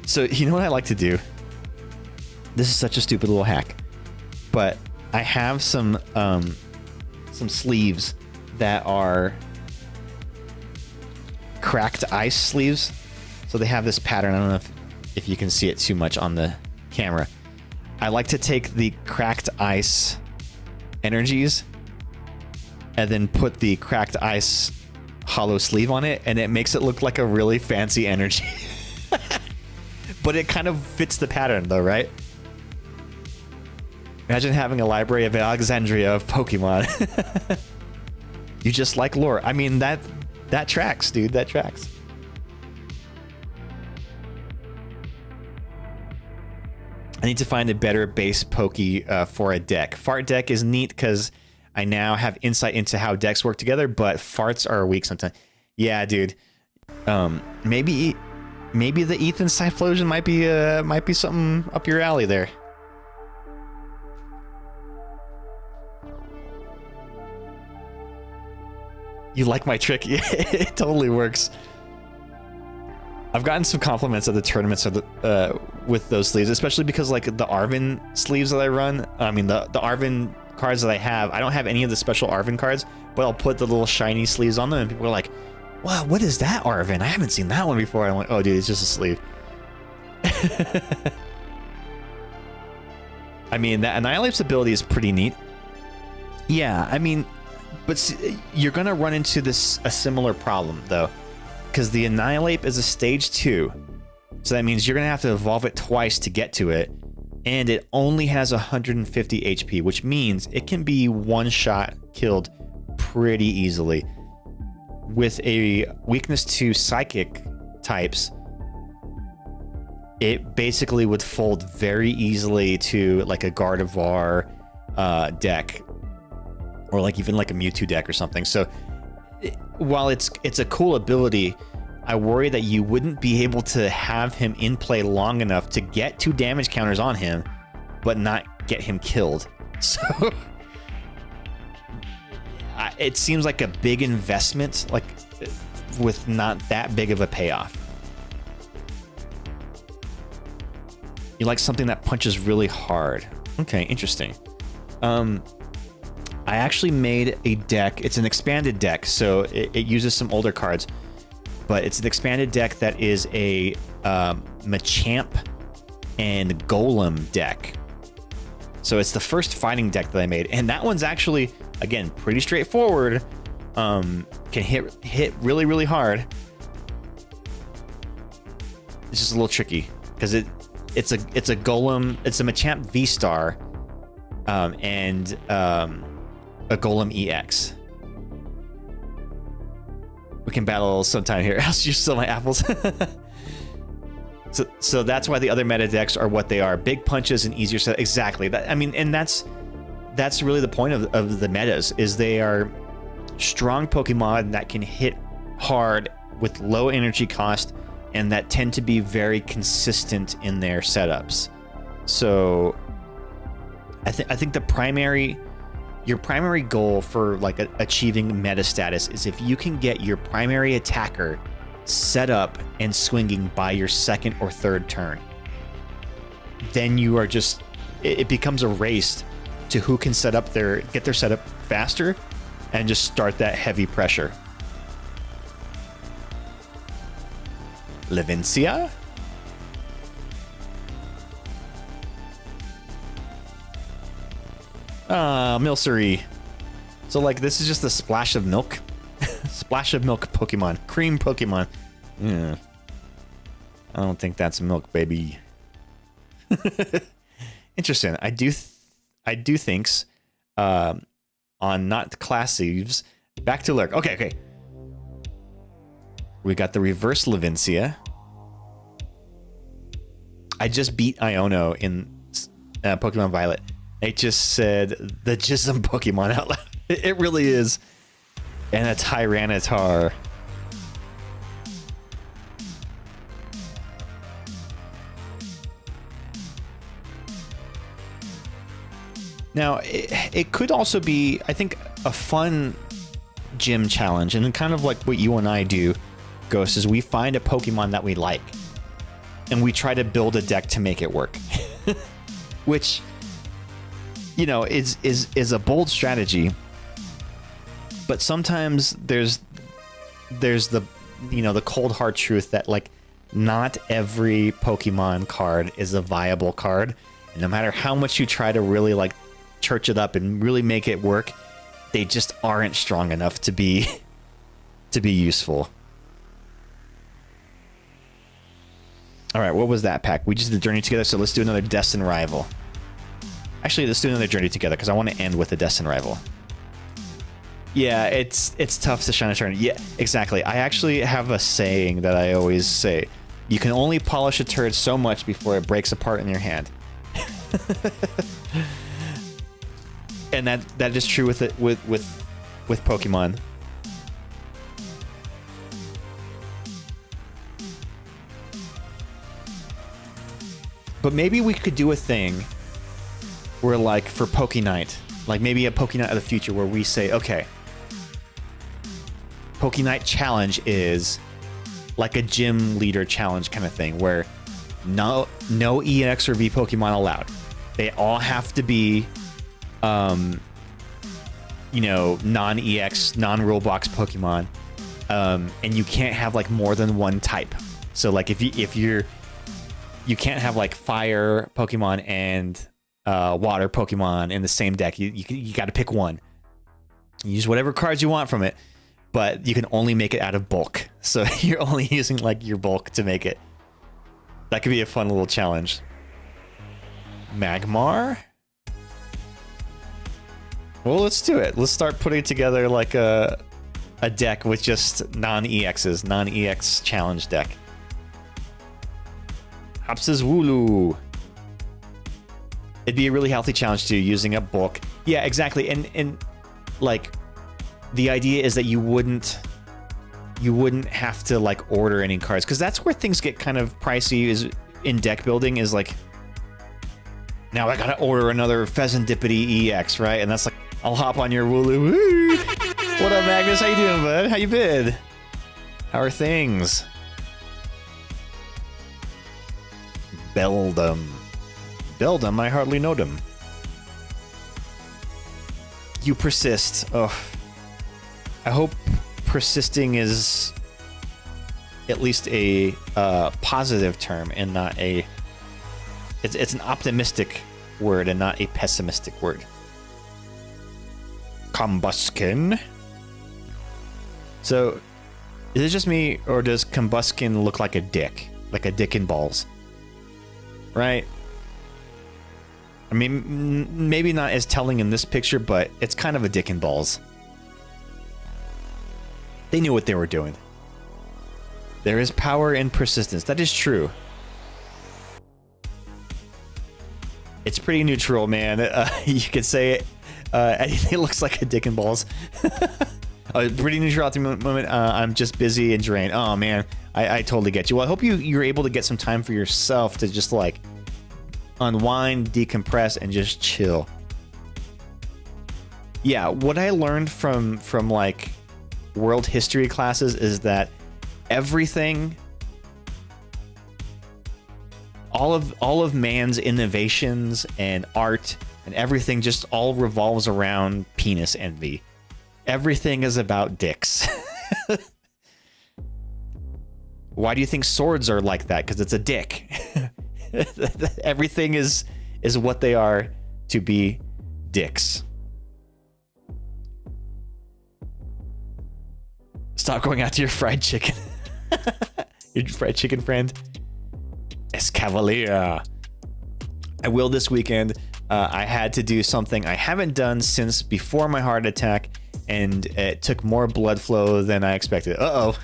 [SPEAKER 5] So, you know what I like to do? This is such a stupid little hack. But I have some sleeves that are cracked ice sleeves. So they have this pattern. I don't know if you can see it too much on the camera. I like to take the cracked ice energies and then put the cracked ice hollow sleeve on it, and it makes it look like a really fancy energy. But it kind of fits the pattern though, right? Imagine having a library of Alexandria of Pokemon. You just like lore. I mean, that tracks, dude. That tracks. I need to find a better base Poke for a deck. Fart deck is neat because I now have insight into how decks work together, but farts are weak sometimes. Yeah, dude. Maybe the Ethan Cyplosion might be something up your alley there. You like my trick? Yeah, it totally works. I've gotten some compliments at the tournaments of the, with those sleeves, especially because like the Arvin sleeves that I run. I mean the Arvin cards that I have. I don't have any of the special Arvin cards, but I'll put the little shiny sleeves on them, and people are like, "Wow, what is that Arvin? I haven't seen that one before." I'm like, "Oh, dude, it's just a sleeve." I mean, that Annihilate's ability is pretty neat. Yeah, I mean, but you're gonna run into a similar problem though. Because the Annihilate is a stage 2, so that means you're gonna have to evolve it twice to get to it, and it only has 150 HP, which means it can be one-shot killed pretty easily. With a weakness to psychic types, it basically would fold very easily to like a Gardevoir deck, or like even like a Mewtwo deck or something. So while it's a cool ability, I worry that you wouldn't be able to have him in play long enough to get 2 damage counters on him, but not get him killed. So it seems like a big investment, like with not that big of a payoff. You like something that punches really hard. Okay, interesting. I actually made a deck. It's an expanded deck, so it uses some older cards, but it's an expanded deck that is a Machamp and Golem deck. So it's the first fighting deck that I made, and that one's actually, again, pretty straightforward. Can hit really, really hard. It's just a little tricky because it's a Golem. It's a Machamp V-Star, and a Golem EX. We can battle sometime here. Else you steal my apples. So that's why the other meta decks are what they are. Big punches and easier set. Exactly. That, I mean, and that's really the point of the metas, is they are strong Pokemon that can hit hard with low energy cost, and that tend to be very consistent in their setups. So I think your primary goal for like achieving meta status is if you can get your primary attacker set up and swinging by your second or third turn, then you are just, it becomes a race to who can get their setup faster and just start that heavy pressure. Levincia? Milcery. So like this is just a splash of milk. Splash of milk Pokemon. Cream Pokemon. Yeah. I don't think that's milk, baby. Interesting. I do thinks on not class Eves. Back to Lurk. Okay. We got the reverse Levincia. I just beat Iono in Pokemon Violet. It just said the Jism Pokemon out loud. It really is. And a Tyranitar. Now, it could also be, I think, a fun gym challenge, and kind of like what you and I do, Ghost, is we find a Pokemon that we like, and we try to build a deck to make it work. Which, you know, is a bold strategy, but sometimes there's the, you know, the cold hard truth that like not every Pokemon card is a viable card, and no matter how much you try to really like church it up and really make it work, they just aren't strong enough to be useful. All right, what was that pack? We just did Journey together, so let's do another Destined Rival. Actually, let's do another journey together because I want to end with a destined rival. Yeah, it's tough to shine a turd. Yeah, exactly. I actually have a saying that I always say. You can only polish a turd so much before it breaks apart in your hand. And that is true with it with Pokemon. But maybe we could do a thing where, like, for Poke Night, like maybe a Poke Night of the future where we say, okay, Poke Night challenge is like a gym leader challenge kind of thing where no EX or V Pokemon allowed. They all have to be, you know, non-EX, non-rule-box Pokemon. And you can't have like more than one type. So like if you can't have like fire Pokemon and water Pokemon in the same deck. You got to pick one. Use whatever cards you want from it, but you can only make it out of bulk. So you're only using like your bulk to make it. That could be a fun little challenge. Magmar? Well, let's do it. Let's start putting together like a deck with just non-EXs, non-EX challenge deck. Hapsa's Wooloo. It'd be a really healthy challenge too, using up bulk. Yeah, exactly. And like the idea is that you wouldn't have to like order any cards, because that's where things get kind of pricey is in deck building, is like now I gotta order another Pheasantipity EX, right? And that's like, I'll hop on your Wooloo. Woo! What up, Magnus? How you doing, bud? How you been? How are things? Beldum. Beldum, I hardly know them. You persist. Oh, I hope persisting is at least a positive term and not a... It's an optimistic word and not a pessimistic word. Combuskin. So, is it just me, or does Combuskin look like a dick? Like a dick and balls? Right? I mean, maybe not as telling in this picture, but it's kind of a dick and balls. They knew what they were doing. There is power in persistence. That is true. It's pretty neutral, man. You could say anything looks like a dick and balls. Pretty neutral at the moment. I'm just busy and drained. Oh, man. I totally get you. Well, I hope you're able to get some time for yourself to just, like, unwind, decompress, and just chill. Yeah, what I learned from like world history classes is that everything, all of man's innovations and art and everything just all revolves around penis envy. Everything is about dicks. Why do you think swords are like that? Because it's a dick. Everything is what they are to be dicks. Stop going out to your fried chicken. Your fried chicken friend. Escavalier. I will this weekend. I had to do something I haven't done since before my heart attack, and it took more blood flow than I expected. Uh-oh.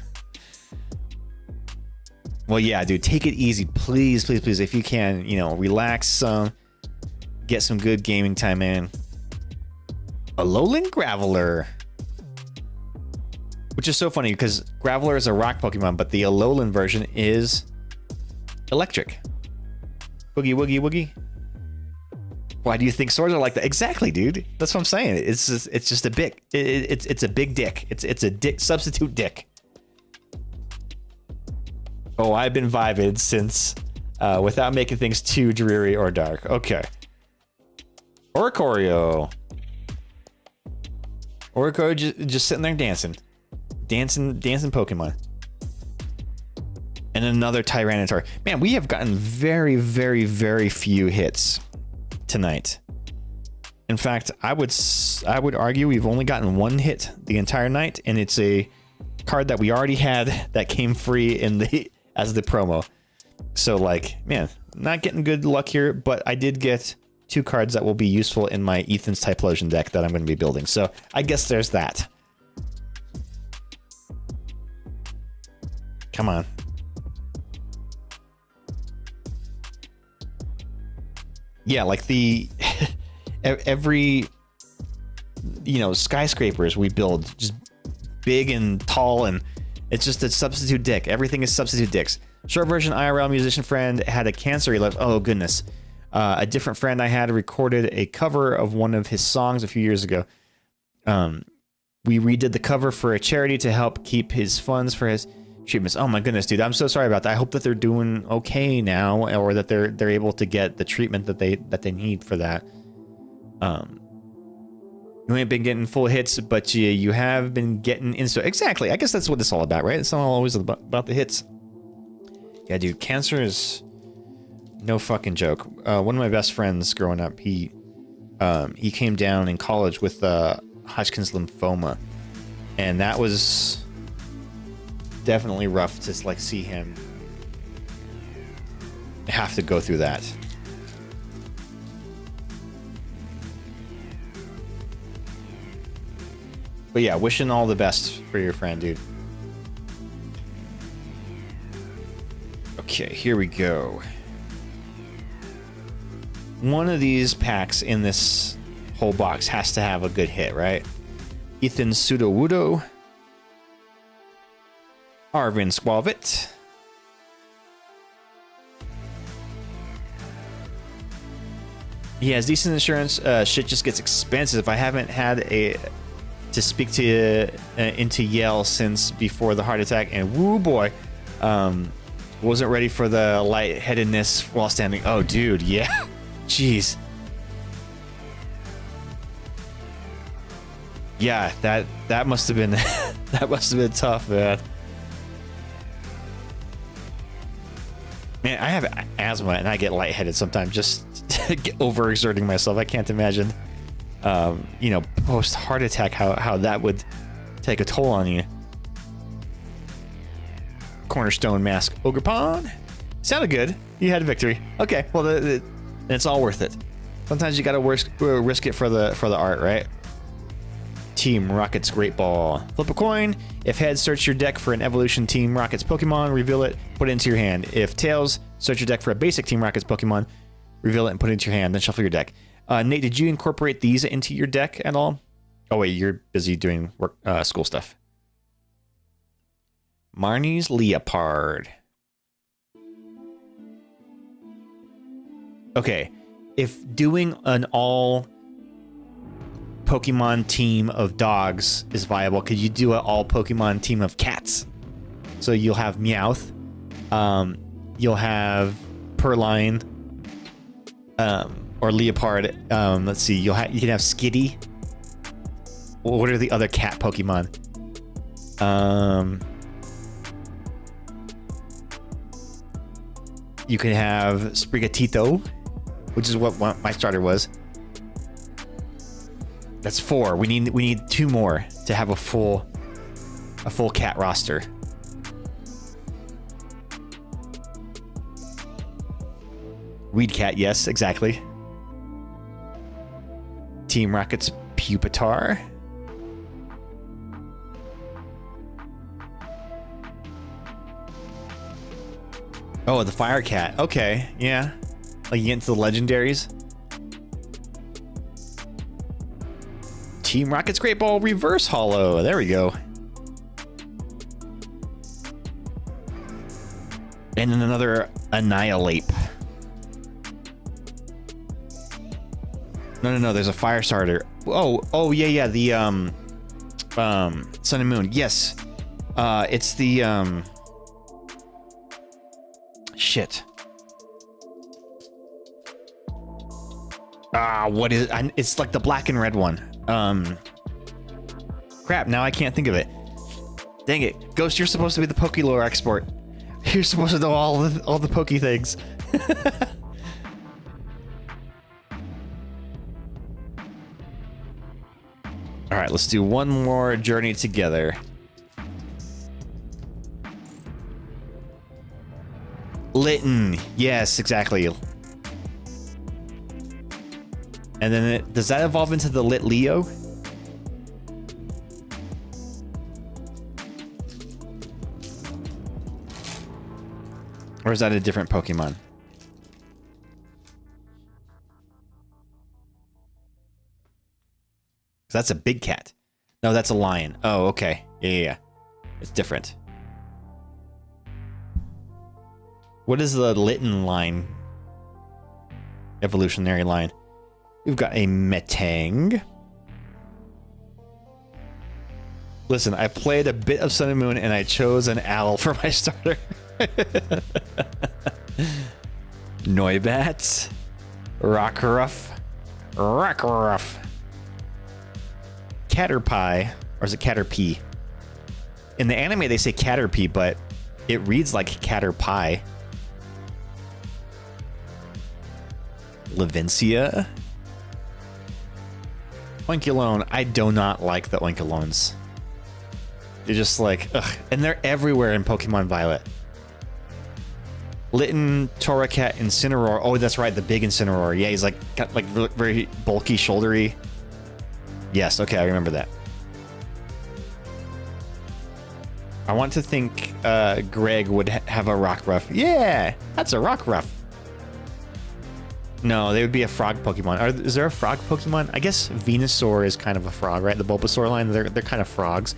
[SPEAKER 5] Well, yeah, dude, take it easy. Please, please, please, if you can, you know, relax some. Get some good gaming time, man. Alolan Graveler. Which is so funny, because Graveler is a rock Pokemon, but the Alolan version is electric. Boogie, woogie, woogie. Why do you think swords are like that? Exactly, dude. That's what I'm saying. It's just a big... It's a big dick. It's a dick, substitute dick. Oh, I've been vibing since, without making things too dreary or dark. Okay. Oricorio. Oricorio just sitting there dancing. Dancing Pokemon. And another Tyranitar. Man, we have gotten very, very, very few hits tonight. In fact, I would argue we've only gotten one hit the entire night, and it's a card that we already had that came free in the... as the promo. So like, man, not getting good luck here, but I did get 2 cards that will be useful in my Ethan's Typlosion deck that I'm going to be building. So I guess there's that. Come on. Yeah, like the every skyscrapers we build just big and tall, and it's just a substitute dick. Everything is substitute dicks. Short version, IRL musician friend had a cancer he left. Oh goodness. A different friend I had recorded a cover of one of his songs a few years ago. We redid the cover for a charity to help keep his funds for his treatments. Oh my goodness, dude, I'm so sorry about that. I hope that they're doing okay now, or that they're able to get the treatment that they need for that. You ain't been getting full hits, but you have been getting insta. Exactly. I guess that's what it's all about, right? It's not always about the hits. Yeah, dude, cancer is no fucking joke. One of my best friends growing up, he came down in college with Hodgkin's lymphoma, and that was definitely rough to like see him have to go through that. But yeah, wishing all the best for your friend, dude. Okay, here we go. One of these packs in this whole box has to have a good hit, right? Ethan Sudowoodo. Arvin Squavit. He has decent insurance. Shit just gets expensive. I haven't had to speak to into Yale since before the heart attack, and woo boy, wasn't ready for the lightheadedness while standing. Oh, dude, yeah, jeez, yeah, that must have been that must have been tough, man. Man, I have asthma and I get lightheaded sometimes just overexerting myself. I can't imagine. Post heart attack, how that would take a toll on you. Cornerstone Mask Ogre Pawn. Sounded good. You had a victory. Okay, well, it's all worth it. Sometimes you gotta risk it for the art, right? Team Rocket's Great Ball. Flip a coin. If heads, search your deck for an Evolution Team Rockets Pokemon, reveal it, put it into your hand. If tails, search your deck for a basic Team Rockets Pokemon, reveal it and put it into your hand, then shuffle your deck. Nate, did you incorporate these into your deck at all? Oh wait, you're busy doing work, school stuff. Marnie's Leopard. Okay, if doing an all Pokemon team of dogs is viable, could you do an all Pokemon team of cats? So you'll have Meowth, you'll have Purrline, or Leopard. Let's see. You can have Skitty. What are the other cat Pokemon? You can have Sprigatito, which is what my starter was. That's 4. We need 2 more to have a full cat roster. Weed Cat, yes, exactly. Team Rocket's Pupitar. Oh, the Fire Cat. Okay, yeah. Like you get into the legendaries. Team Rocket's Great Ball Reverse Hollow. There we go. And then another Annihilate. No. There's a fire starter. Oh, yeah. The Sun and Moon. Yes. It's the shit. What is it? It's like the black and red one. Crap. Now I can't think of it. Dang it, Ghost. You're supposed to be the Pokélore expert. You're supposed to know all the Poke things. All right, let's do one more journey together. Litten. Yes, exactly. And then does that evolve into the Lit Leo? Or is that a different Pokemon? That's a big cat. No, that's a lion. Oh, okay. Yeah. It's different. What is the Litten line? Evolutionary line. We've got a Metang. Listen, I played a bit of Sun and Moon and I chose an owl for my starter. Noibat. Rockruff. Caterpie. Or is it Caterpie? In the anime they say Caterpie, but it reads like Caterpie. Levincia. Oinkulone. I do not like the Oinkulones. They're just like, ugh. And they're everywhere in Pokemon Violet. Litten, Torracat, Incineroar. Oh, that's right, the big Incineroar. Yeah, he's like got like very bulky, shouldery. Yes, okay, I remember that. I want to think Greg would have a Rockruff. Yeah, that's a Rockruff. No, they would be a frog Pokemon. Is there a frog Pokemon? I guess Venusaur is kind of a frog, right? The Bulbasaur line, they're kind of frogs.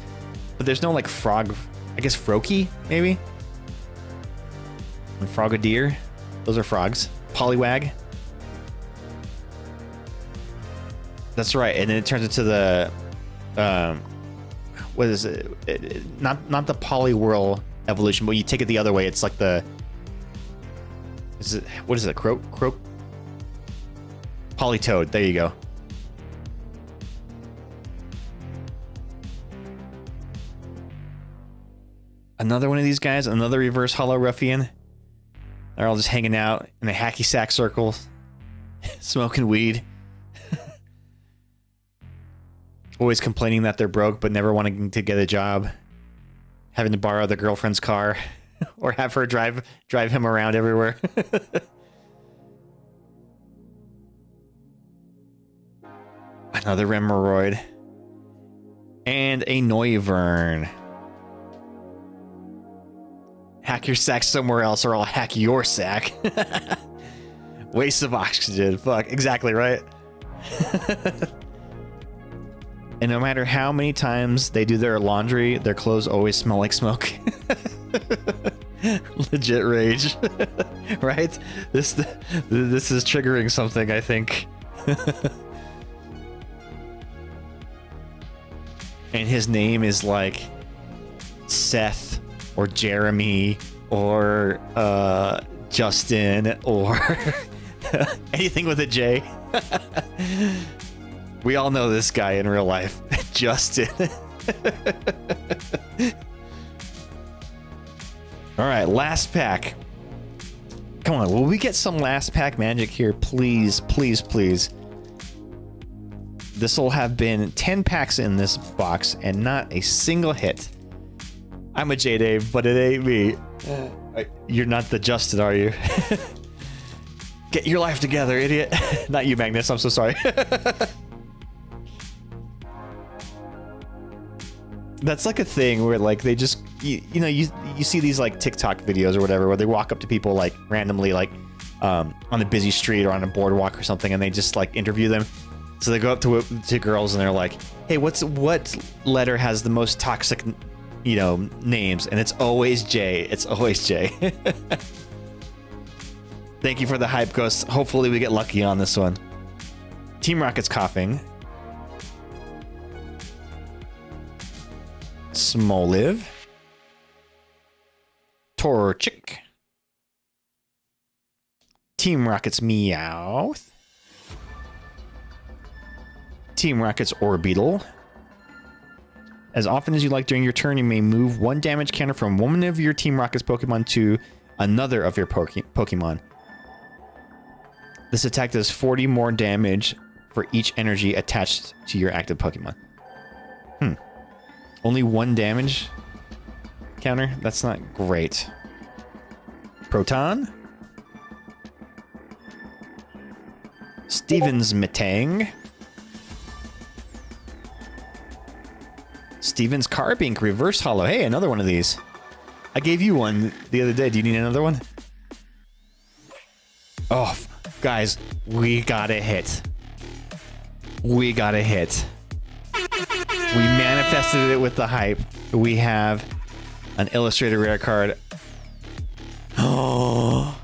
[SPEAKER 5] But there's no like frog, I guess Froakie, maybe? And Frogadier. Those are frogs. Poliwag. That's right, and then it turns into the what is it? Not the Poliwhirl evolution, but you take it the other way. It's like the what is it? Croak? Politoed. There you go. Another one of these guys, another reverse Hollow Ruffian. They're all just hanging out in a hacky sack circle, smoking weed. Always complaining that they're broke, but never wanting to get a job. Having to borrow their girlfriend's car, or have her drive him around everywhere. Another Remoraid. And a Noivern. Hack your sack somewhere else or I'll hack your sack. Waste of oxygen. Fuck, exactly right. And no matter how many times they do their laundry, their clothes always smell like smoke. Legit rage. Right? This is triggering something, I think. And his name is like Seth or Jeremy or Justin or anything with a J. We all know this guy in real life. Justin. All right, last pack. Come on, will we get some last pack magic here? Please, please, please. This will have been 10 packs in this box and not a single hit. I'm a J-Dave, but it ain't me. You're not the Justin, are you? Get your life together, idiot. Not you, Magnus. I'm so sorry. That's like a thing where like they just you see these like TikTok videos or whatever where they walk up to people like randomly like on a busy street or on a boardwalk or something and they just like interview them. So they go up to girls and they're like, "Hey, what letter has the most toxic, names?" And it's always J. It's always J. Thank you for the hype, Ghost. Hopefully we get lucky on this one. Team Rocket's coughing. Smoliv. Torchic. Team Rocket's Meowth. Team Rocket's Orbeetle. As often as you like during your turn, you may move one damage counter from one of your Team Rocket's Pokemon to another of your Pokemon. This attack does 40 more damage for each energy attached to your active Pokemon. Only one damage counter? That's not great. Proton? Stevens Metang. Stevens Carbink Reverse Hollow. Hey, another one of these. I gave you one the other day. Do you need another one? Oh, guys, we got a hit. We got a hit. We manifested it with the hype. We have an illustrated rare card. Oh,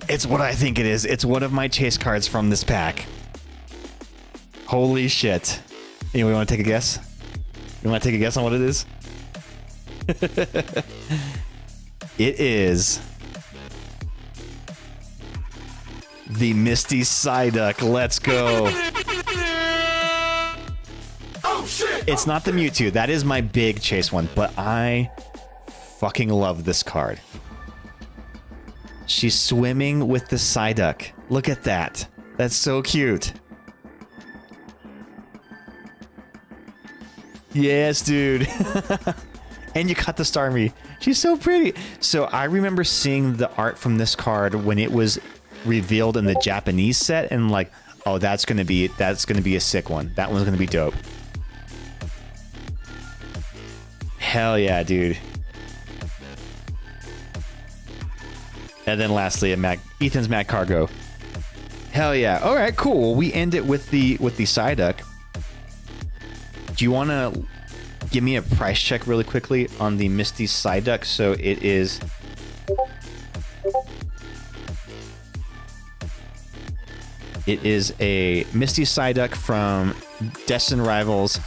[SPEAKER 5] it's what I think it is. It's one of my chase cards from this pack. Holy shit. Anybody want to take a guess? You want to take a guess on what it is? It is the Misty Psyduck. Let's go.
[SPEAKER 2] Oh, shit!
[SPEAKER 5] It's not the Mewtwo. That is my big chase one, but I fucking love this card. She's swimming with the Psyduck. Look at that. That's so cute. Yes, dude. And you got the Starmie. She's so pretty. So I remember seeing the art from this card when it was revealed in the Japanese set, and like, oh, that's gonna be a sick one. That one's gonna be dope. Hell yeah, dude. And then lastly, Ethan's Mad Cargo. Hell yeah. All right, cool. We end it with the Psyduck. Do you want to give me a price check really quickly on the Misty Psyduck? So it is... It is a Misty Psyduck from Destined Rivals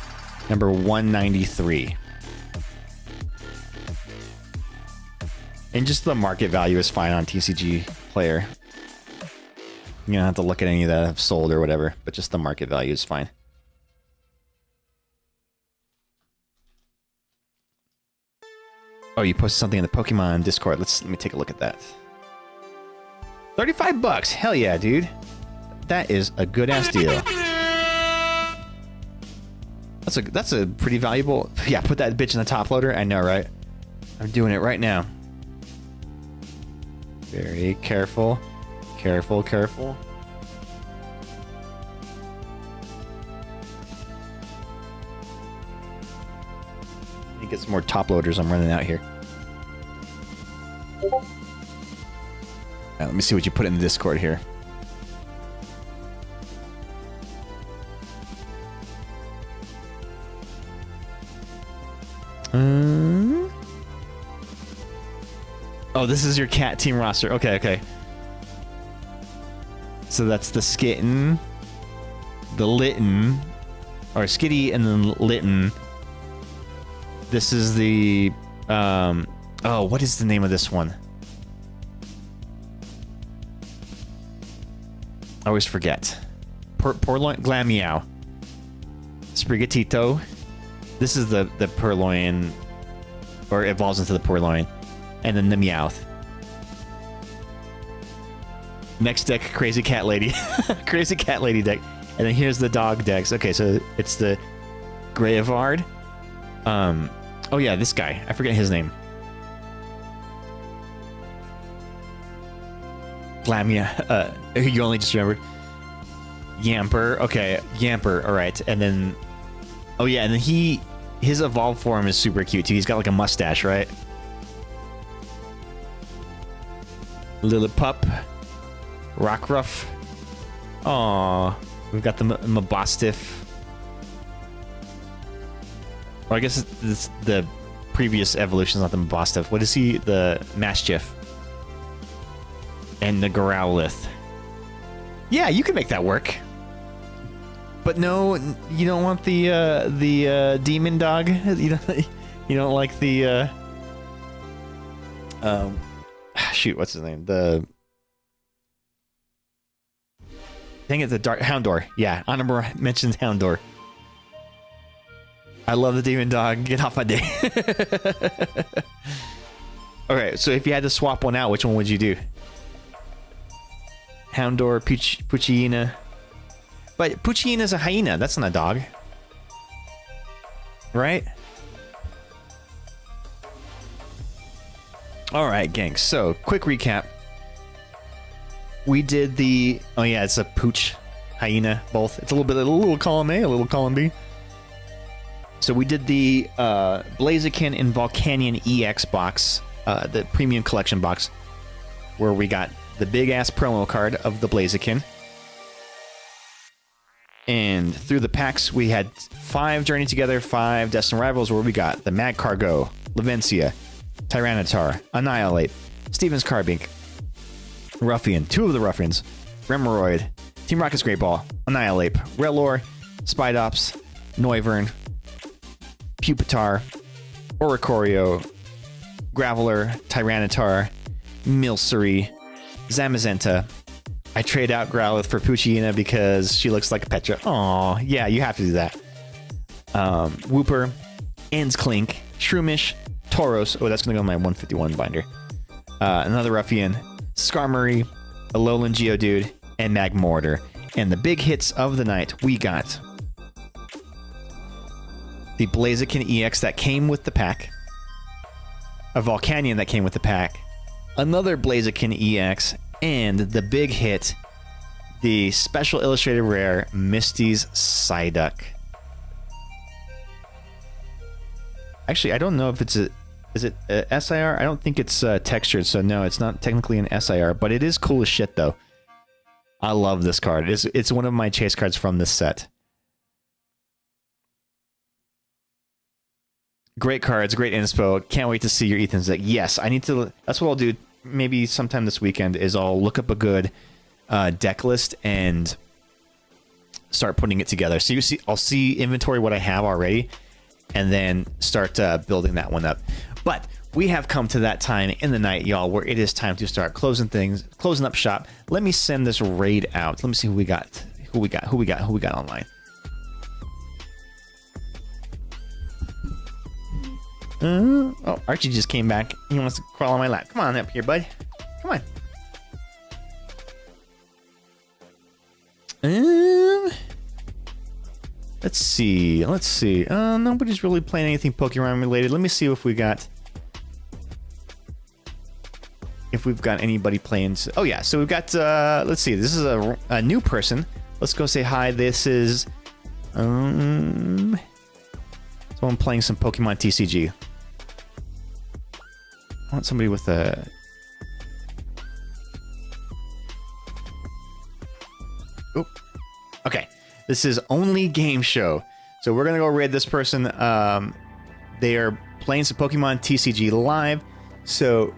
[SPEAKER 5] number 193. And just the market value is fine on TCG Player. You don't have to look at any of that I've sold or whatever, but just the market value is fine. Oh, you posted something in the Pokemon Discord. Let me take a look at that. 35 bucks. Hell yeah, dude. That is a good ass deal. That's a pretty valuable. Yeah, put that bitch in the top loader. I know, right? I'm doing it right now. Very careful. Careful, careful. Let me get some more top loaders. I'm running out here. Let me see what you put in the Discord here. Oh, this is your cat team roster. Okay, okay. So that's the Skitten, the Litten, or Skitty and then Litten. This is the, oh, what is the name of this one? I always forget. Purloin, Glameow. Sprigatito. This is the Purloin, or evolves into the Purloin. And then the Meowth. Next deck, Crazy Cat Lady. Crazy Cat Lady deck. And then here's the dog decks. Okay, so it's the Graveard. Oh yeah, this guy. I forget his name. Glamia. You only just remembered. Yamper. Okay, Yamper. All right. And then... Oh yeah, and then his evolved form is super cute too. He's got like a mustache, right? Lillipup, Rockruff. Aww, we've got the Mabostiff. Or I guess it's the previous evolution, not the Mabostiff. What is he? The Mastiff. And the Growlithe. Yeah, you can make that work. But no, you don't want the demon dog. You don't like the shoot, what's his name? Dang it, the Dark Houndour. Yeah, Honorable mentions Houndour. I love the demon dog. Get off my day. Okay, so if you had to swap one out, which one would you do? Houndour, Puccina. But Puccina's a hyena. That's not a dog. Right? Alright, gang. So, quick recap. we did the... Oh, yeah, it's a Pooch Hyena, both. It's a little column A, a little column B. So we did the Blaziken and Volcanion EX box, the premium collection box, where we got the big-ass promo card of the Blaziken. And through the packs, we had 5 Journey Together, 5 Destined Rivals, where we got the Mad Cargo, Lavencia, Tyranitar, Annihilate, Steven's Carbink, Ruffian, 2 of the Ruffians, Remoraid, Team Rocket's Great Ball, Annihilate, Rellor, Spidops, Noivern, Pupitar, Oricorio, Graveler, Tyranitar, Milcery, Zamazenta. I trade out Growlithe for Poochyena because she looks like a Petra. Aw, yeah, you have to do that. Wooper, Ensclink, Shroomish, Tauros. Oh, that's going to go in my 151 binder. Another Ruffian, Skarmory, Alolan Geodude, and Magmortar. And the big hits of the night, we got the Blaziken EX that came with the pack, a Volcanion that came with the pack, another Blaziken EX, and the big hit, the special illustrated rare Misty's Psyduck. Actually, I don't know if it's a... Is it a SIR? I don't think it's textured, so no, it's not technically an SIR, but it is cool as shit, though. I love this card. It's one of my chase cards from this set. Great cards, great inspo. Can't wait to see your Ethan's deck. Yes, I need to... That's what I'll do maybe sometime this weekend, is I'll look up a good deck list and start putting it together. So you see, I'll see inventory what I have already, and then start building that one up. But we have come to that time in the night, y'all, where it is time to start closing up shop. Let me send this raid out. Let me see who we got online. Oh, Archie just came back. He wants to crawl on my lap. Come on up here, bud. Come on. Let's see. Nobody's really playing anything Pokemon related. Let me see if we've got anybody playing. Oh yeah, so we've got. Let's see. This is a new person. Let's go say hi. This is someone playing some Pokemon TCG. I want somebody with a... Oh, okay. This is only game show. So we're going to go raid this person. They are playing some Pokemon TCG live. So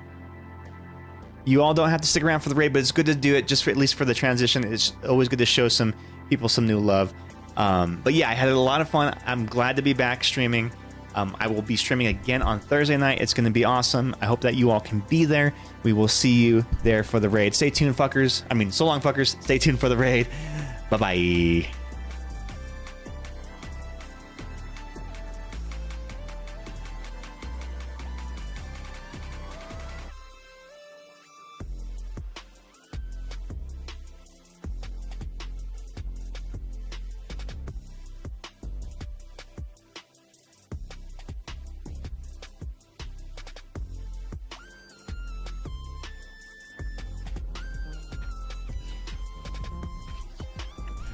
[SPEAKER 5] you all don't have to stick around for the raid, but it's good to do it just for, at least for the transition. It's always good to show some people some new love. But yeah, I had a lot of fun. I'm glad to be back streaming. I will be streaming again on Thursday night. It's going to be awesome. I hope that you all can be there. We will see you there for the raid. Stay tuned, fuckers. I mean, so long, fuckers. Stay tuned for the raid. Bye-bye.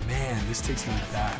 [SPEAKER 8] Man, this takes me back.